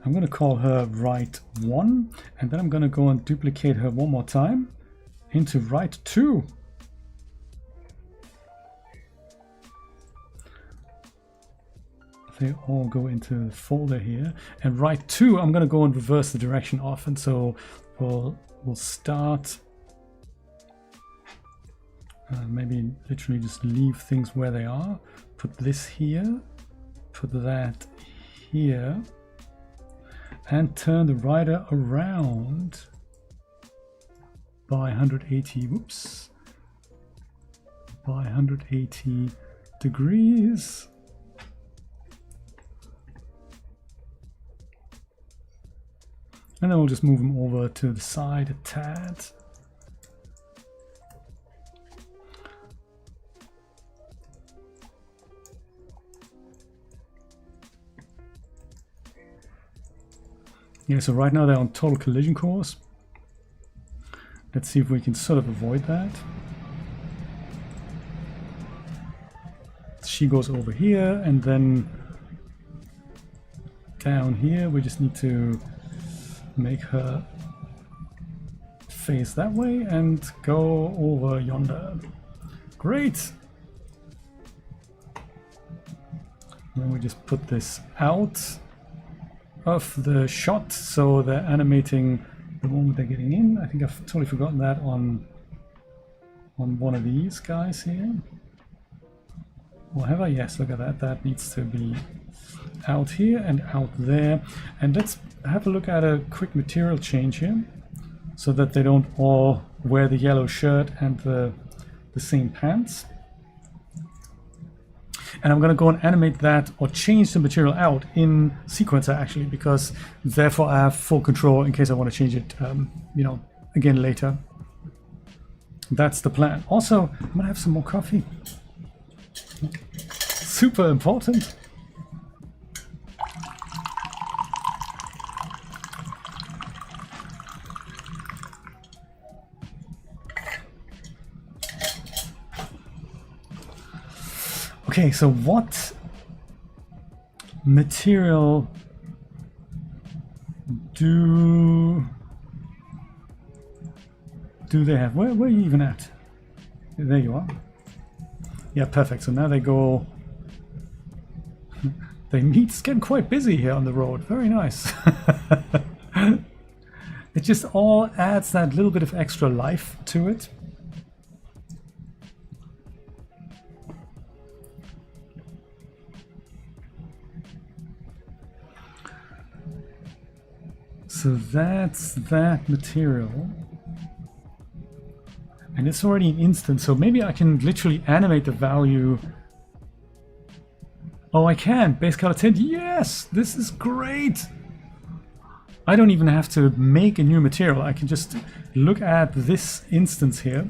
I'm going to call her right 1, and then I'm going to go and duplicate her one more time into right 2. They all go into the folder here, and right 2 I'm going to go and reverse the direction off, and so we'll start maybe literally just leave things where they are, put this here, put that here, and turn the rider around by 180, whoops, by 180 degrees. And then we'll just move them over to the side a tad. Yeah, so right now they're on total collision course. Let's see if we can sort of avoid that. she goes over here, and then down here we just need to make her face that way and go over yonder. Great! And then we just put this out of the shot so they're animating the moment they're getting in. I think I've totally forgotten that on one of these guys here. Or have I? Yes, look at that. That needs to be out here and out there. And let's have a look at a quick material change here so that they don't all wear the yellow shirt and the same pants. And I'm going to go and animate that or change the material out in sequencer actually, because therefore I have full control in case I want to change it, you know, again later. That's the plan. Also, I'm going to have some more coffee. Super important. Okay, so what material do they have? Where are you even at? There you are. Yeah, perfect. So now they go, they meet. It's getting quite busy here on the road. Very nice. It just all adds that little bit of extra life to it. So that's that material. And it's already an instance, so maybe I can literally animate the value. Oh, I can. Base color tint. Yes! This is great! I don't even have to make a new material. I can just look at this instance here.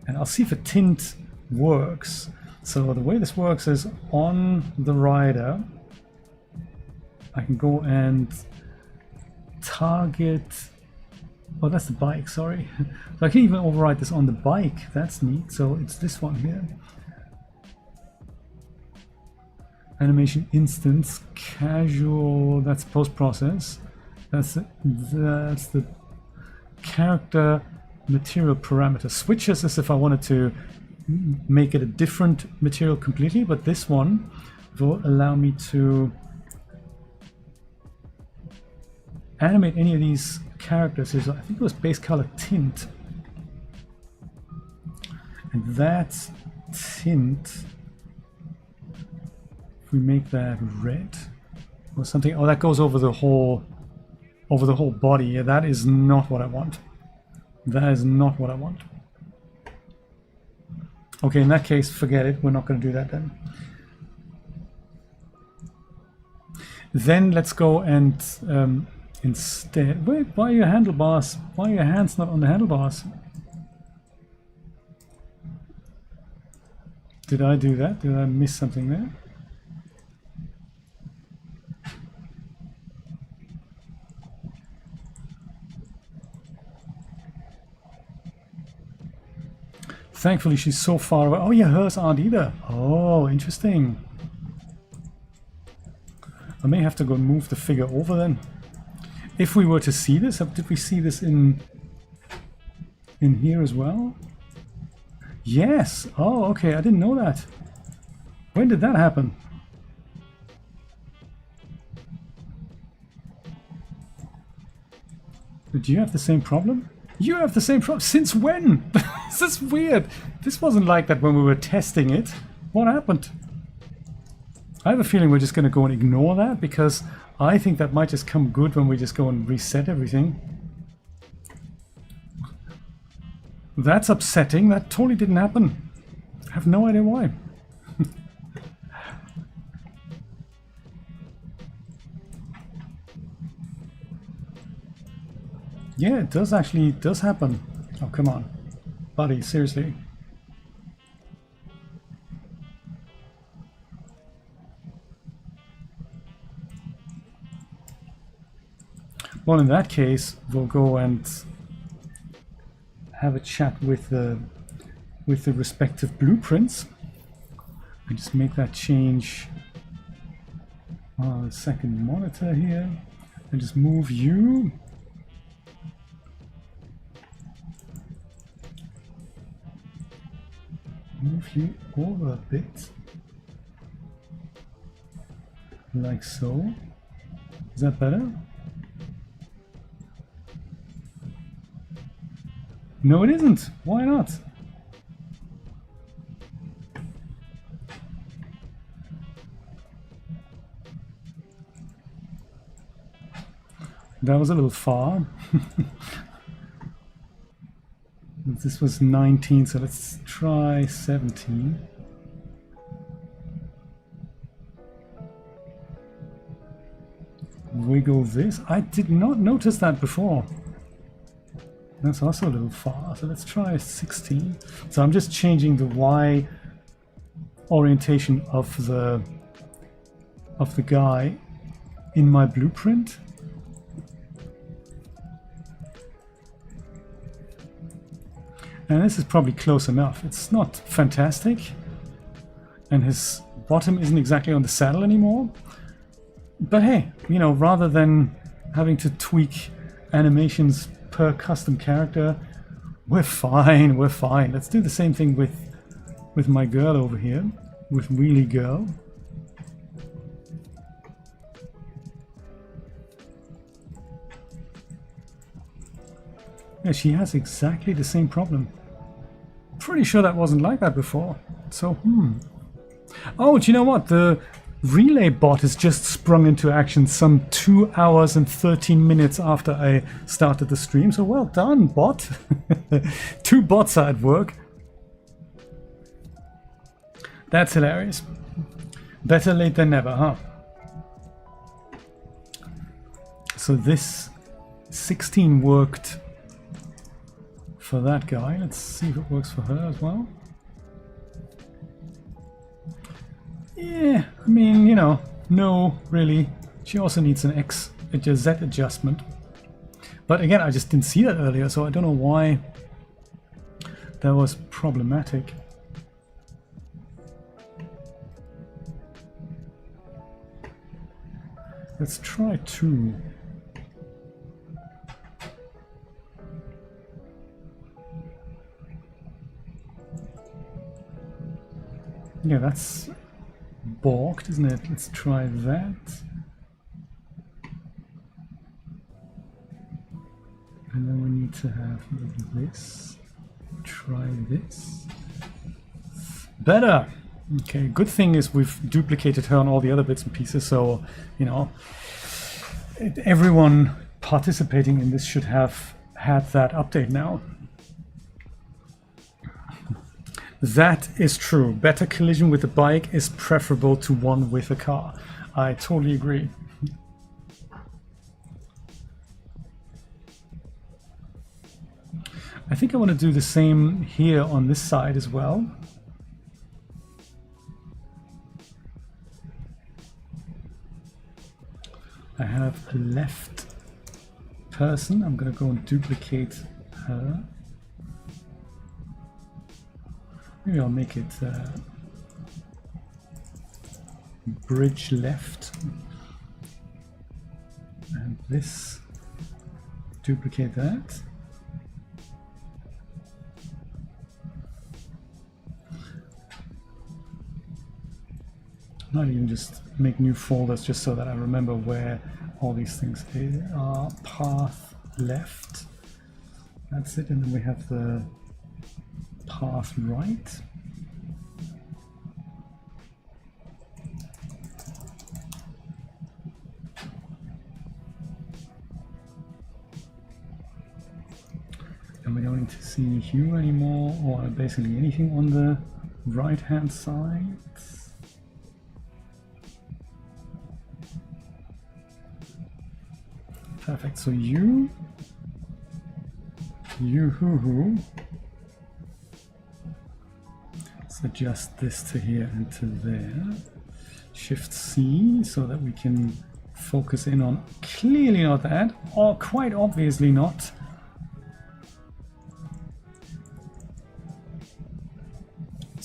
And I'll see if a tint works. So the way this works is on the rider, I can go and target. Oh, that's the bike, sorry. So I can even override this on the bike. That's neat. So it's this one here. Animation instance, casual, that's post-process. That's the character material parameter. Switches as if I wanted to make it a different material completely, but this one will allow me to animate any of these characters. So I think it was base color tint, and that tint, if we make that red or something, oh, that goes over the whole body. Yeah, that is not what I want. That is not what I want. Okay, in that case, forget it. We're not going to do that then. Then let's go and instead, wait, why are your handlebars? Why are your hands not on the handlebars? Did I do that? Did I miss something there? Thankfully she's so far away. Oh yeah, hers aren't either. Oh, interesting. I may have to go and move the figure over then. If we were to see this, did we see this in here as well? Yes. Oh, okay. I didn't know that. When did that happen? Do you have the same problem? You have the same problem? Since when? This is weird. This wasn't like that when we were testing it. What happened? I have a feeling we're just going to go and ignore that, because I think that might just come good when we just go and reset everything. That's upsetting. That totally didn't happen. I have no idea why. Yeah, it does actually, it does happen. Oh, come on. Buddy, seriously. Well, in that case, we'll go and have a chat with the respective blueprints. I just make that change on the second monitor here and just move you. Move you over a bit. Like so. Is that better? No, it isn't. Why not? That was a little far. This was 19, so let's try 17. Wiggle this. I did not notice that before. That's also a little far, so let's try 16. So I'm just changing the Y orientation of the guy in my blueprint. And this is probably close enough. It's not fantastic. And his bottom isn't exactly on the saddle anymore. But hey, you know, rather than having to tweak animations per custom character, we're fine, we're fine. Let's do the same thing with my girl over here, with Wheelie Girl. Yeah, she has exactly the same problem. Pretty sure that wasn't like that before. So, Oh, do you know what? The relay bot has just sprung into action some 2 hours and 13 minutes after I started the stream. So well done, bot. 2 bots are at work. That's hilarious. Better late than never, huh? So this 16 worked for that guy. Let's see if it works for her as well. Yeah, I mean, you know, no, really. She also needs an Z adjustment. But again, I just didn't see that earlier, so I don't know why that was problematic. Let's try 2. Yeah, that's balked, isn't it? Let's try that. And then we need to have this. Try this. Better! Okay, good thing is we've duplicated her on all the other bits and pieces, so, you know, everyone participating in this should have had that update now. That is true. Better collision with a bike is preferable to one with a car. I totally agree. I think I want to do the same here on this side as well. I have a left person. I'm going to go and duplicate her. Maybe I'll make it bridge left. And this, duplicate that. Not even just make new folders just so that I remember where all these things are. Path left. That's it, and then we have the path right. And we don't need to see hue anymore, or basically anything on the right hand side. Perfect, so you hoo-hoo. Let's adjust this to here and to there. Shift C so that we can focus in on clearly not that, or quite obviously not.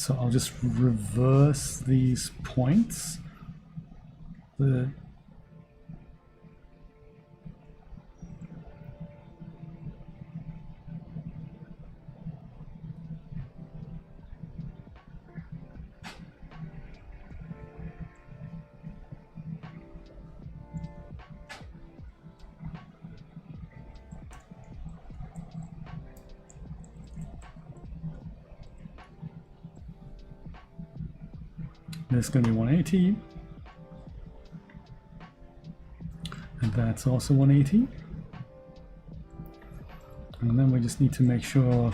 So I'll just reverse these points. This is going to be 180. And that's also 180. And then we just need to make sure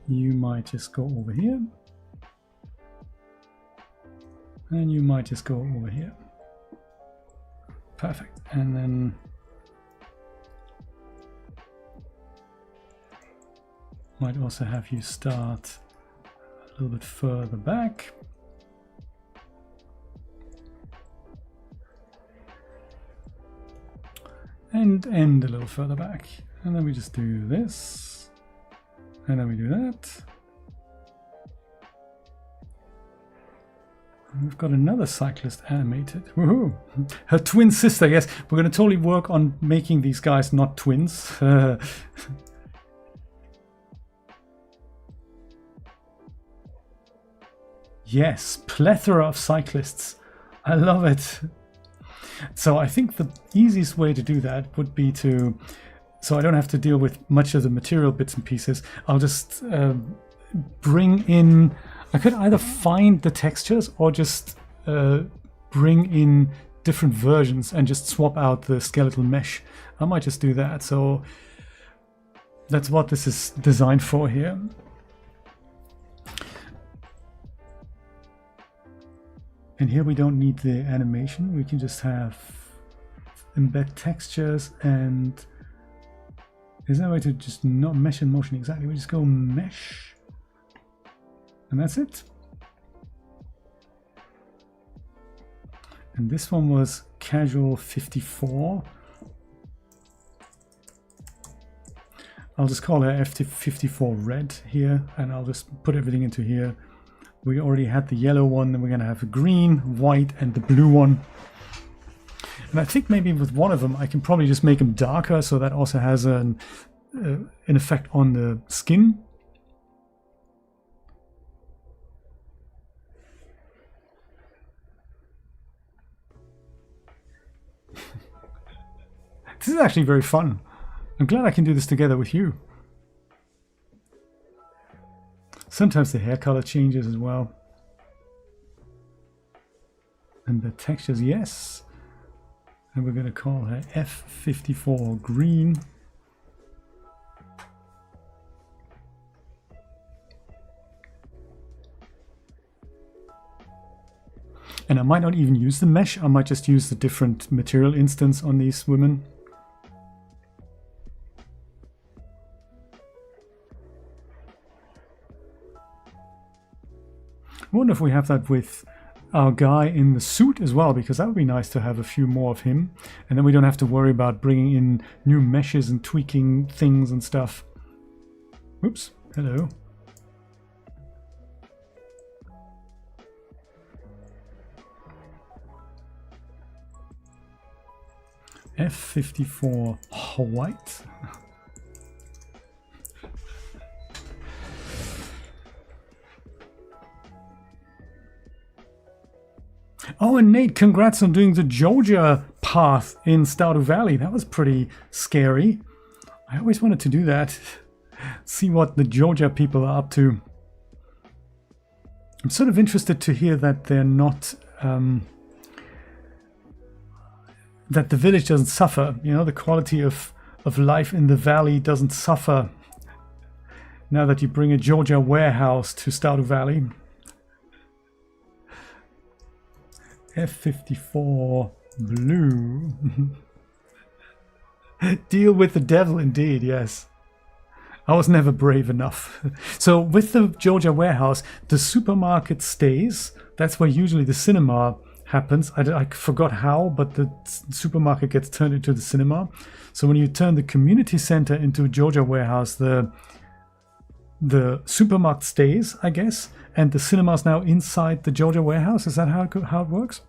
you might just go over here. And you might just go over here. Perfect. And then might also have you start a little bit further back. And end a little further back. And then we just do this. And then we do that. And we've got another cyclist animated. Woohoo! Her twin sister, yes. We're going to totally work on making these guys not twins. Yes, plethora of cyclists. I love it. So I think the easiest way to do that would be to, so I don't have to deal with much of the material bits and pieces, I'll just bring in, I could either find the textures or just bring in different versions and just swap out the skeletal mesh. I might just do that. So that's what this is designed for here. And here we don't need the animation. We can just have embed textures, and there's no way to just not mesh in motion exactly. We just go mesh, and that's it. And this one was casual 54. I'll just call her F54 red here, and I'll just put everything into here. We already had the yellow one, then we're going to have the green, white, and the blue one. And I think maybe with one of them, I can probably just make them darker, so that also has an effect on the skin. This is actually very fun. I'm glad I can do this together with you. Sometimes the hair color changes as well. And the textures, yes. And we're going to call her F54 green. And I might not even use the mesh. I might just use the different material instance on these women. I wonder if we have that with our guy in the suit as well, because that would be nice to have a few more of him. And then we don't have to worry about bringing in new meshes and tweaking things and stuff. Oops, hello. F54 white. Oh, and Nate, congrats on doing the Georgia path in Stardew Valley. That was pretty scary. I always wanted to do that. See what the Georgia people are up to. I'm sort of interested to hear that they're not... that the village doesn't suffer. You know, the quality of life in the valley doesn't suffer now that you bring a Georgia warehouse to Stardew Valley. F54 blue. Deal with the devil indeed, yes. I was never brave enough. So with the Georgia warehouse, the supermarket stays. That's where usually the cinema happens. I forgot how, but the supermarket gets turned into the cinema. So when you turn the community center into a Georgia warehouse, the supermarket stays, I guess, and the cinema is now inside the Georgia warehouse. Is that how it works?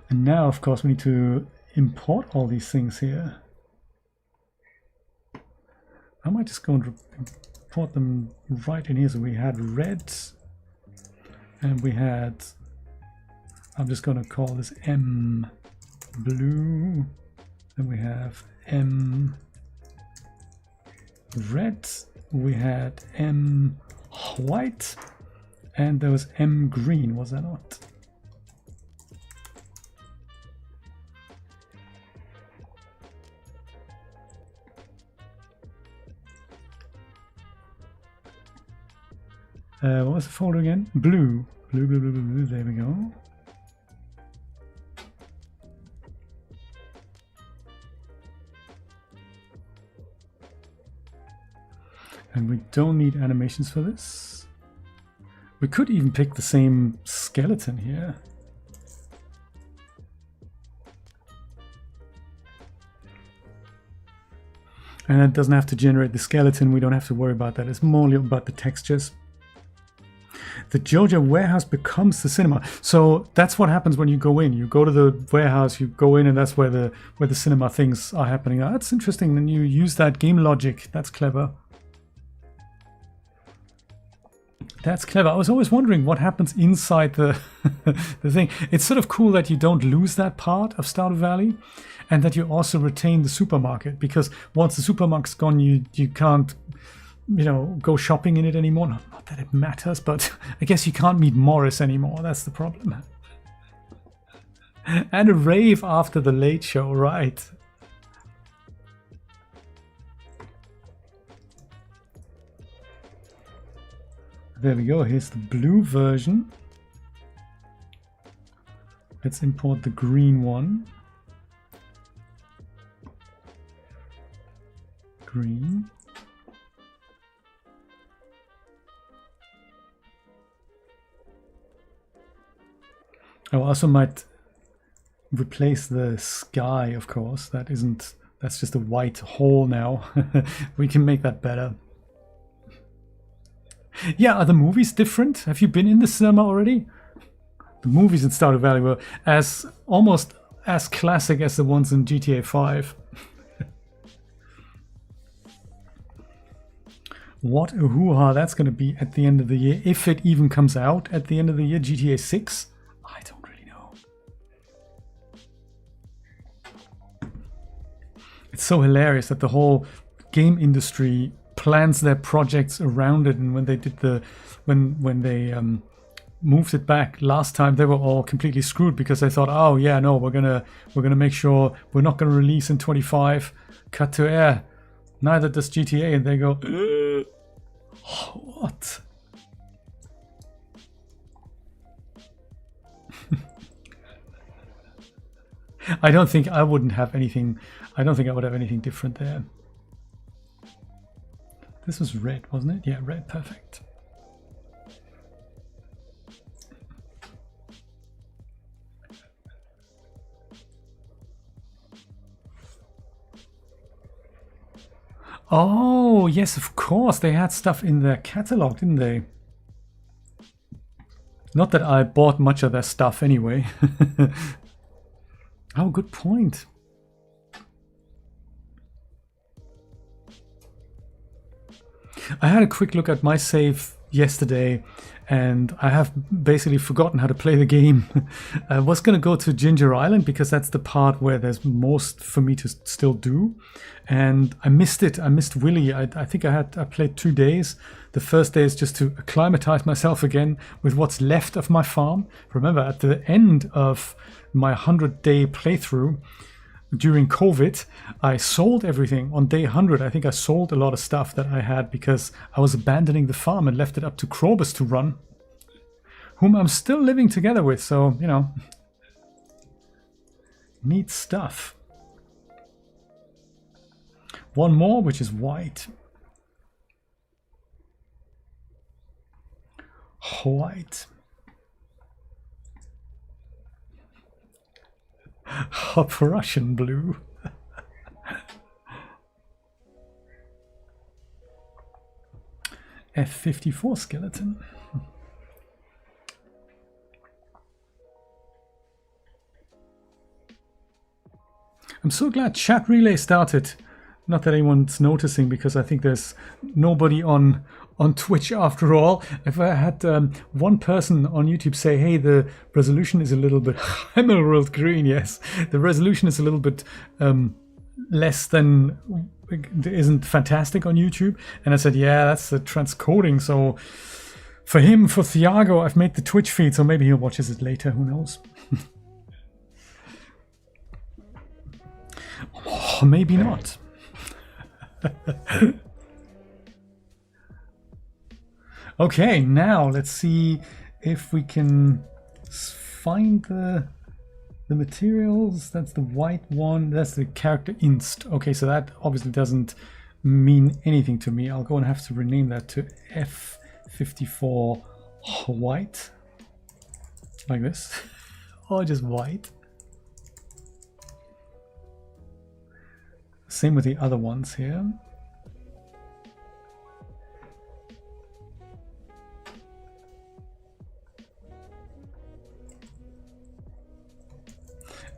And now, of course, we need to import all these things here. I might just go and import them right in here. So we had red, and we had, I'm just going to call this M blue, and we have M red, we had M white, and there was M green, was that not? What was the folder again? Blue. Blue, blue, blue, blue, blue. There we go. And we don't need animations for this. We could even pick the same skeleton here. And it doesn't have to generate the skeleton. We don't have to worry about that. It's more about the textures. The Georgia warehouse becomes the cinema. So that's what happens when you go in. You go to the warehouse, you go in, and that's where the cinema things are happening. That's interesting. Then you use that game logic. That's clever. That's clever. I was always wondering what happens inside the the thing. It's sort of cool that you don't lose that part of Stardew Valley, and that you also retain the supermarket, because once the supermarket's gone, you can't, you know, go shopping in it anymore. Not that it matters, but I guess you can't meet Morris anymore. That's the problem. And a rave after the Late Show, right? There we go. Here's the blue version. Let's import the green one. Green. I also might replace the sky, of course. That's just a white hole now. We can make that better. Yeah, are the movies different? Have you been in the cinema already? The movies in Stardew Valley were almost as classic as the ones in GTA 5. What a hoo-ha that's going to be at the end of the year, if it even comes out at the end of the year. GTA 6? I don't really know. It's so hilarious that the whole game industry plans their projects around it, and when they did when they moved it back last time, they were all completely screwed, because they thought, oh yeah, no, we're gonna make sure we're not gonna release in 25. Cut to air. Neither does GTA, and they go, what? I don't think I would have anything different there. This was red, wasn't it? Yeah, red, perfect. Oh, yes, of course. They had stuff in their catalog, didn't they? Not that I bought much of their stuff anyway. Oh, good point. I had a quick look at my save yesterday, and I have basically forgotten how to play the game. I was going to go to Ginger Island, because that's the part where there's most for me to still do, and I missed it. I missed Willy. I think I played 2 days. The first day is just to acclimatize myself again with what's left of my farm. Remember, at the end of my 100-day playthrough, during COVID, I sold everything on day 100. I think I sold a lot of stuff that I had, because I was abandoning the farm and left it up to Krobus to run, whom I'm still living together with. So, you know, Neat stuff. One more, which is white. White. Russian blue. F-54 skeleton. I'm so glad chat relay started. Not that anyone's noticing, because I think there's nobody on Twitch after all. If I had one person on YouTube say, hey, the resolution is a little bit emerald green, yes, the resolution is a little bit less than, isn't fantastic on YouTube. And I said, yeah, that's the transcoding. So for him, for Thiago, I've made the Twitch feed, so maybe he watches it later, who knows. Oh, maybe not. Okay, now let's see if we can find the materials. That's the white one. That's the character inst. Okay, so that obviously doesn't mean anything to me. I'll go and have to rename that to F-54 white, like this, or just white. Same with the other ones here.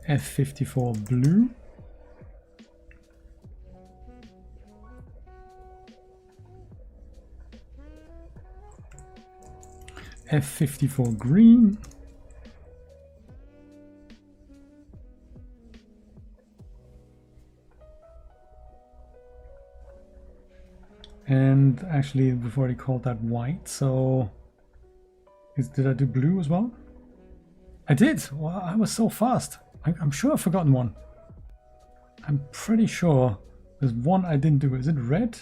F-54 blue. F-54 green. And actually, we've already called that white, so did I do blue as well? I did! Well, I was so fast. I'm sure I've forgotten one. I'm pretty sure there's one I didn't do. Is it red?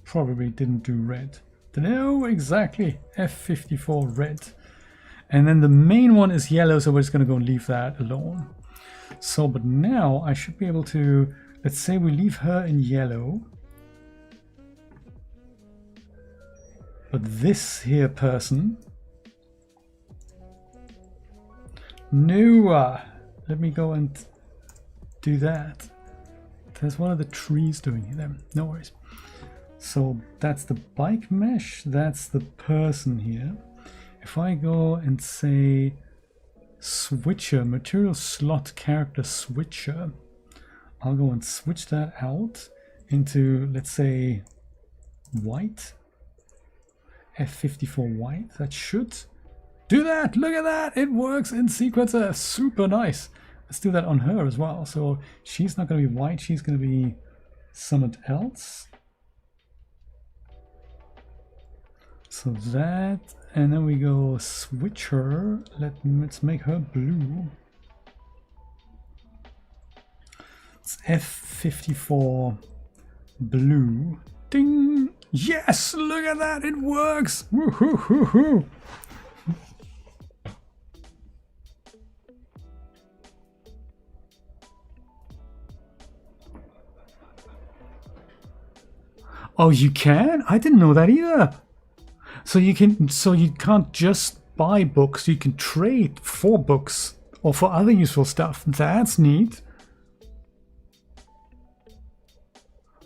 Probably didn't do red. No, exactly. F-54 red. And then the main one is yellow, so we're just going to go and leave that alone. So, but now I should be able to, let's say we leave her in yellow. But this here person, no, let me go and do that. There's one of the trees doing it there. No worries. So that's the bike mesh, that's the person here. If I go and say switcher, material slot character switcher, I'll go and switch that out into, let's say, white. F-54 white. That should do that. Look at that. It works in sequencer. Super nice. Let's do that on her as well. So she's not going to be white. She's going to be something else. So that, and then we go switch her. Let's make her blue. It's F-54 blue. Ding! Yes! Look at that! It works! Woo-hoo-hoo-hoo! Oh, you can? I didn't know that either. So you can't just buy books, you can trade for books or for other useful stuff. That's neat.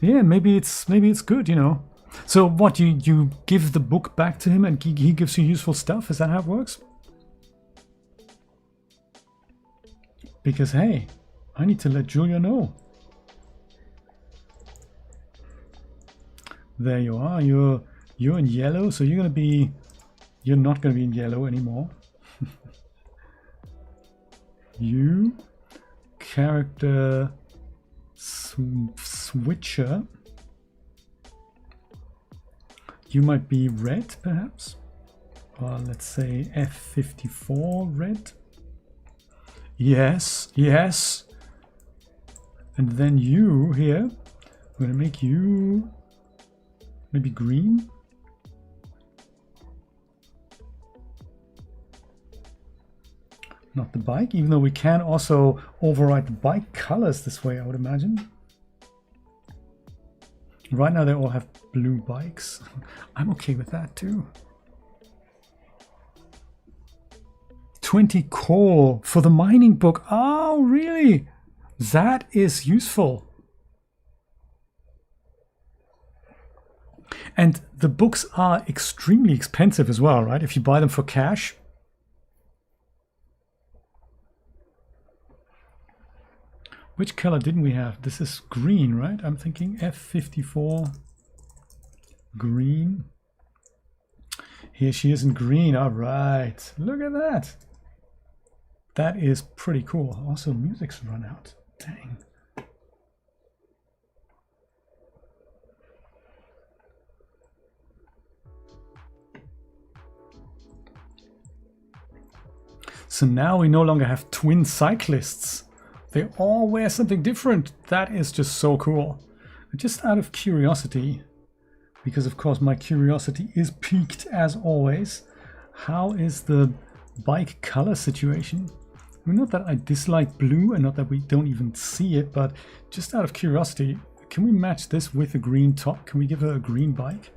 Yeah, maybe it's good, you know. So what, you give the book back to him and he gives you useful stuff? Is that how it works? Because hey, I need to let Julia know. There you are. You're in yellow, so you're not gonna be in yellow anymore. You character switcher. You might be red, perhaps. Or let's say F-54 red. Yes, yes. And then you here, I'm gonna make you maybe green. not the bike, even though we can also override the bike colors this way, I would imagine. Right now they all have blue bikes. I'm okay with that too. 20 coal for the mining book. Oh, really? That is useful. And the books are extremely expensive as well, right? If you buy them for cash. Which color didn't we have? This is green, right? I'm thinking F54 green. Here she is in green. All right. Look at that. That is pretty cool. Also, music's run out. Dang. So now we no longer have twin cyclists. They all wear something different. That is just so cool. Just out of curiosity, because of course my curiosity is piqued as always, how is the bike color situation? I mean, not that I dislike blue and not that we don't even see it, but just out of curiosity, can we match this with a green top? Can we give her a green bike?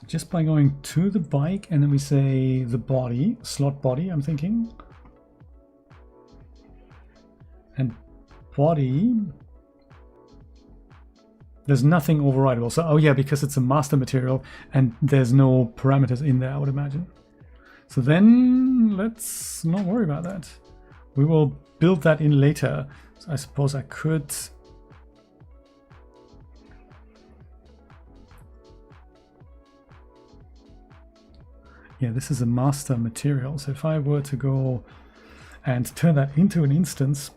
Just by going to the bike and then we say the body, slot body, I'm thinking. And body, there's nothing overrideable. So, oh yeah, because it's a master material and there's no parameters in there, I would imagine. So then let's not worry about that. We will build that in later. So I suppose I could... Yeah, this is a master material. So if I were to go and turn that into an instance,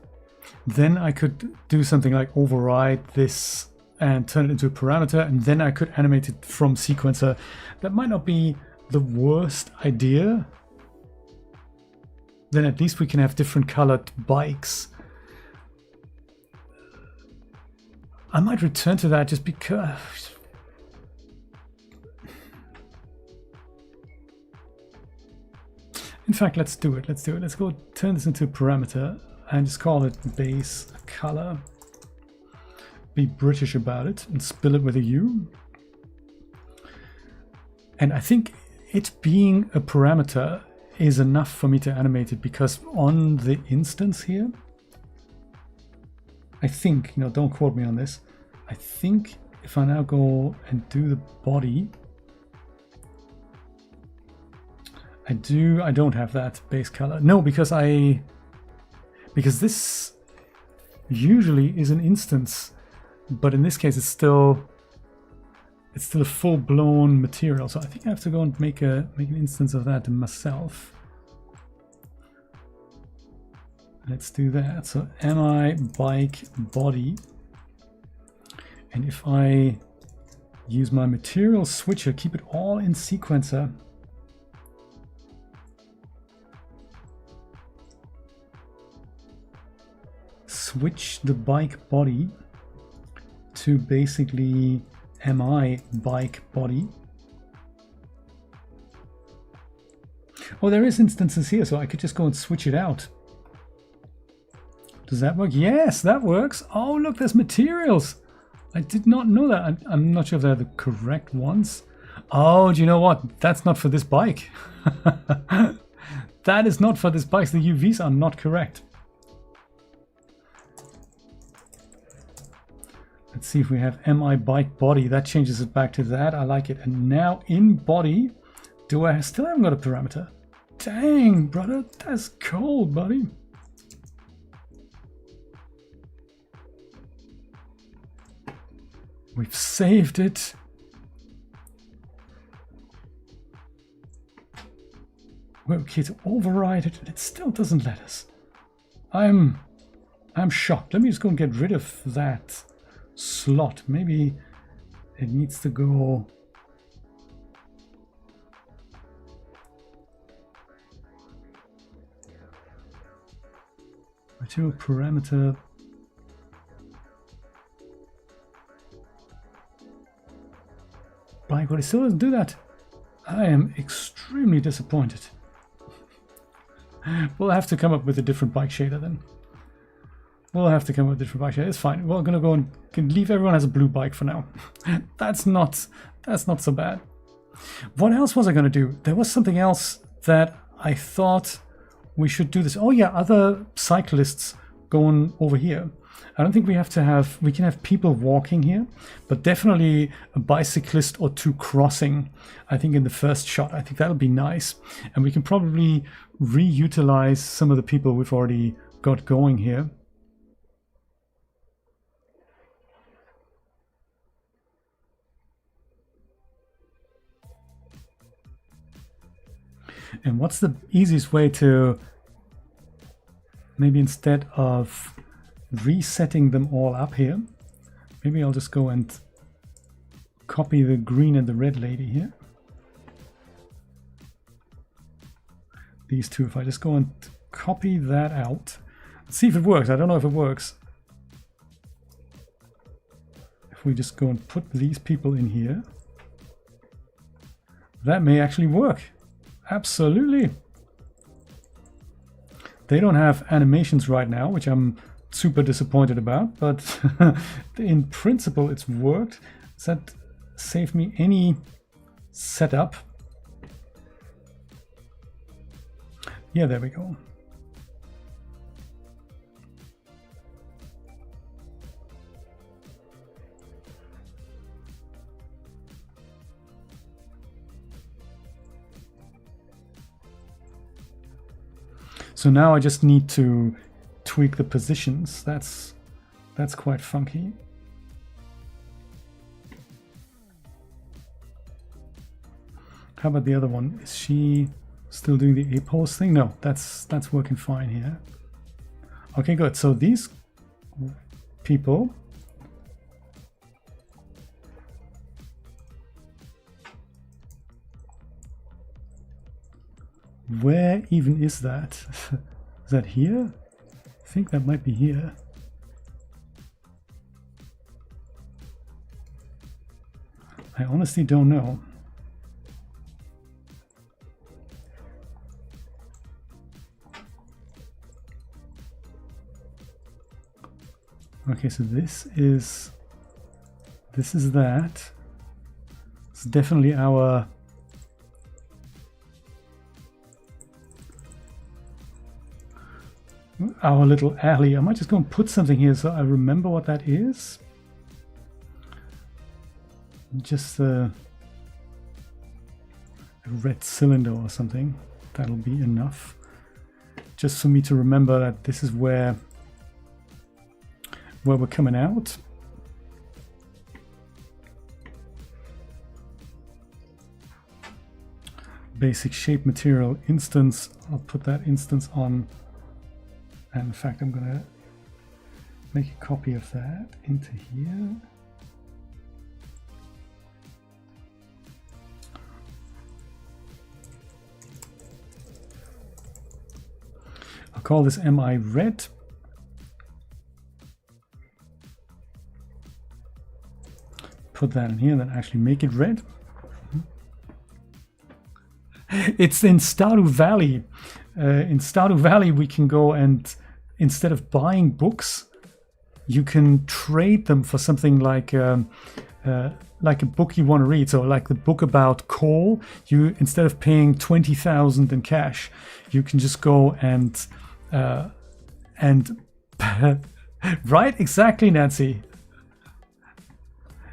then I could do something like override this and turn it into a parameter, and then I could animate it from sequencer. That might not be the worst idea. Then at least we can have different colored bikes. I might return to that just because... In fact, let's do it. Let's do it. Let's go turn this into a parameter and just call it base color. Be British about it and spill it with a U. And I think it being a parameter is enough for me to animate it, because on the instance here, I think, you know, don't quote me on this, I think if I now go and do the body, I don't have that base color. No, because this usually is an instance, but in this case it's still a full-blown material. So I think I have to go and make an instance of that myself. Let's do that. So mi bike body, and if I use my material switcher, keep it all in sequencer, switch the bike body to basically mi bike body. Oh, there is instances here, so I could just go and switch it out. Does that work? Yes, that works. Oh, look, there's materials. I did not know that. I'm not sure if they're the correct ones. Oh, do you know what? That's not for this bike. That is not for this bike. The UVs are not correct. Let's see if we have mi bike body. That changes it back to that. I like it. And now in body, do I still haven't got a parameter? Dang, brother, that's cold, buddy. We've saved it. We're okay to override it, and it still doesn't let us. I'm shocked. Let me just go and get rid of that slot. Maybe it needs to go. Material parameter. Bike body still doesn't do that. I am extremely disappointed. We'll have to come up with a different bike shader then. We'll have to come up with a different bike shader. It's fine. We're gonna go and leave everyone as a blue bike for now. That's not so bad. What else was I gonna do? There was something else that I thought we should do this. Oh yeah, other cyclists going over here. I don't think we can have people walking here, but definitely a bicyclist or two crossing, I think in the first shot. I think that'll be nice. And we can probably reutilize some of the people we've already got going here. And what's the easiest way to, maybe instead of resetting them all up here, maybe I'll just go and copy the green and the red lady here. These two, if I just go and copy that out, let's see if it works. I don't know if it works. If we just go and put these people in here, that may actually work. Absolutely. They don't have animations right now, which I'm super disappointed about, but in principle it's worked. Does that save me any setup? Yeah, there we go. So now I just need to tweak the positions. That's quite funky. How about the other one? Is she still doing the A-pose thing? No, that's working fine here. Okay, good. So these people, where even is that? Is that here? I think that might be here. I honestly don't know. Okay, so this is that. It's definitely our little alley. I might just go and put something here so I remember what that is. Just a red cylinder or something. That'll be enough. Just for me to remember that this is where we're coming out. Basic shape material instance. I'll put that instance on. And in fact, I'm going to make a copy of that into here. I'll call this MI red. Put that in here, then actually make it red. It's in Stardew Valley. In Stardew Valley, we can go and instead of buying books, you can trade them for something like a book you want to read. So like the book about coal, you instead of paying 20,000 in cash, you can just go and right, exactly, Nancy.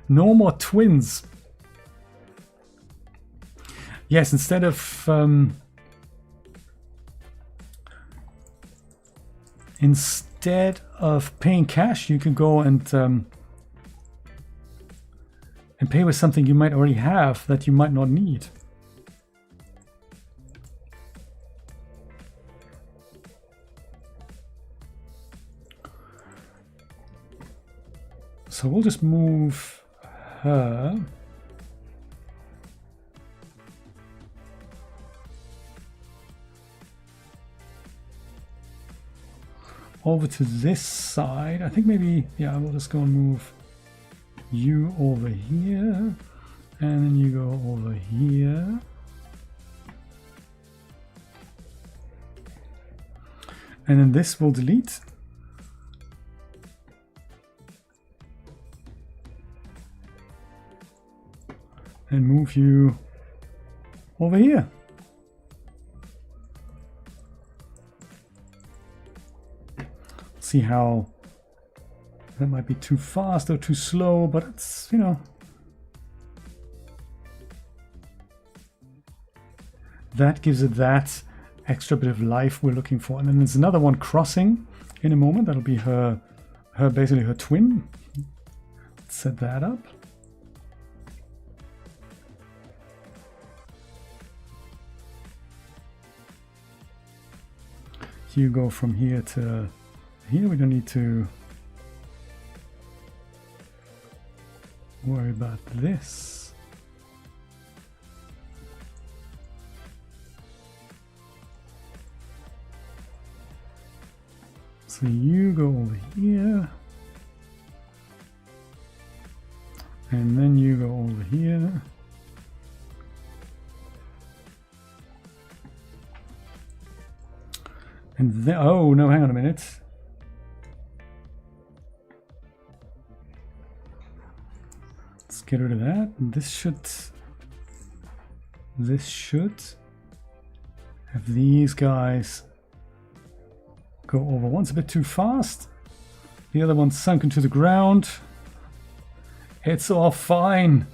No more twins. Yes, instead of paying cash, you can go and pay with something you might already have that you might not need. So we'll just move her over to this side. I think maybe, yeah, we'll just go and move you over here, and then you go over here. And then this will delete. And move you over here. See how that might be too fast or too slow, but it's, you know, that gives it that extra bit of life we're looking for. And then there's another one crossing in a moment. That'll be her basically her twin. Let's set that up. You go from here to here. We don't need to worry about this. So you go over here. And then you go over here. And then, oh no, hang on a minute. Let's get rid of that. This should have these guys go over. One's a bit too fast. The other one's sunk into the ground. It's all fine.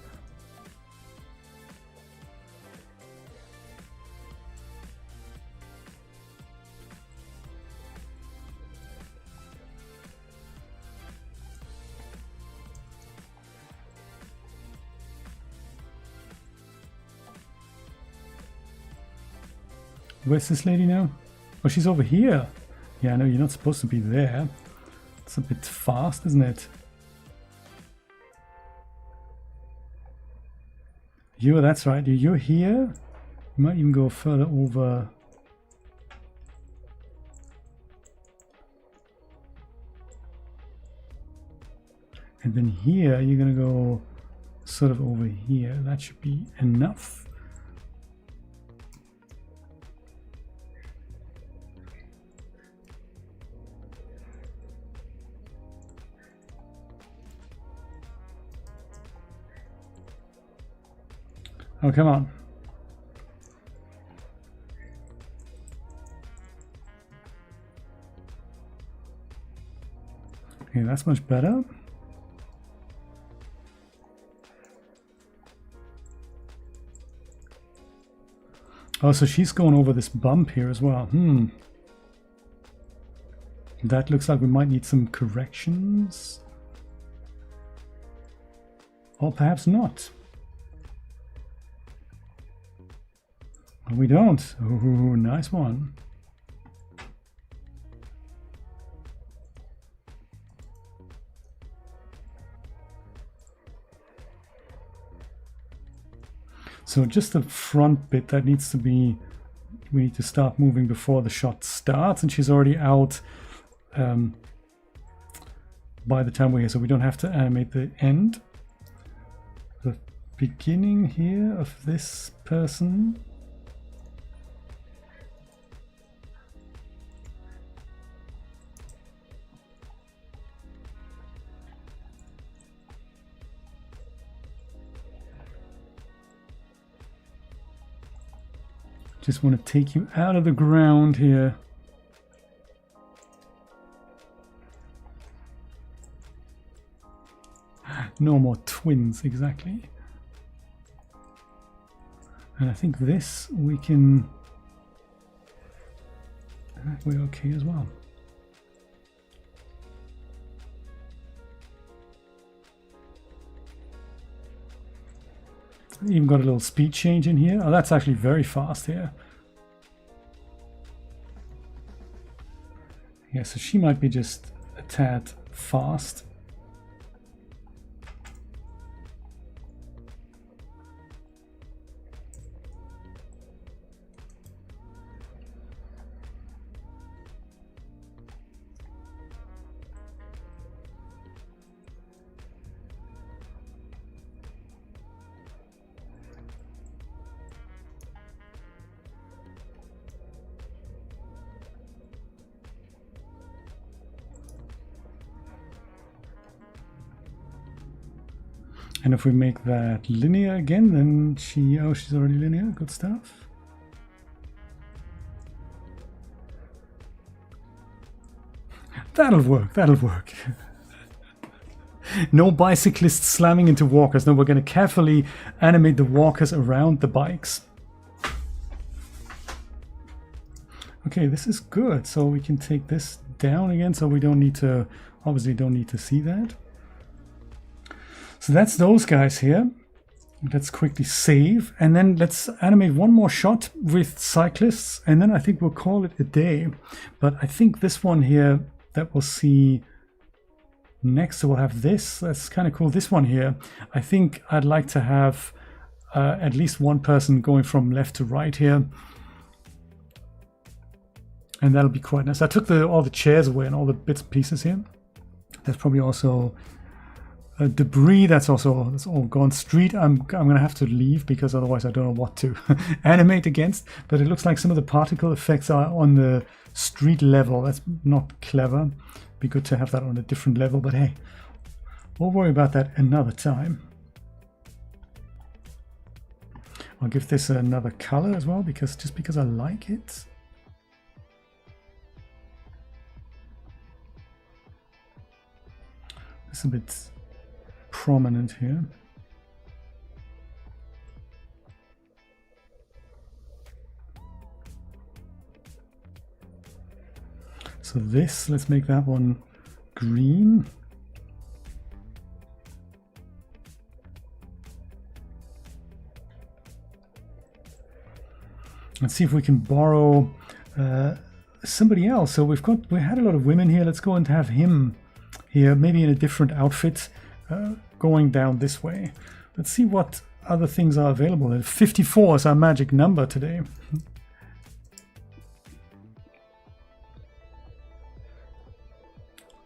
Where's this lady now? Oh, she's over here. Yeah, I know you're not supposed to be there. It's a bit fast, isn't it? That's right. You're here. You might even go further over. And then here, you're going to go sort of over here. That should be enough. Oh, come on. Okay, that's much better. Oh, so she's going over this bump here as well. That looks like we might need some corrections. Or perhaps not. We don't. Oh, nice one. So just the front bit that needs to be, we need to start moving before the shot starts, and she's already out by the time we're here, so we don't have to animate the end. The beginning here of this person. Just want to take you out of the ground here. No more twins, exactly. And I think this we can... we're okay as well. Even got a little speed change in here. Oh, that's actually very fast here. Yeah, so she might be just a tad fast. And if we make that linear again, then she's already linear. Good stuff. That'll work. That'll work. No bicyclists slamming into walkers. No, we're going to carefully animate the walkers around the bikes. Okay, this is good. So we can take this down again. So we don't need to, obviously don't need to see that. So that's those guys here. Let's quickly save. And then let's animate one more shot with cyclists. And then I think we'll call it a day. But I think this one here that we'll see next, so we'll have this. That's kind of cool. This one here, I think I'd like to have at least one person going from left to right here. And that'll be quite nice. I took all the chairs away and all the bits and pieces here. There's probably also debris that's all gone. Street, I'm gonna have to leave because otherwise I don't know what to animate against. But it looks like some of the particle effects are on the street level. That's not clever. Be good to have that on a different level, but hey, we'll worry about that another time. I'll give this another color as well, because I like it. It's a bit prominent here. So this, let's make that one green. Let's see if we can borrow somebody else. So we had a lot of women here. Let's go and have him here, maybe in a different outfit, going down this way. Let's see what other things are available. And 54 is our magic number today.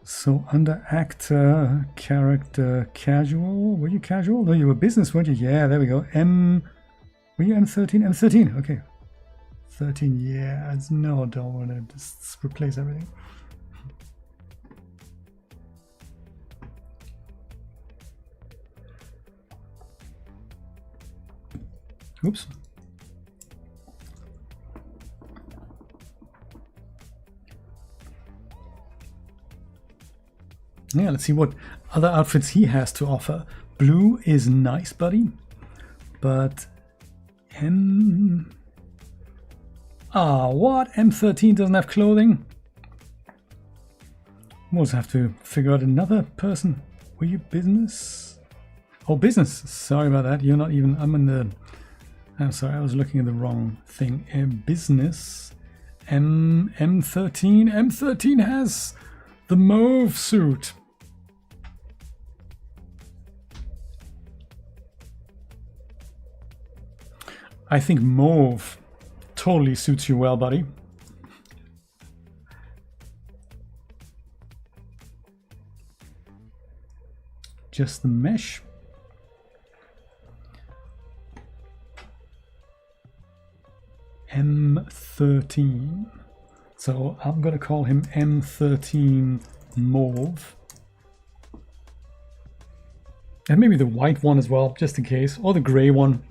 So under actor, character, casual. Were you casual? No, you were business, weren't you? Yeah, there we go. Were you M13? M13, okay. 13, yeah. No, don't want to just replace everything. Oops. Yeah, let's see what other outfits he has to offer. Blue is nice, buddy. But what? M13 doesn't have clothing? We'll just have to figure out another person. Were you business? Oh, business. Sorry about that. You're not even... I'm sorry, I was looking at the wrong thing. Business. M13. M13 has the mauve suit. I think mauve totally suits you well, buddy. Just the mesh. M13. So I'm going to call him M13 Mauve. And maybe the white one as well, just in case. Or the gray one.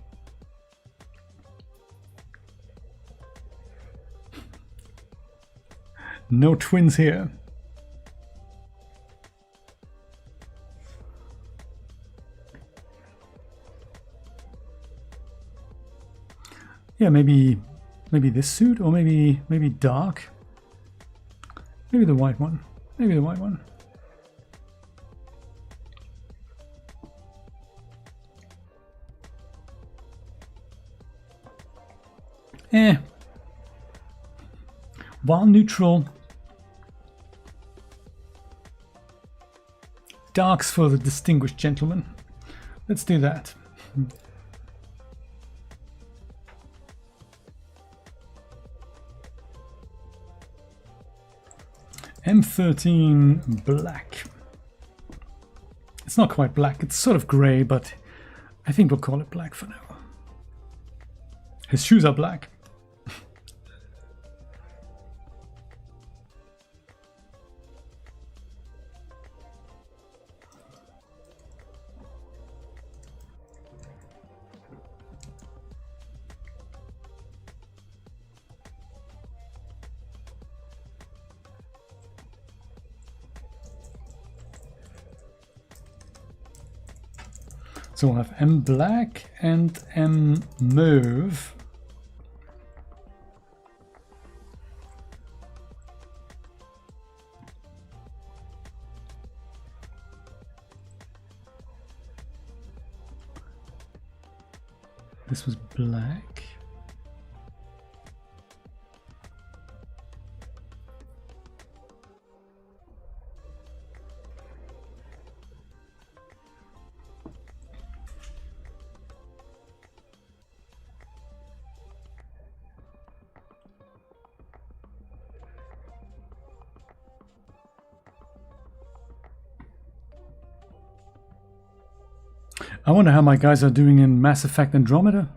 No twins here. Yeah, maybe this suit, or maybe dark. Maybe the white one. Maybe the white one. While neutral, darks for the distinguished gentleman. Let's do that. M13 black. It's not quite black, it's sort of grey, but I think we'll call it black for now. His shoes are black. So we'll have M black and M mauve. This was black. I wonder how my guys are doing in Mass Effect Andromeda.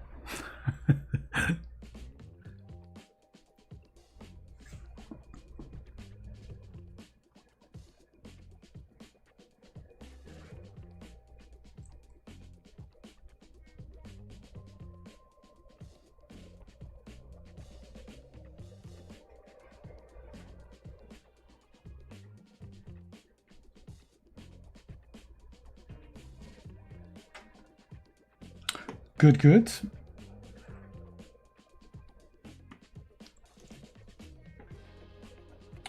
Good, good.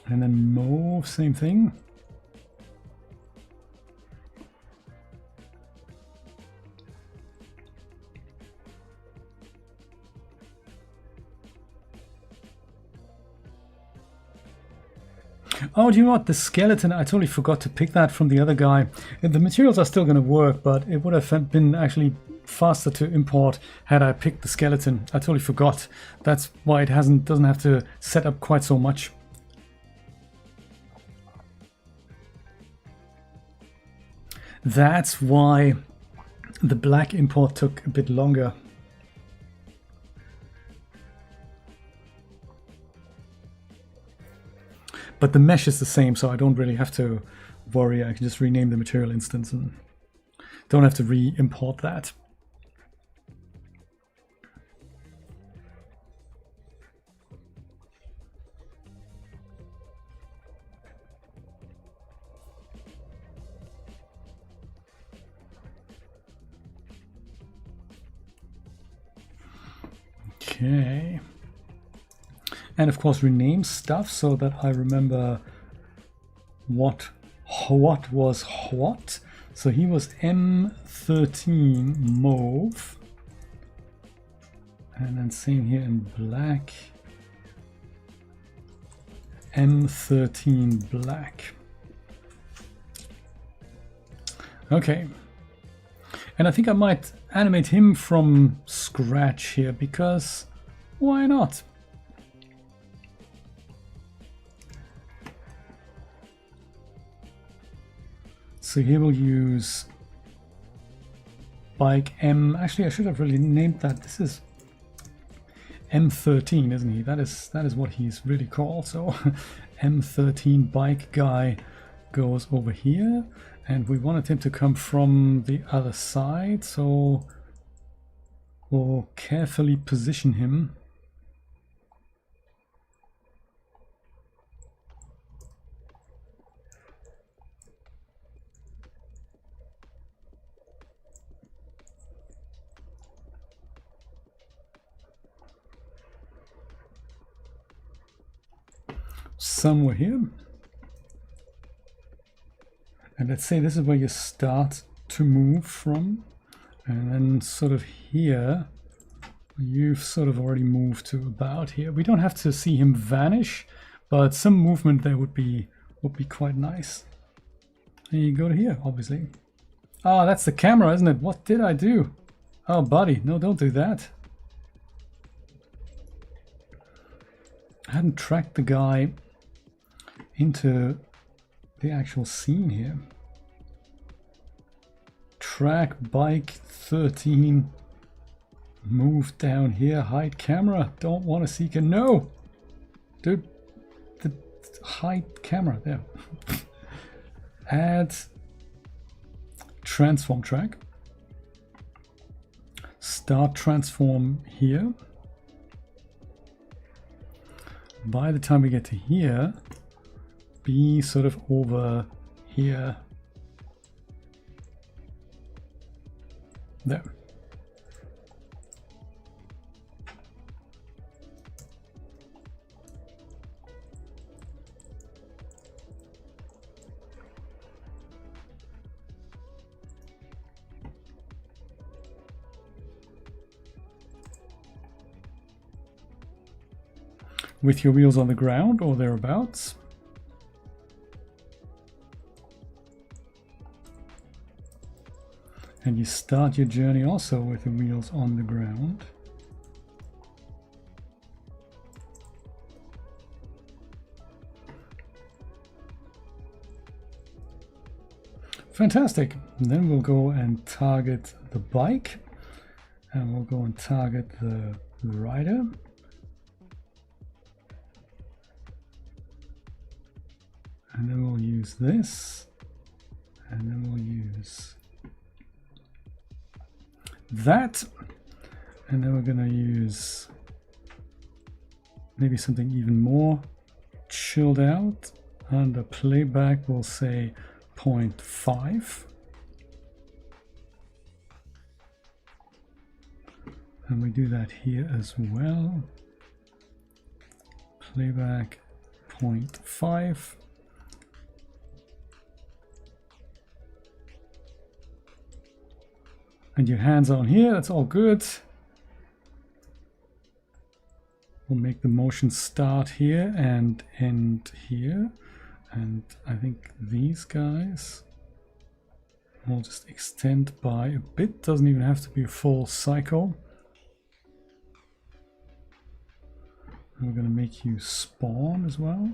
And then mauve, same thing. Oh, do you know what? The skeleton, I totally forgot to pick that from the other guy. The materials are still going to work, but it would have been actually faster to import had I picked the skeleton. I totally forgot. That's why it doesn't have to set up quite so much. That's why the black import took a bit longer. But the mesh is the same, so I don't really have to worry. I can just rename the material instance and don't have to re-import that. Okay. And of course rename stuff so that I remember what was what. So he was M13 mauve. And then same here in black. M13 black. Okay. And I think I might animate him from scratch here because why not? So here we'll use bike M. Actually, I should have really named that. This is M13, isn't he? That is what he's really called. So M13 bike guy goes over here, and we wanted him to come from the other side. So we'll carefully position him. Somewhere here, and let's say this is where you start to move from, and then sort of here you've sort of already moved to about here. We don't have to see him vanish, but some movement there would be quite nice. And you go to here, obviously. Ah, that's the camera, isn't it? What did I do? Oh buddy, no, don't do that. I hadn't tracked the guy into the actual scene here. Track bike 13. Move down here. Hide camera. Don't want to seek a no. Dude, the hide camera there. Add transform track. Start transform here. By the time we get to here, be sort of over here. There. With your wheels on the ground or thereabouts. And you start your journey also with the wheels on the ground. Fantastic. And then we'll go and target the bike, and we'll go and target the rider. And then we'll use this, and then we'll use that, and then we're going to use maybe something even more chilled out. Under playback we'll say 0.5, and we do that here as well. Playback 0.5. And your hands on here, that's all good. We'll make the motion start here and end here. And I think these guys will just extend by a bit. Doesn't even have to be a full cycle. And we're going to make you spawn as well.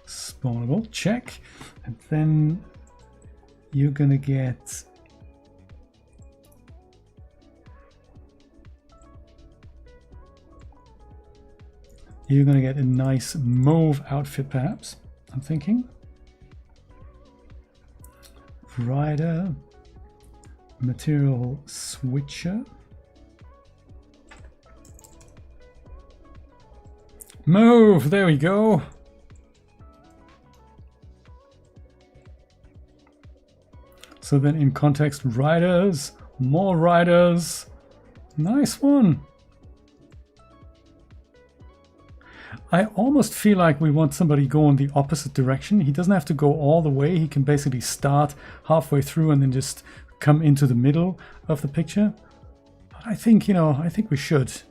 Spawnable, check. And then you're gonna get a nice mauve outfit, perhaps. I'm thinking rider, material switcher, mauve. There we go. So then in context, riders, more riders. Nice one. I almost feel like we want somebody going the opposite direction. He doesn't have to go all the way. He can basically start halfway through and then just come into the middle of the picture. But I think, you know, I think we should.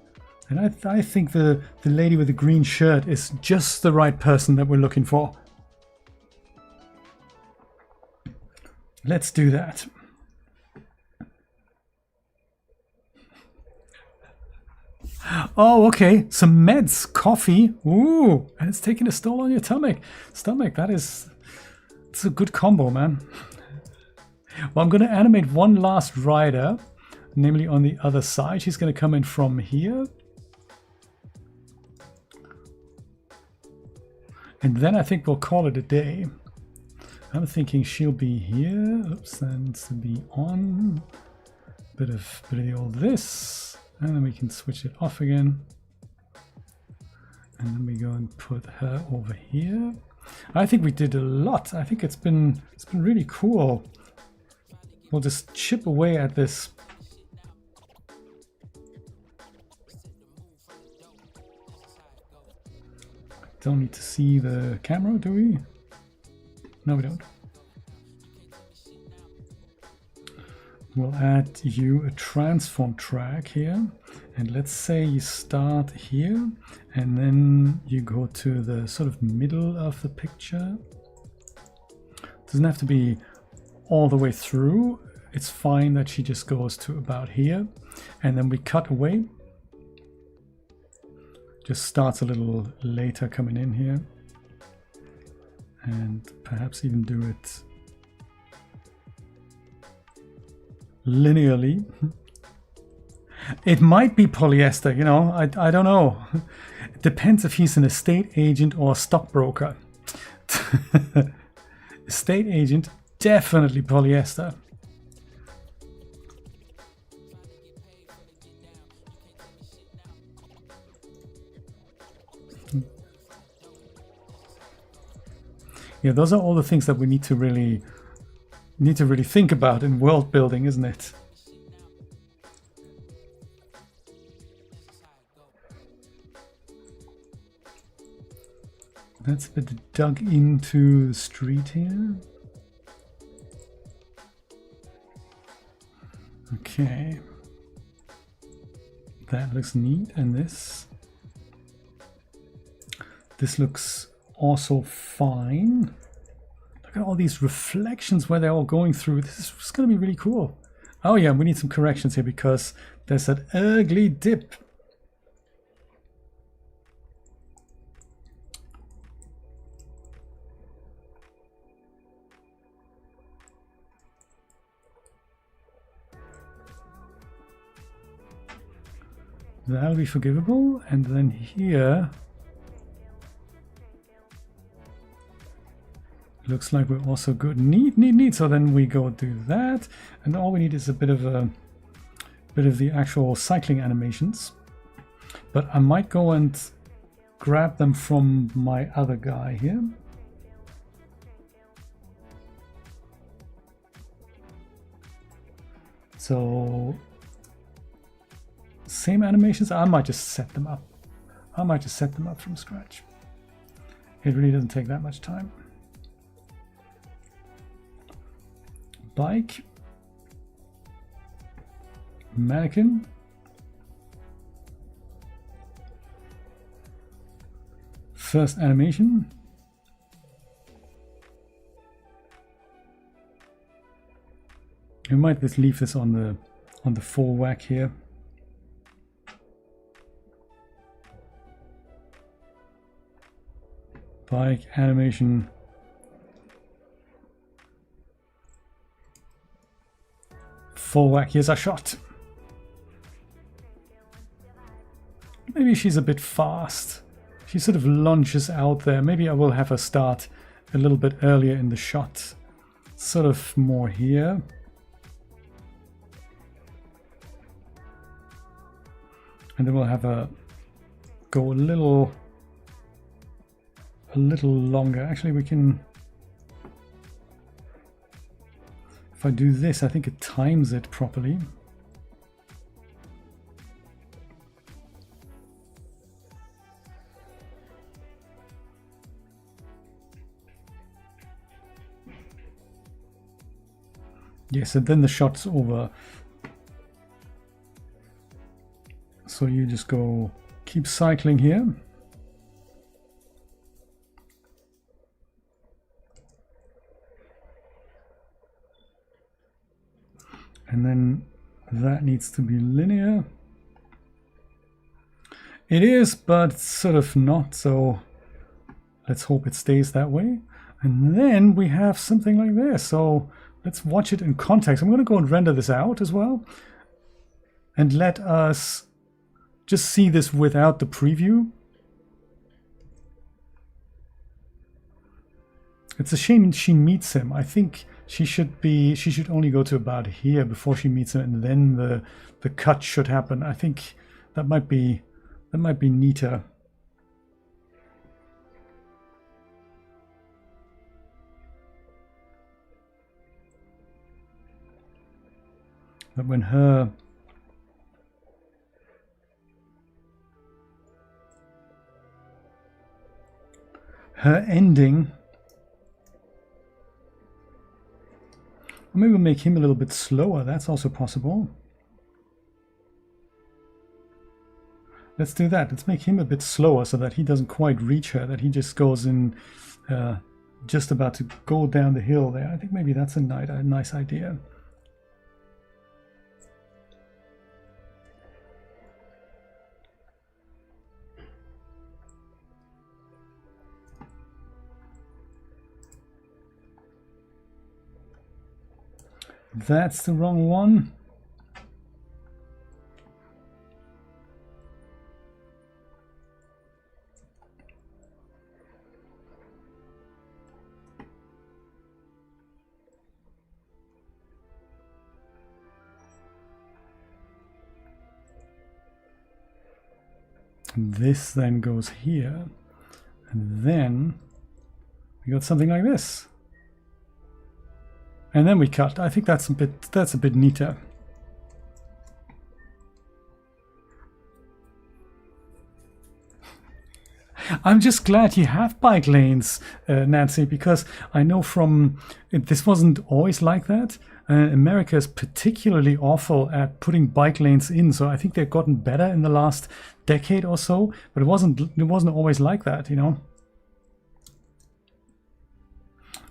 And I think the lady with the green shirt is just the right person that we're looking for. Let's do that. Oh, okay. Some meds, coffee. Ooh, and it's taking a toll on your stomach. It's a good combo, man. Well, I'm going to animate one last rider, namely on the other side. She's going to come in from here. And then I think we'll call it a day. I'm thinking she'll be here. Oops, that needs to be on. Bit of all this, and then we can switch it off again. And then we go and put her over here. I think we did a lot. I think it's been really cool. We'll just chip away at this. Don't need to see the camera, do we? No, we don't. We'll add you a transform track here. And let's say you start here and then you go to the sort of middle of the picture. Doesn't have to be all the way through. It's fine that she just goes to about here. And then we cut away. Just starts a little later coming in here. And perhaps even do it linearly. It might be polyester, you know, I don't know. It depends if he's an estate agent or a stockbroker. Estate agent, definitely polyester. Yeah, those are all the things that we need to really need to really think about in world building, isn't it? That's a bit dug into the street here. Okay. That looks neat, and this looks also fine. Look at all these reflections where they're all going through. This is going to be really cool. Oh yeah, we need some corrections here because there's that ugly dip. That'll be forgivable, and then here looks like we're also good. Neat. So then we go do that, and all we need is a bit of the actual cycling animations. But I might go and grab them from my other guy here. So same animations. I might just set them up. I might just set them up from scratch. It really doesn't take that much time. Bike, mannequin, first animation, we might just leave this on the full whack here. Bike animation. Full whack, here's our shot. Maybe she's a bit fast. She sort of lunges out there. Maybe I will have her start a little bit earlier in the shot. Sort of more here. And then we'll have her go a little longer. Actually, we can... If I do this, I think it times it properly. Yes, and then the shot's over. So you just go, keep cycling here. And then that needs to be linear. It is, but it's sort of not, so let's hope it stays that way. And then we have something like this. So let's watch it in context. I'm going to go and render this out as well. And let us just see this without the preview. It's a shame she meets him. I think she should only go to about here before she meets him, and then the cut should happen. I think that might be neater. But when her ending, or maybe we'll make him a little bit slower. That's also possible. Let's do that. Let's make him a bit slower so that he doesn't quite reach her, that he just goes in just about to go down the hill there. I think maybe that's a nice idea. That's the wrong one. This then goes here, and then we got something like this. and then we cut. I think that's a bit neater. I'm just glad you have bike lanes, Nancy, because I know this wasn't always like that. America is particularly awful at putting bike lanes in, so I think they've gotten better in the last decade or so, but it wasn't always like that, you know.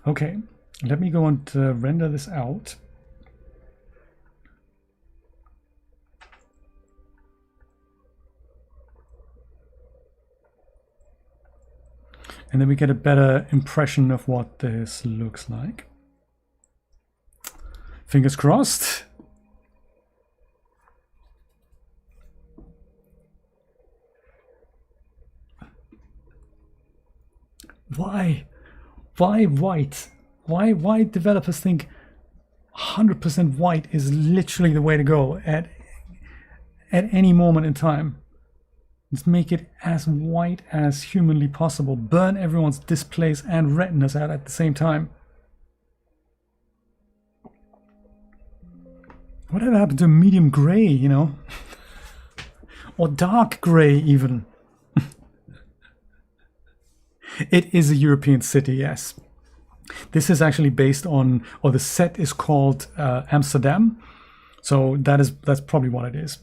Okay, let me go and render this out. And then we get a better impression of what this looks like. Fingers crossed. Why white? Why developers think 100% white is literally the way to go at any moment in time? Let's make it as white as humanly possible. Burn everyone's displays and retinas out at the same time. Whatever happened to medium gray, you know? Or dark gray even. It is a European city, yes. This is actually based on, or the set is called Amsterdam. So that's probably what it is.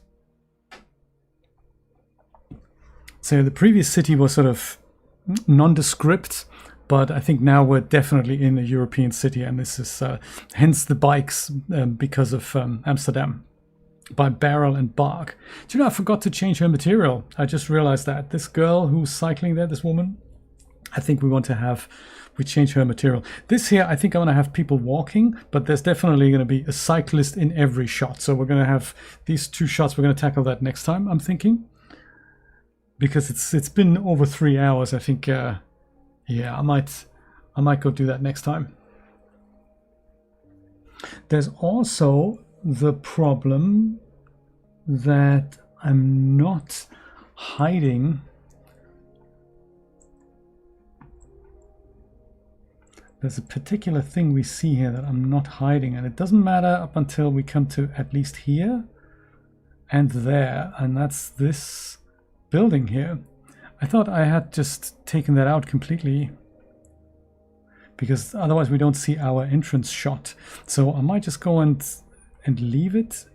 So the previous city was sort of nondescript, but I think now we're definitely in a European city, and this is hence the bikes because of Amsterdam by Barrel and Bark. Do you know, I forgot to change her material. I just realized that. This girl who's cycling there, this woman, I think we change her material. This here, I think I'm going to have people walking, but there's definitely going to be a cyclist in every shot. So we're going to have these two shots. We're going to tackle that next time, I'm thinking. Because it's been over 3 hours, I think. Yeah, I might go do that next time. There's also the problem that I'm not hiding. There's a particular thing we see here that I'm not hiding, and it doesn't matter up until we come to at least here and there, and that's this building here. I thought I had just taken that out completely, because otherwise we don't see our entrance shot. So I might just go and leave it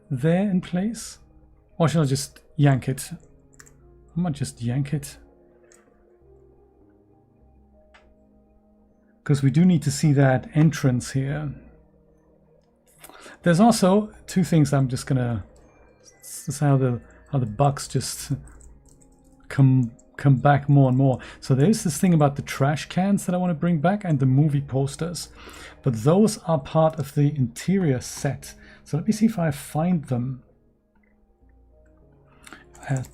there in place, or should I just yank it? I might just yank it, because we do need to see that entrance here. There's also two things I'm just gonna, this is how the bugs just come back more and more. So there's this thing about the trash cans that I want to bring back, and the movie posters, but those are part of the interior set. So let me see if I find them.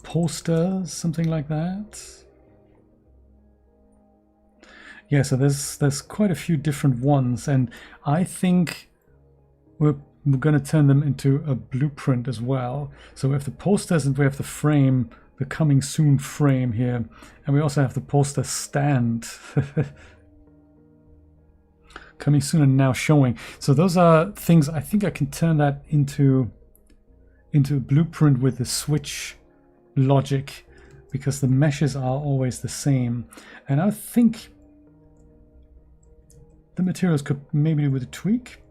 Posters, something like that. Yeah, so there's quite a few different ones, and I think we're going to turn them into a blueprint as well. So we have the posters and we have the frame, the coming soon frame here, and we also have the poster stand. Coming soon and now showing. So those are things, I think I can turn that into a blueprint with the switch logic, because the meshes are always the same. And I think the materials could maybe do with a tweak.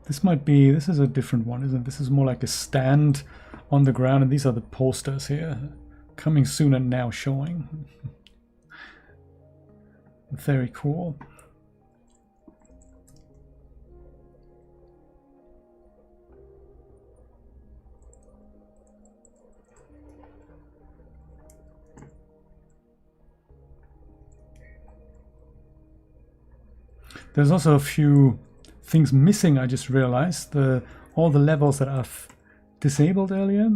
This is a different one, isn't it? This is more like a stand on the ground, and these are the posters here. Coming soon and now showing. Very cool. There's also a few things missing, I just realized. All the levels that I've disabled earlier.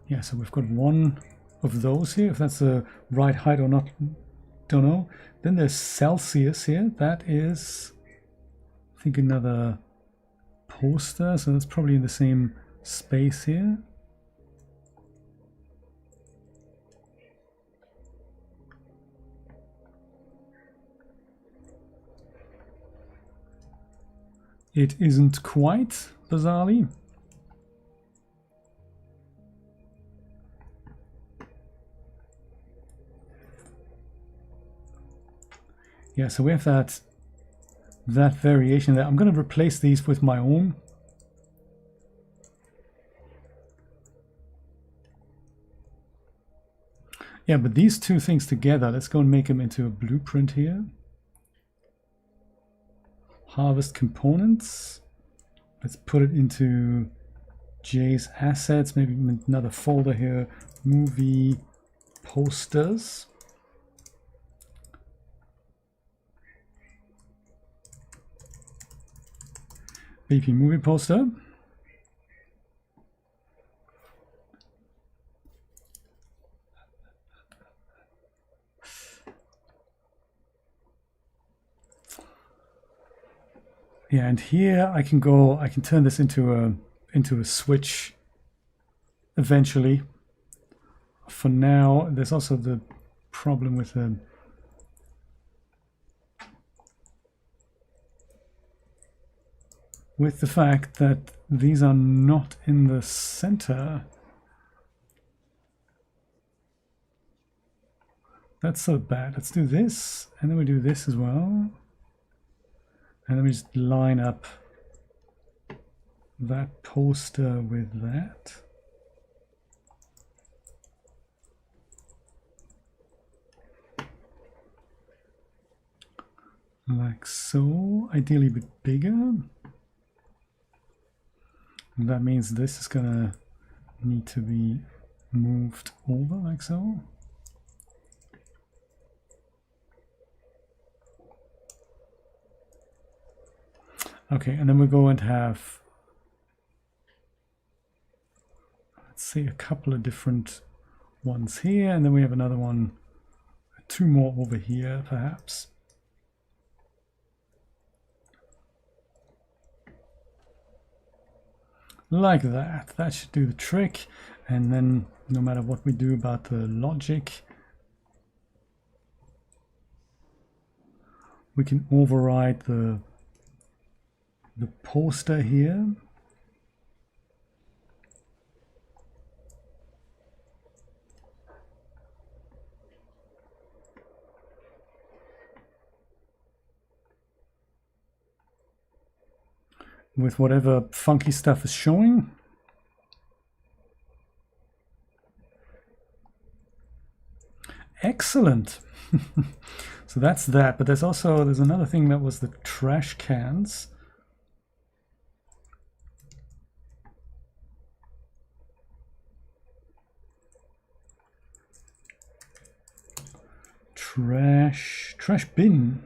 Yeah, so we've got one of those here. If that's the right height or not, don't know. Then there's Celsius here. That is, I think, another poster. So that's probably in the same space here. it isn't quite, bizarrely. Yeah, so we have that variation there. I'm going to replace these with my own. Yeah, but these two things together, let's go and make them into a blueprint here. Harvest components. Let's put it into J's assets, maybe another folder here, movie posters. BP movie poster. Yeah, and here I can turn this into a switch eventually. For now, there's also the problem with the fact that these are not in the center. That's so bad. Let's do this, and then we do this as well. And then we just line up that poster with that. Like so, ideally a bit bigger. And that means this is gonna need to be moved over like so. Okay, and then we're going to have, let's see, a couple of different ones here, and then we have another one, two more over here perhaps. Like that. That should do the trick. And then no matter what we do about the logic, we can override the poster here. With whatever funky stuff is showing. Excellent. So that's that, but there's another thing that was the trash cans. Trash bin.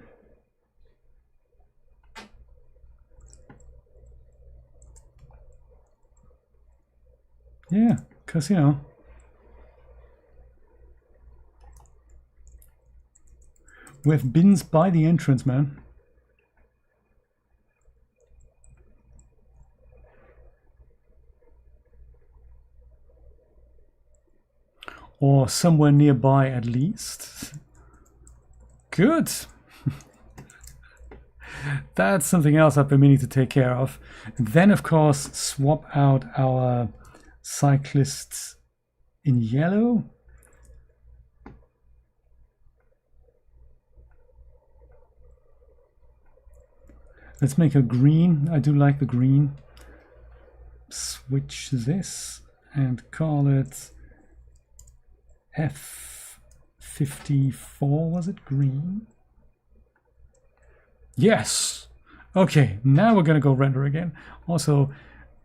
Yeah, because, you know, we have bins by the entrance, man. Or somewhere nearby at least. Good. That's something else I've been meaning to take care of. And then, of course, swap out our cyclists in yellow. Let's make a green. I do like the green. Switch this and call it F54, was it green? Yes. Okay, now we're going to go render again. Also,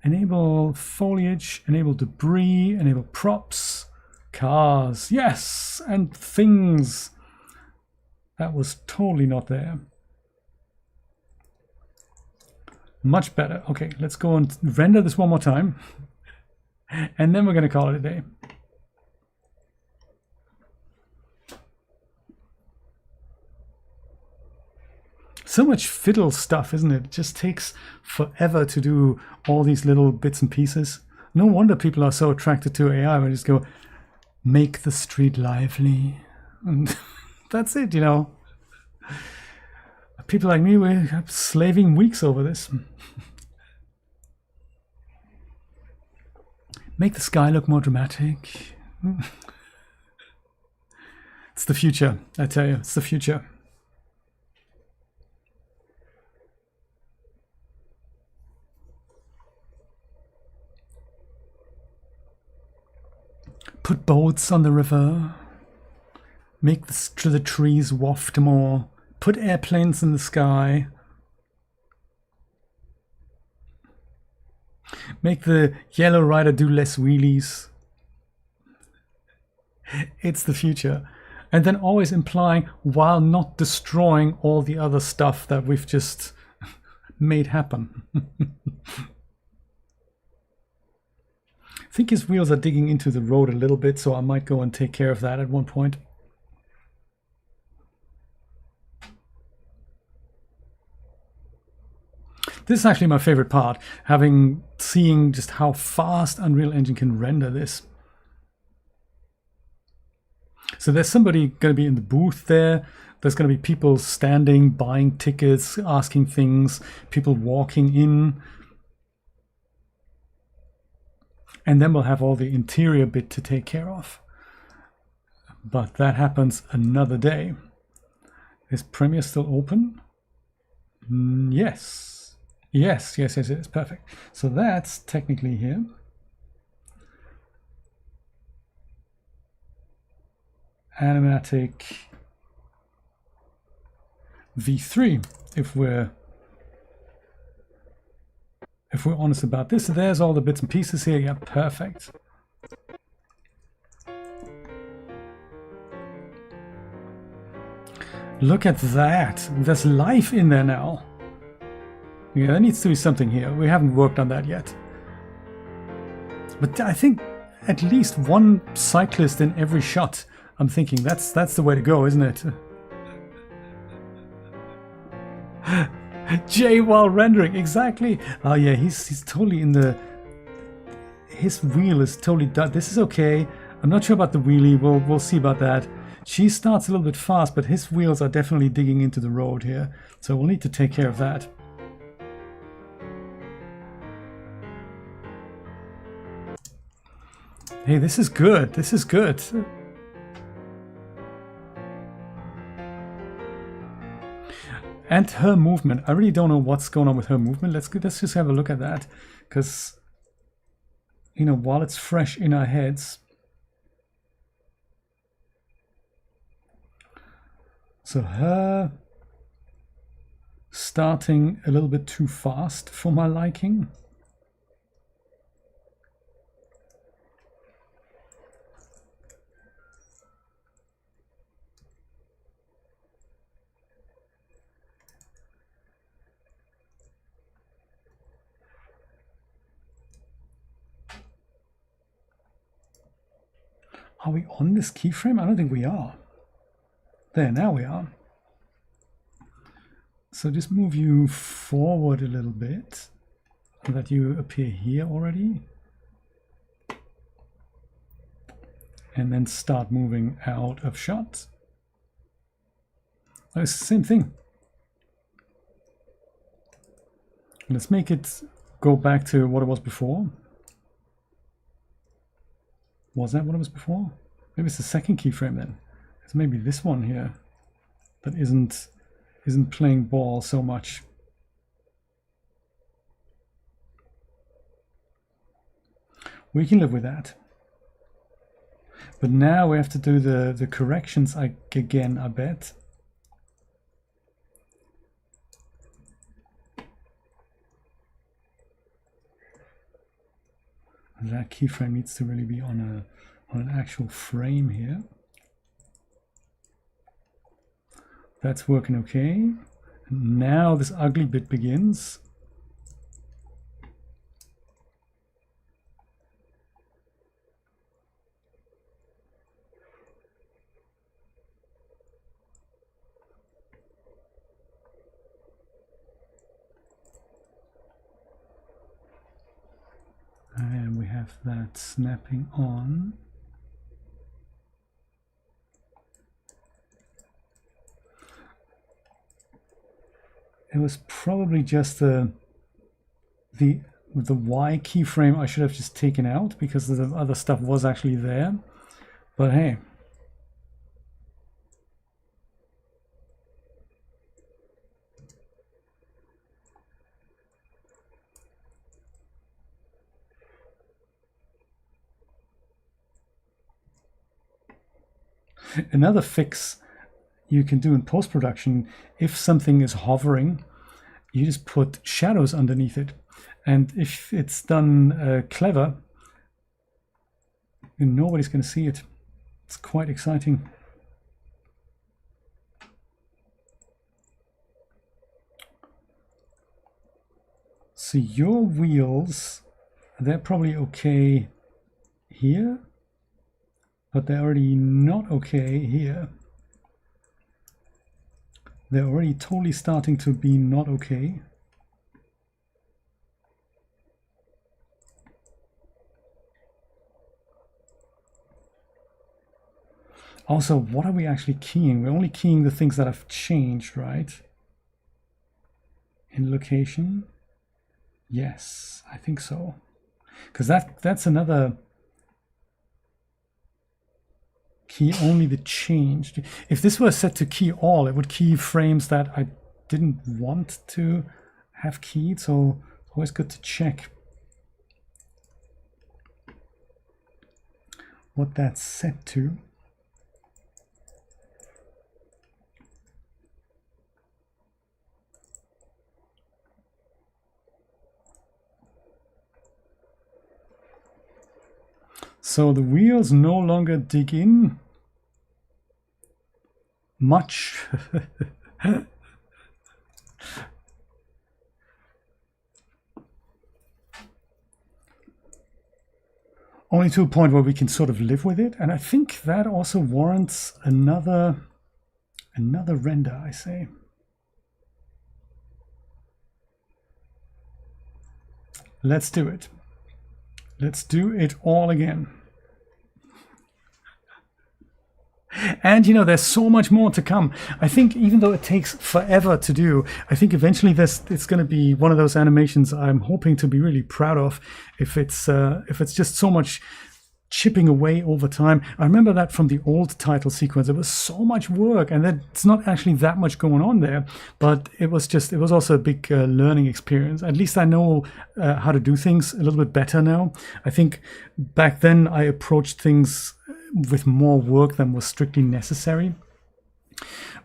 enable foliage, enable debris, enable props, cars, yes, and things. That was totally not there. Much better. Okay, let's go and render this one more time. And then we're going to call it a day. So much fiddle stuff, isn't it? It just takes forever to do all these little bits and pieces. No wonder people are so attracted to AI. We just go, make the street lively. And that's it, you know. People like me, we're slaving weeks over this. Make the sky look more dramatic. It's the future, I tell you, it's the future. Put boats on the river. Make the trees waft more. Put airplanes in the sky. Make the yellow rider do less wheelies. It's the future. And then always implying while not destroying all the other stuff that we've just made happen. I think his wheels are digging into the road a little bit, so I might go and take care of that at one point. This is actually my favorite part, seeing just how fast Unreal Engine can render this. So there's somebody going to be in the booth there. There's going to be people standing, buying tickets, asking things, people walking in. And then we'll have all the interior bit to take care of. But that happens another day. Is Premiere still open? Yes. Yes, perfect. So that's technically here. Animatic V3, if we're honest about this. So there's all the bits and pieces here. Yeah, perfect. Look at that. There's life in there now. Yeah, there needs to be something here. We haven't worked on that yet. But I think at least one cyclist in every shot. I'm thinking that's the way to go, isn't it? Jay while rendering, exactly. Oh yeah, he's totally in the. His wheel is totally done. This is okay. I'm not sure about the wheelie. We'll see about that. She starts a little bit fast, but his wheels are definitely digging into the road here. So we'll need to take care of that. Hey, this is good. This is good. And her movement. I really don't know what's going on with her movement. Let's just have a look at that. Because, you know, while it's fresh in our heads. So her starting a little bit too fast for my liking. Are we on this keyframe? I don't think we are. There, now we are. So just move you forward a little bit so that you appear here already. And then start moving out of shot. Oh, it's the same thing. Let's make it go back to what it was before. Was that what it was before? Maybe it's the second keyframe then. It's maybe this one here that isn't playing ball so much. We can live with that. But now we have to do the corrections again, I bet. That keyframe needs to really be on an actual frame here. That's working okay. Now this ugly bit begins. And we have that snapping on. it was probably just the Y keyframe I should have just taken out, because the other stuff was actually there. But hey. Another fix you can do in post-production, if something is hovering, you just put shadows underneath it. And if it's done clever, nobody's going to see it. It's quite exciting. So your wheels, they're probably okay here, but they're already not okay here. They're already totally starting to be not okay. Also, what are we actually keying? We're only keying the things that have changed, right? In location? Yes, I think so. Because that's another key only the changed. If this were set to key all, it would key frames that I didn't want to have keyed, so it's always good to check what that's set to. So the wheels no longer dig in much. Only to a point where we can sort of live with it. And I think that also warrants another render, I say. Let's do it. Let's do it all again. And you know, there's so much more to come. I think even though it takes forever to do, I think eventually it's going to be one of those animations I'm hoping to be really proud of. If it's just so much chipping away over time. I remember that from the old title sequence. It was so much work, and it's not actually that much going on there. But it was also a big learning experience. At least I know how to do things a little bit better now. I think back then I approached things with more work than was strictly necessary.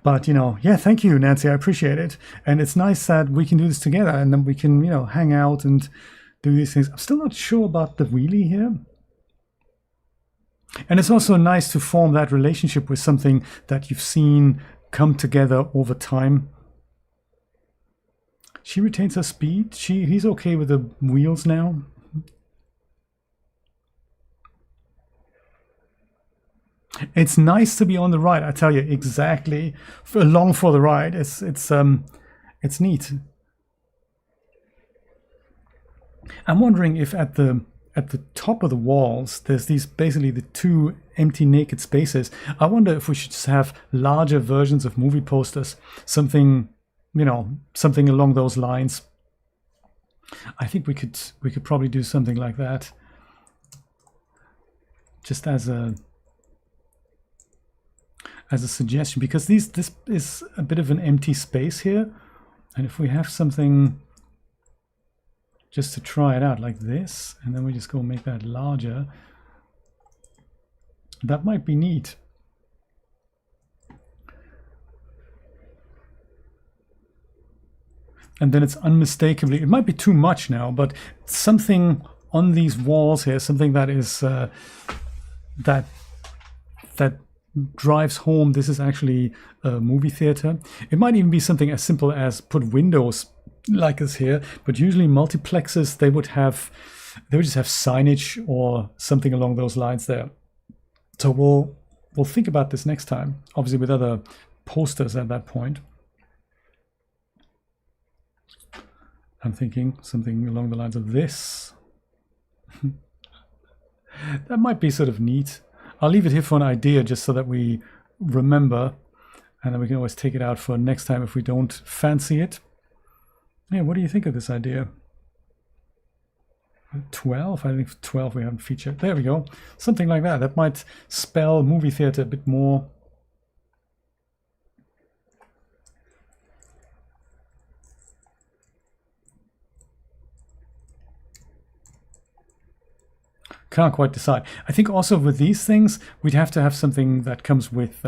But you know, yeah, thank you, Nancy. I appreciate it, and it's nice that we can do this together, and then we can, you know, hang out and do these things. I'm still not sure about the wheelie here. And it's also nice to form that relationship with something that you've seen come together over time. She retains her speed. He's okay with the wheels now. It's nice to be on the ride, I tell you, exactly. Along for the ride. It's neat. I'm wondering if at the top of the walls, there's these basically the two empty naked spaces. I wonder if we should just have larger versions of movie posters, something, you know, something along those lines. I think we could probably do something like that, just as a suggestion, because this is a bit of an empty space here, and if we have something just to try it out like this, and then we just go make that larger, that might be neat. And then it's unmistakably, it might be too much now, but something on these walls here, something that is that drives home this is actually a movie theater. It might even be something as simple as put windows like this here, but usually multiplexes, they would just have signage or something along those lines there. So we'll think about this next time, obviously with other posters at that point. I'm thinking something along the lines of this. That might be sort of neat. I'll leave it here for an idea just so that we remember, and then we can always take it out for next time if we don't fancy it. Yeah, what do you think of this idea? 12? I think 12 we haven't featured. There we go. Something like that. That might spell movie theater a bit more. Can't quite decide. I think also with these things, we'd have to have something that comes with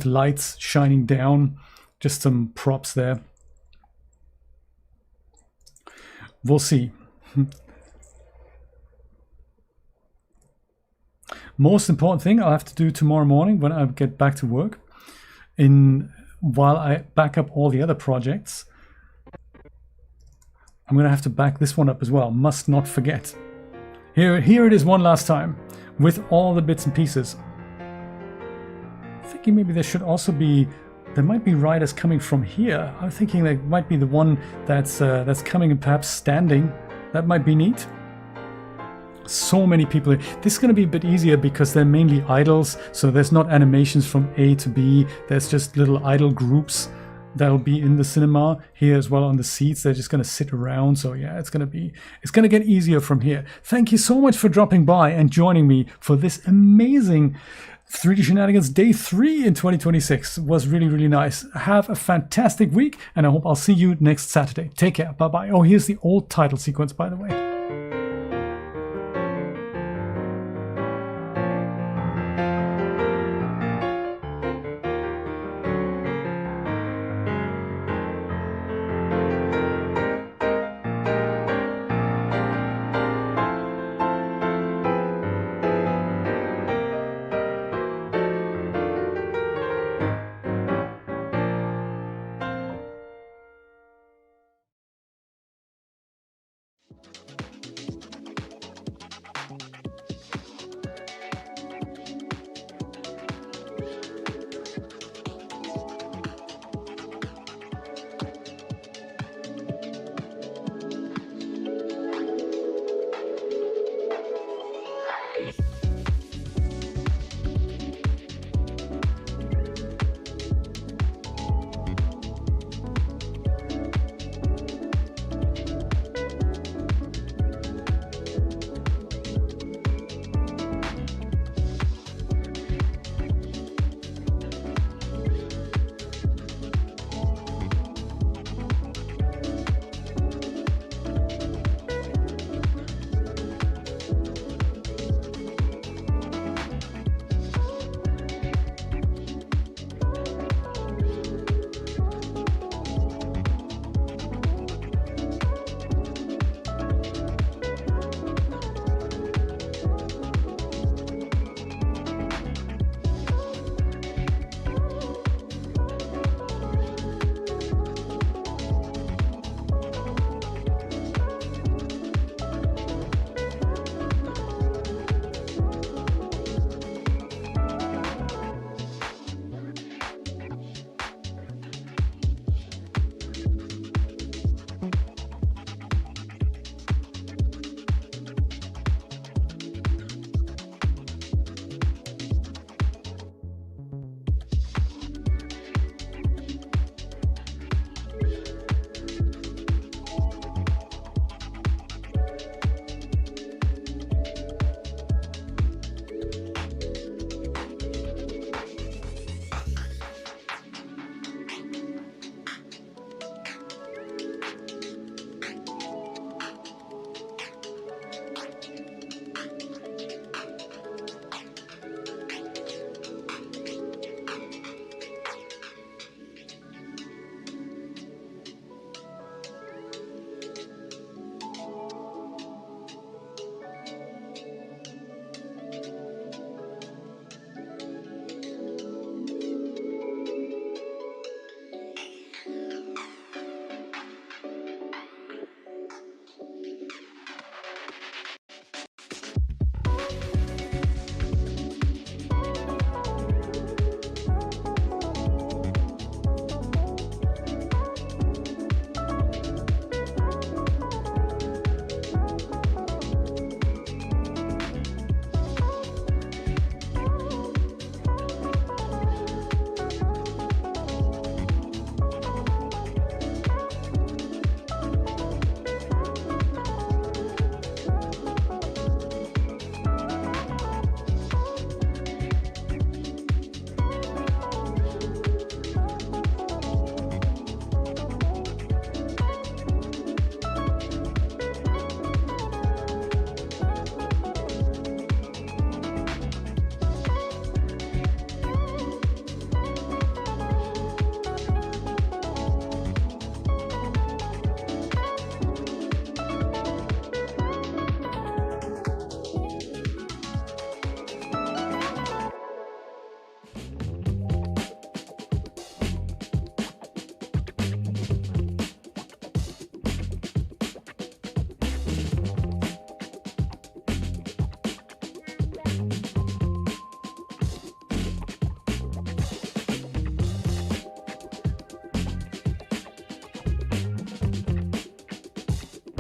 lights shining down. Just some props there. We'll see. Most important thing I'll have to do tomorrow morning when I get back to work, while I back up all the other projects, I'm going to have to back this one up as well. Must not forget. Here it is one last time with all the bits and pieces. Thinking maybe there should also be, there might be riders coming from here. I'm thinking that might be the one that's coming and perhaps standing. That might be neat. So many people. This is going to be a bit easier because they're mainly idles, so there's not animations from A to B. There's just little idle groups that'll be in the cinema here as well on the seats. They're just going to sit around. So yeah, it's going to get easier from here. Thank you so much for dropping by and joining me for this amazing 3D Shenanigans Day 3 in 2026. It was really, really nice. Have a fantastic week, and I hope I'll see you next Saturday. Take care. Bye-bye. Oh, here's the old title sequence, by the way.